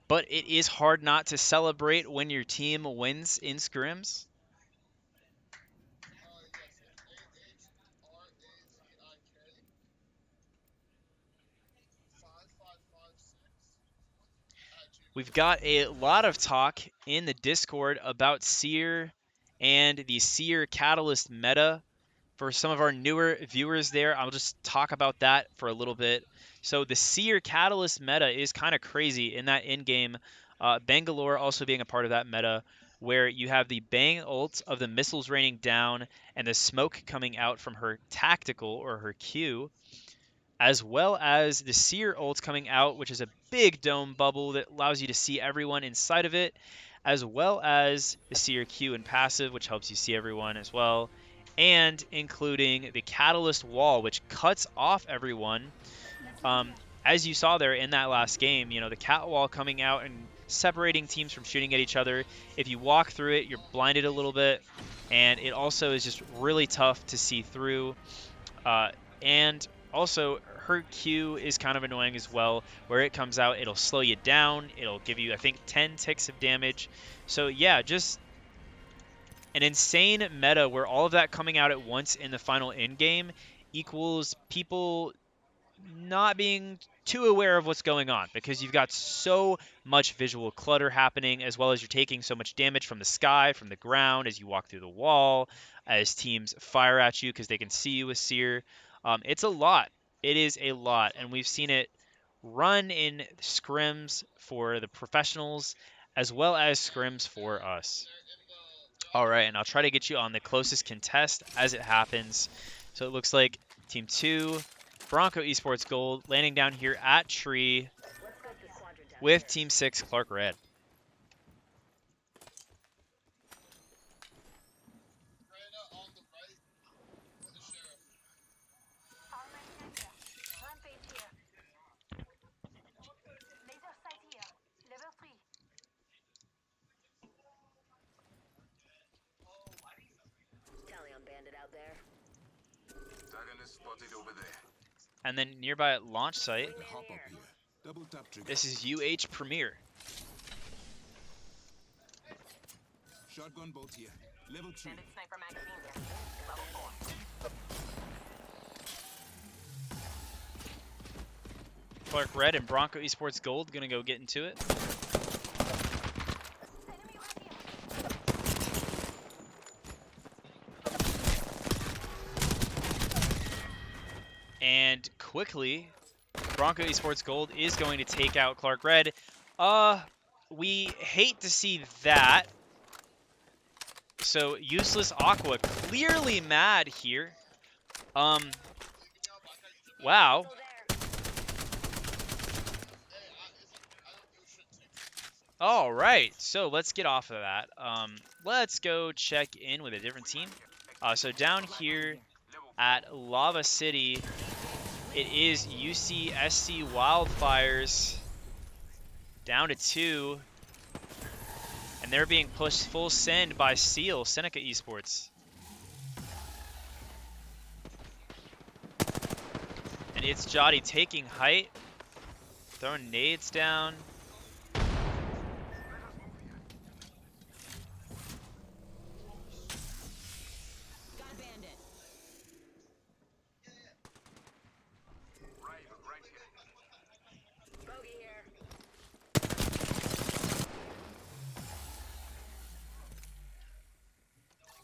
but it is hard not to celebrate when your team wins in scrims. We've got a lot of talk in the Discord about Seer and the Seer Catalyst meta. For some of our newer viewers there, I'll just talk about that for a little bit. So the Seer Catalyst meta is kind of crazy in that in-game. Bangalore also being a part of that meta, where you have the bang ult of the missiles raining down and the smoke coming out from her tactical or her Q, as well as the Seer ult coming out, which is a big dome bubble that allows you to see everyone inside of it, as well as the Seer Q and passive, which helps you see everyone as well, and including the Catalyst wall, which cuts off everyone. As you saw there in that last game, the cat wall coming out and separating teams from shooting at each other. If you walk through it, you're blinded a little bit, and it also is just really tough to see through. And also, her Q is kind of annoying as well. Where it comes out, it'll slow you down. It'll give you, I think, 10 ticks of damage. So yeah, just an insane meta where all of that coming out at once in the final end game equals people not being too aware of what's going on, because you've got so much visual clutter happening, as well as you're taking so much damage from the sky, from the ground, as you walk through the wall, as teams fire at you because they can see you with Seer. It's a lot. It is a lot, and we've seen it run in scrims for the professionals as well as scrims for us. All right, and I'll try to get you on the closest contest as it happens. So it looks like Team 2, Bronco Esports Gold, landing down here at Tree with Team 6, Clark Red. And then nearby at launch site, this is UH Premier. Shotgun bolt here. Level 3. Sniper magazine here. Level 4. Clark Red and Bronco Esports Gold gonna go get into it. And quickly, Bronco Esports Gold is going to take out Clark Red. We hate to see that. So Useless Aqua clearly mad here. Wow. All right, so let's get off of that. Let's go check in with a different team. So down here at Lava City, it is UCSC Wildfires down to 2. And they're being pushed full send by Seal, Seneca Esports. And it's Jotty taking height, throwing nades down.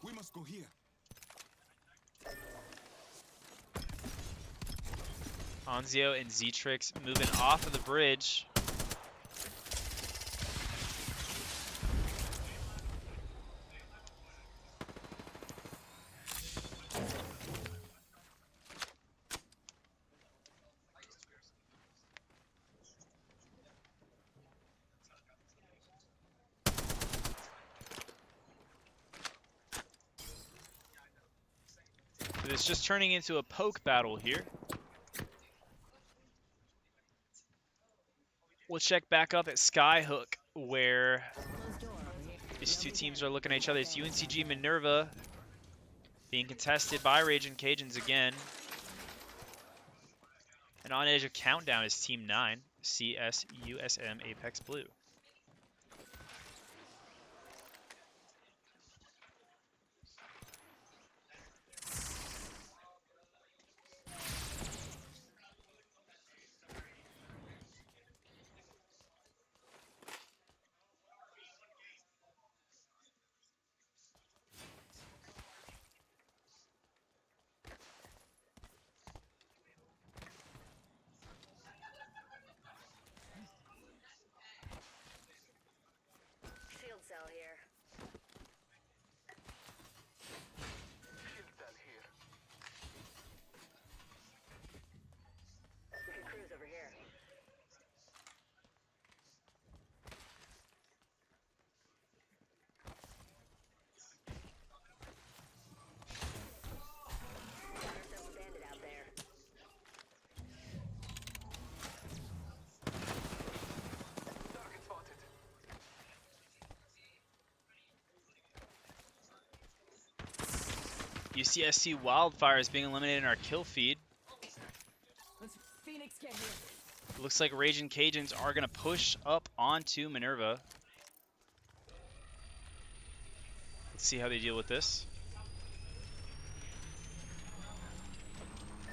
We must go here. Anzio and Zetrix moving off of the bridge. It's just turning into a poke battle here. We'll check back up at Skyhook, where These two teams are looking at each other. It's UNCG Minerva being contested by Raging Cajuns again. And on edge of countdown is Team 9, CSUSM Apex Blue. Shield cell here. We can cruise over here. Double bandit out there. UCSC Wildfire is being eliminated in our kill feed. Phoenix get here. Looks like Raging Cajuns are going to push up onto Minerva. Let's see how they deal with this.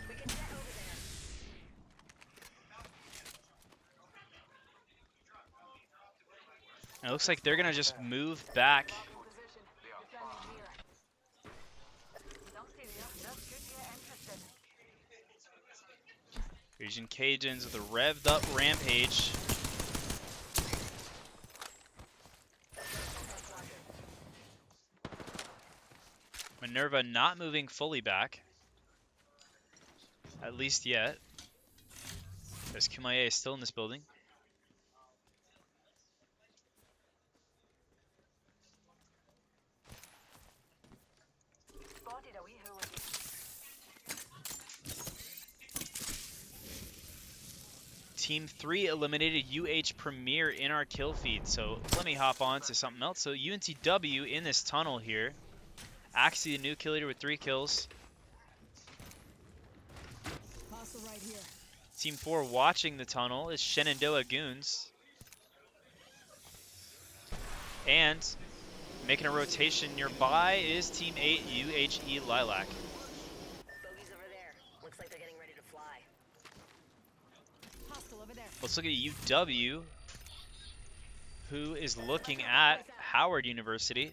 We can get over there. And it looks like they're going to just move back. Raging Cajuns with a revved up Rampage. Minerva not moving fully back. At least yet. As Kumaye is still in this building. Spotted a wee hooligan. Team 3 eliminated UH Premier in our kill feed. So let me hop on to something else. So UNCW in this tunnel here. Axie, the new kill leader with 3 kills. Hostile right here. Team 4 watching the tunnel is Shenandoah Goons. And making a rotation nearby is Team 8 UHE Lilac. Bogies over there. Looks like they're getting ready to fly. Hostile over there. Let's look at UW, who is looking at Howard University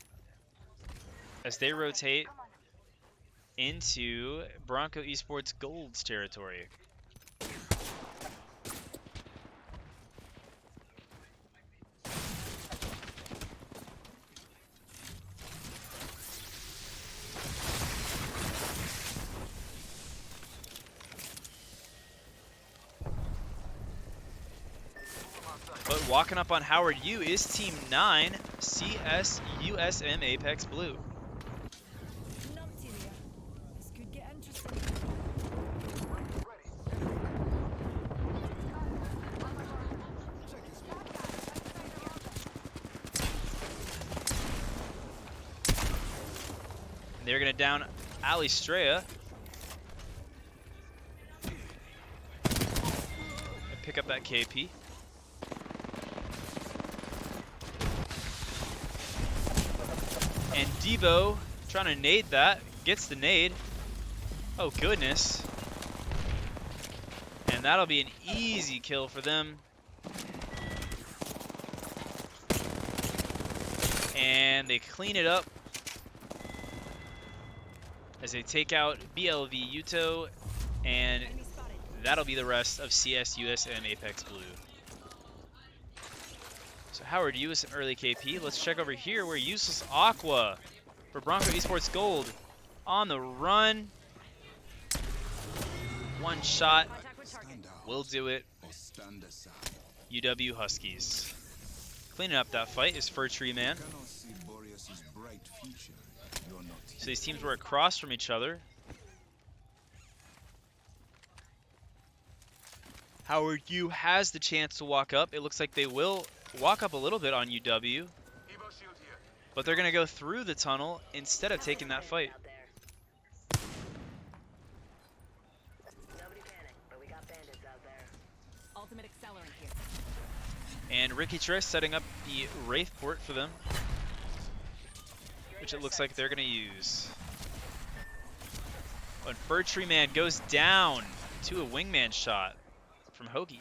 as they rotate into Bronco Esports Gold's territory. But walking up on Howard U is Team 9, CSUSM Apex Blue. Numpty there. This could get interesting. And they're going to down Ali Straya. And pick up that KP. And Devo trying to nade that. Gets the nade. Oh, goodness. And that'll be an easy kill for them. And they clean it up as they take out BLV Yuto, and Enemy spotted. that'll be the rest of CSUSM Apex Blue. So Howard U with some early KP. Let's check over here where Useless Aqua for Bronco Esports Gold on the run. One shot Contact with target. Stand out will do it. or stand aside. UW Huskies. Cleaning up that fight is Fur Tree Man. Cannot see Boreas's bright future. You're not So these teams were across from each other. Howard U has the chance to walk up. It looks like they will walk up a little bit on UW. but they're going to go through the tunnel instead of taking that fight. Out there. Nobody panic, but we got bandits out there. Ultimate accelerant here. And Ricky Triss setting up the Wraith port for them, which it looks like they're going to use. And Fir Tree Man goes down to a wingman shot from Hoagie.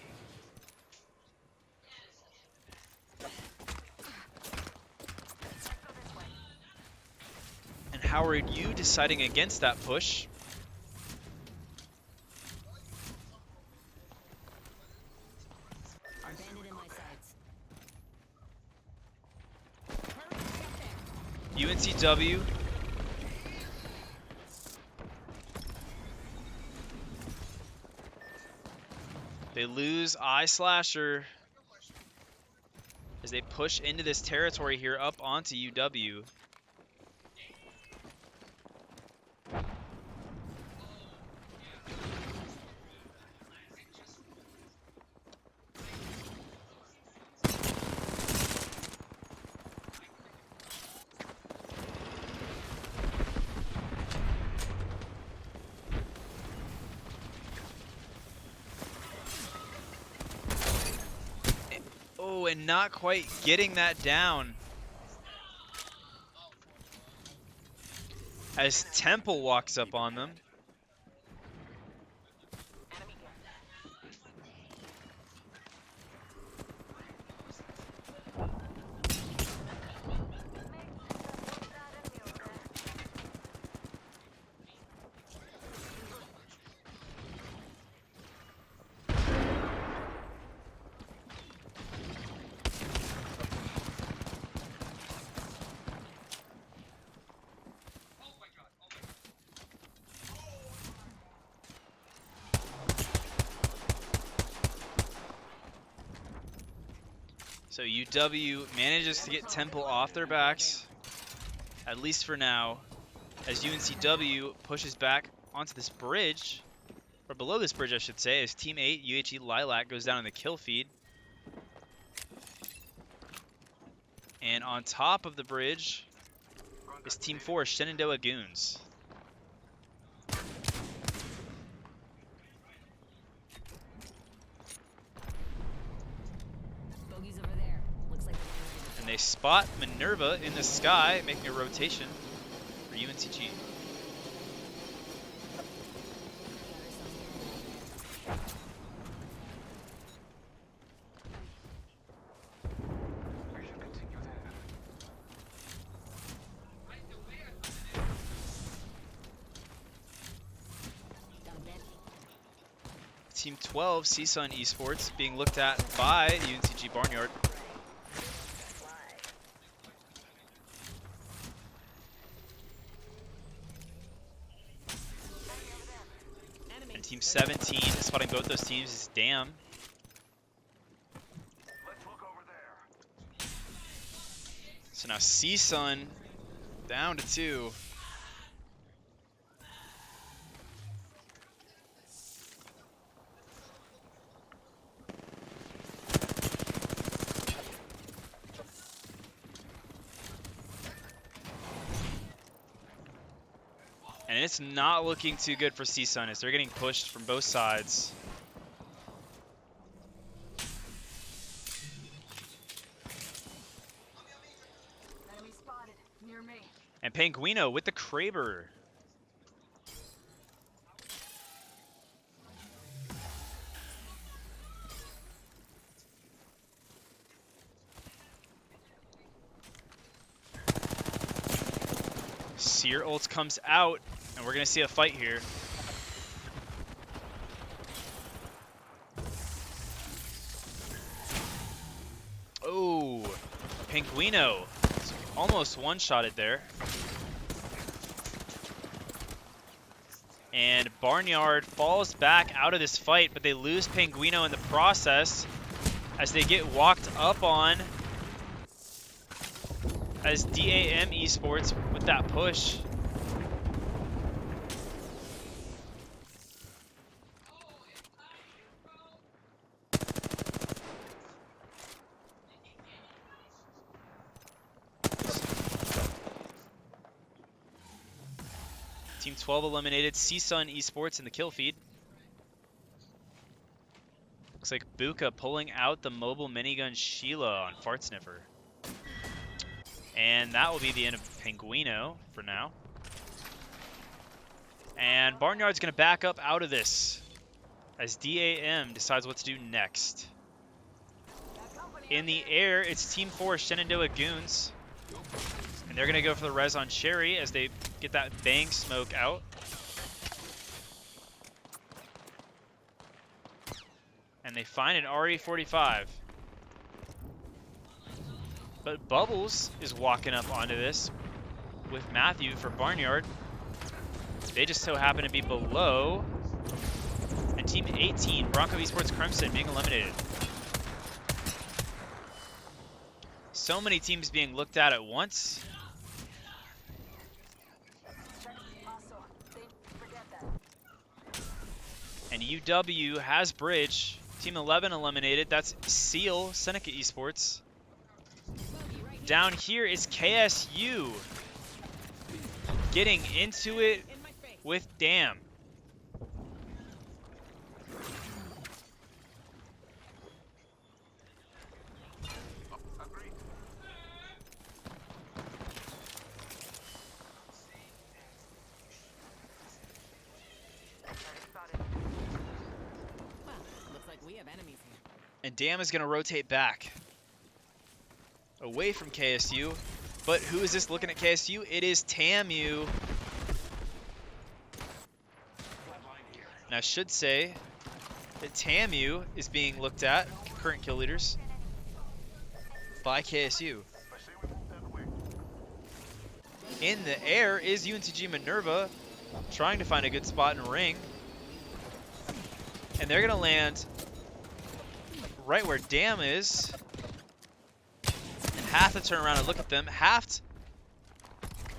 And Howard Yu deciding against that push. Bandit in my sights. UNCW they lose Eye Slasher as they push into this territory here up onto UW. Oh, and not quite getting that down. As Temple walks up on them. So UW manages to get Temple off their backs, at least for now, as UNCW pushes back onto this bridge, or below this bridge I should say, as Team 8, UHE Lilac, goes down in the kill feed. And on top of the bridge is Team 4, Shenandoah Goons. Bogey's over there. Looks like And they spot Minerva in the sky, making a rotation for UNCG. Team 12, CSUN Esports, being looked at by UNCG Barnyard. And Team 17, spotting both those teams, is Dam. So now CSUN down to 2. And it's not looking too good for CSUN as they're getting pushed from both sides. enemy spotted near me. And Penguino with the Kraber. Seer ult comes out, and we're going to see a fight here. Oh, Penguino almost one-shotted there. And Barnyard falls back out of this fight, but they lose Penguino in the process as they get walked up on as DAM Esports with that push. Team 12 eliminated CSUN Esports in the kill feed. Looks like Buka pulling out the mobile minigun Sheila on Fart Sniffer. And that will be the end of Penguino for now. And Barnyard's going to back up out of this as DAM decides what to do next. In the air, it's Team 4 Shenandoah Goons. And they're going to go for the res on Sherry as they get that bang smoke out. And they find an RE45. But Bubbles is walking up onto this with Matthew for Barnyard. They just so happen to be below. And Team 18, Bronco Esports Crimson, being eliminated. So many teams being looked at once. And UW has Bridge. Team 11 eliminated. That's Seal, Seneca Esports. Down here is KSU getting into it with Dam. And Dam is going to rotate back away from KSU. But who is this looking at KSU? It is TAMU. And I should say that TAMU is being looked at, current kill leaders, by KSU. In the air is UNCG Minerva, trying to find a good spot in ring. And they're going to land right where Dam is. And Haft to turn around and look at them. Haft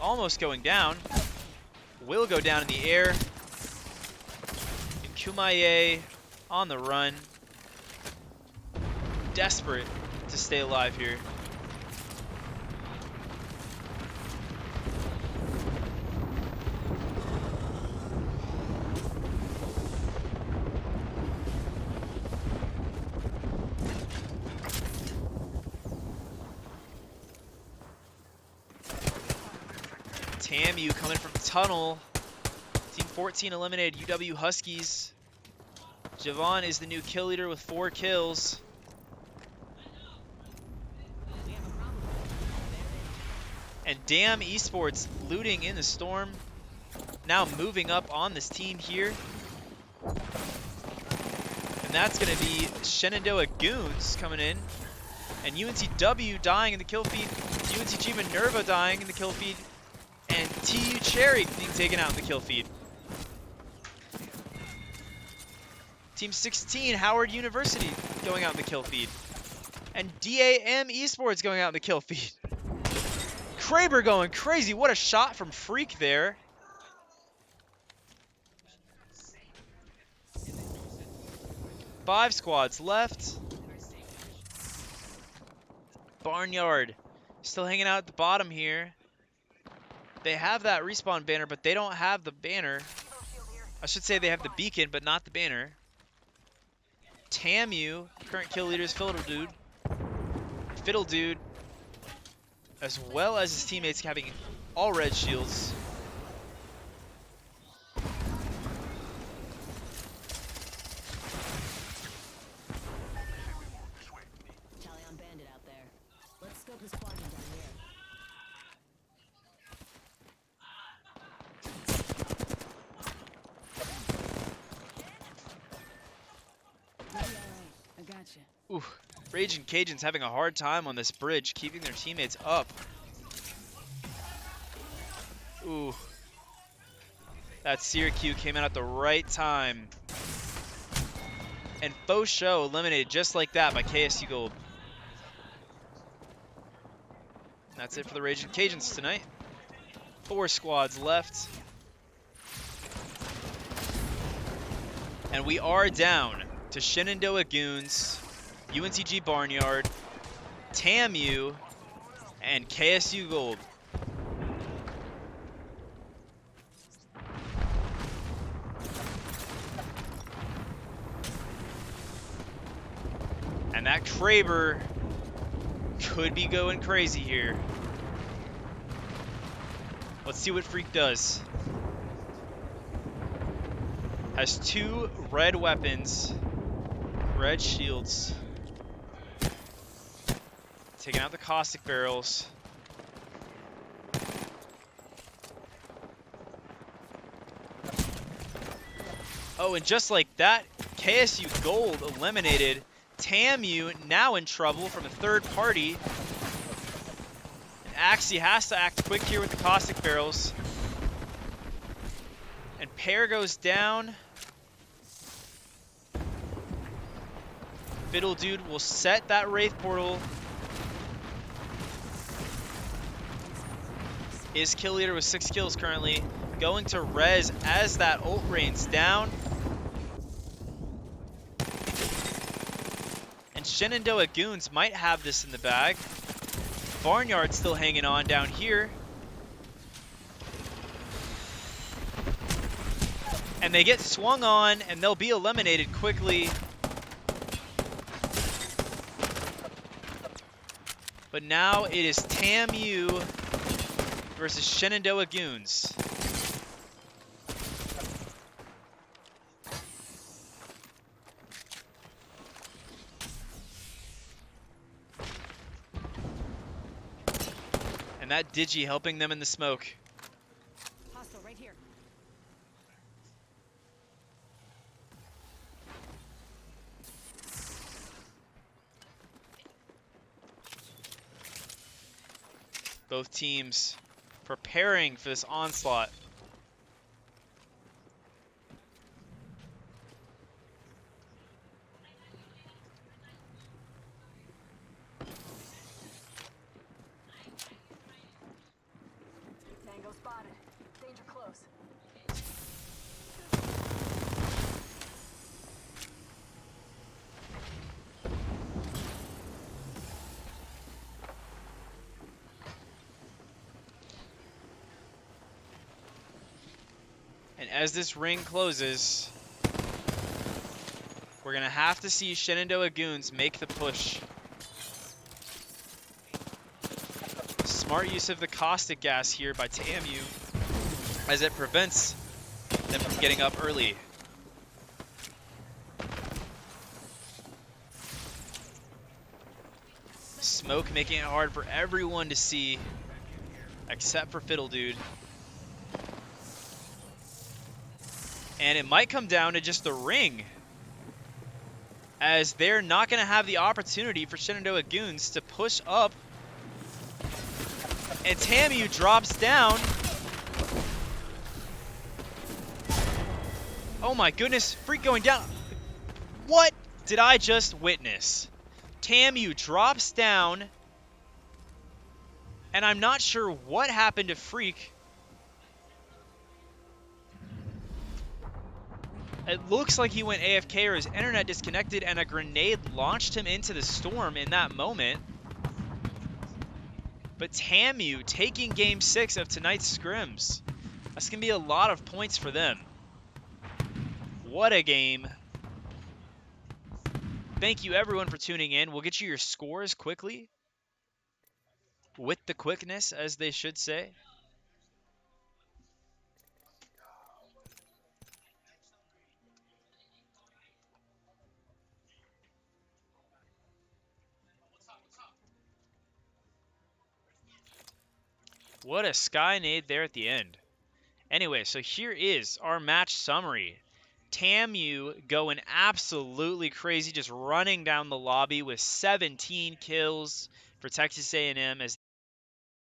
almost going down. Will go down in the air. And Kumaye on the run. Desperate to stay alive here. TAMU coming from tunnel. Team 14 eliminated UW Huskies. Javon is the new kill leader with 4 kills. And Dam Esports looting in the storm. Now moving up on this team here. And that's going to be Shenandoah Goons coming in. And UNCW dying in the kill feed. UNCG Minerva dying in the kill feed. And TU Cherry being taken out in the kill feed. Team 16, Howard University, going out in the kill feed. And DAM Esports going out in the kill feed. Kraber going crazy. What a shot from Freak there. Five squads left. Barnyard still hanging out at the bottom here. They have that respawn banner, but they don't have the banner. I should say they have the beacon, but not the banner. TAMU, current kill leaders, Fiddle Dude, as well as his teammates having all red shields. Tally on Bandit out there. Let's scope this quadrant down here. I gotcha. Ooh, Raging Cajuns having a hard time on this bridge, keeping their teammates up. Ooh. That Syracuse came out at the right time. And Faux Show eliminated just like that by KSU Gold. And that's it for the Raging Cajuns tonight. 4 squads left. And we are down to Shenandoah Goons, UNCG Barnyard, TAMU, and KSU Gold. that Kraber could be going crazy here. Let's see what Freak does. Has 2 red weapons, red shields. Taking out the caustic barrels. Oh, and just like that, KSU Gold eliminated. TAMU now in trouble from a third party. And Axie has to act quick here with the caustic barrels. And Pear goes down. Fiddle Dude will set that Wraith portal. Is kill leader with 6 kills currently. Going to res as that ult rains down. And Shenandoah Goons might have this in the bag. Barnyard still hanging on down here. And they get swung on, and they'll be eliminated quickly. But now it is TAMU versus Shenandoah Goons. And that Digi helping them in the smoke. Hostile right here. Both teams preparing for this onslaught. Tango spotted. Danger close. And as this ring closes, we're going to have to see Shenandoah Goons make the push. Smart use of the caustic gas here by TAMU, as it prevents them from getting up early. Smoke making it hard for everyone to see, except for Fiddle Dude. And it might come down to just the ring, as they're not going to have the opportunity for Shenandoah Goons to push up. And TAMU drops down. Oh my goodness, Freak going down. What did I just witness? TAMU drops down, and I'm not sure what happened to Freak. It looks like he went AFK or his internet disconnected, and a grenade launched him into the storm in that moment. But TAMU taking Game 6 of tonight's scrims. That's going to be a lot of points for them. What a game. Thank you everyone for tuning in. We'll get you your scores quickly. With the quickness, as they should say. What a Skynade there at the end. Anyway, so here is our match summary. TAMU going absolutely crazy, just running down the lobby with 17 kills for Texas A&M as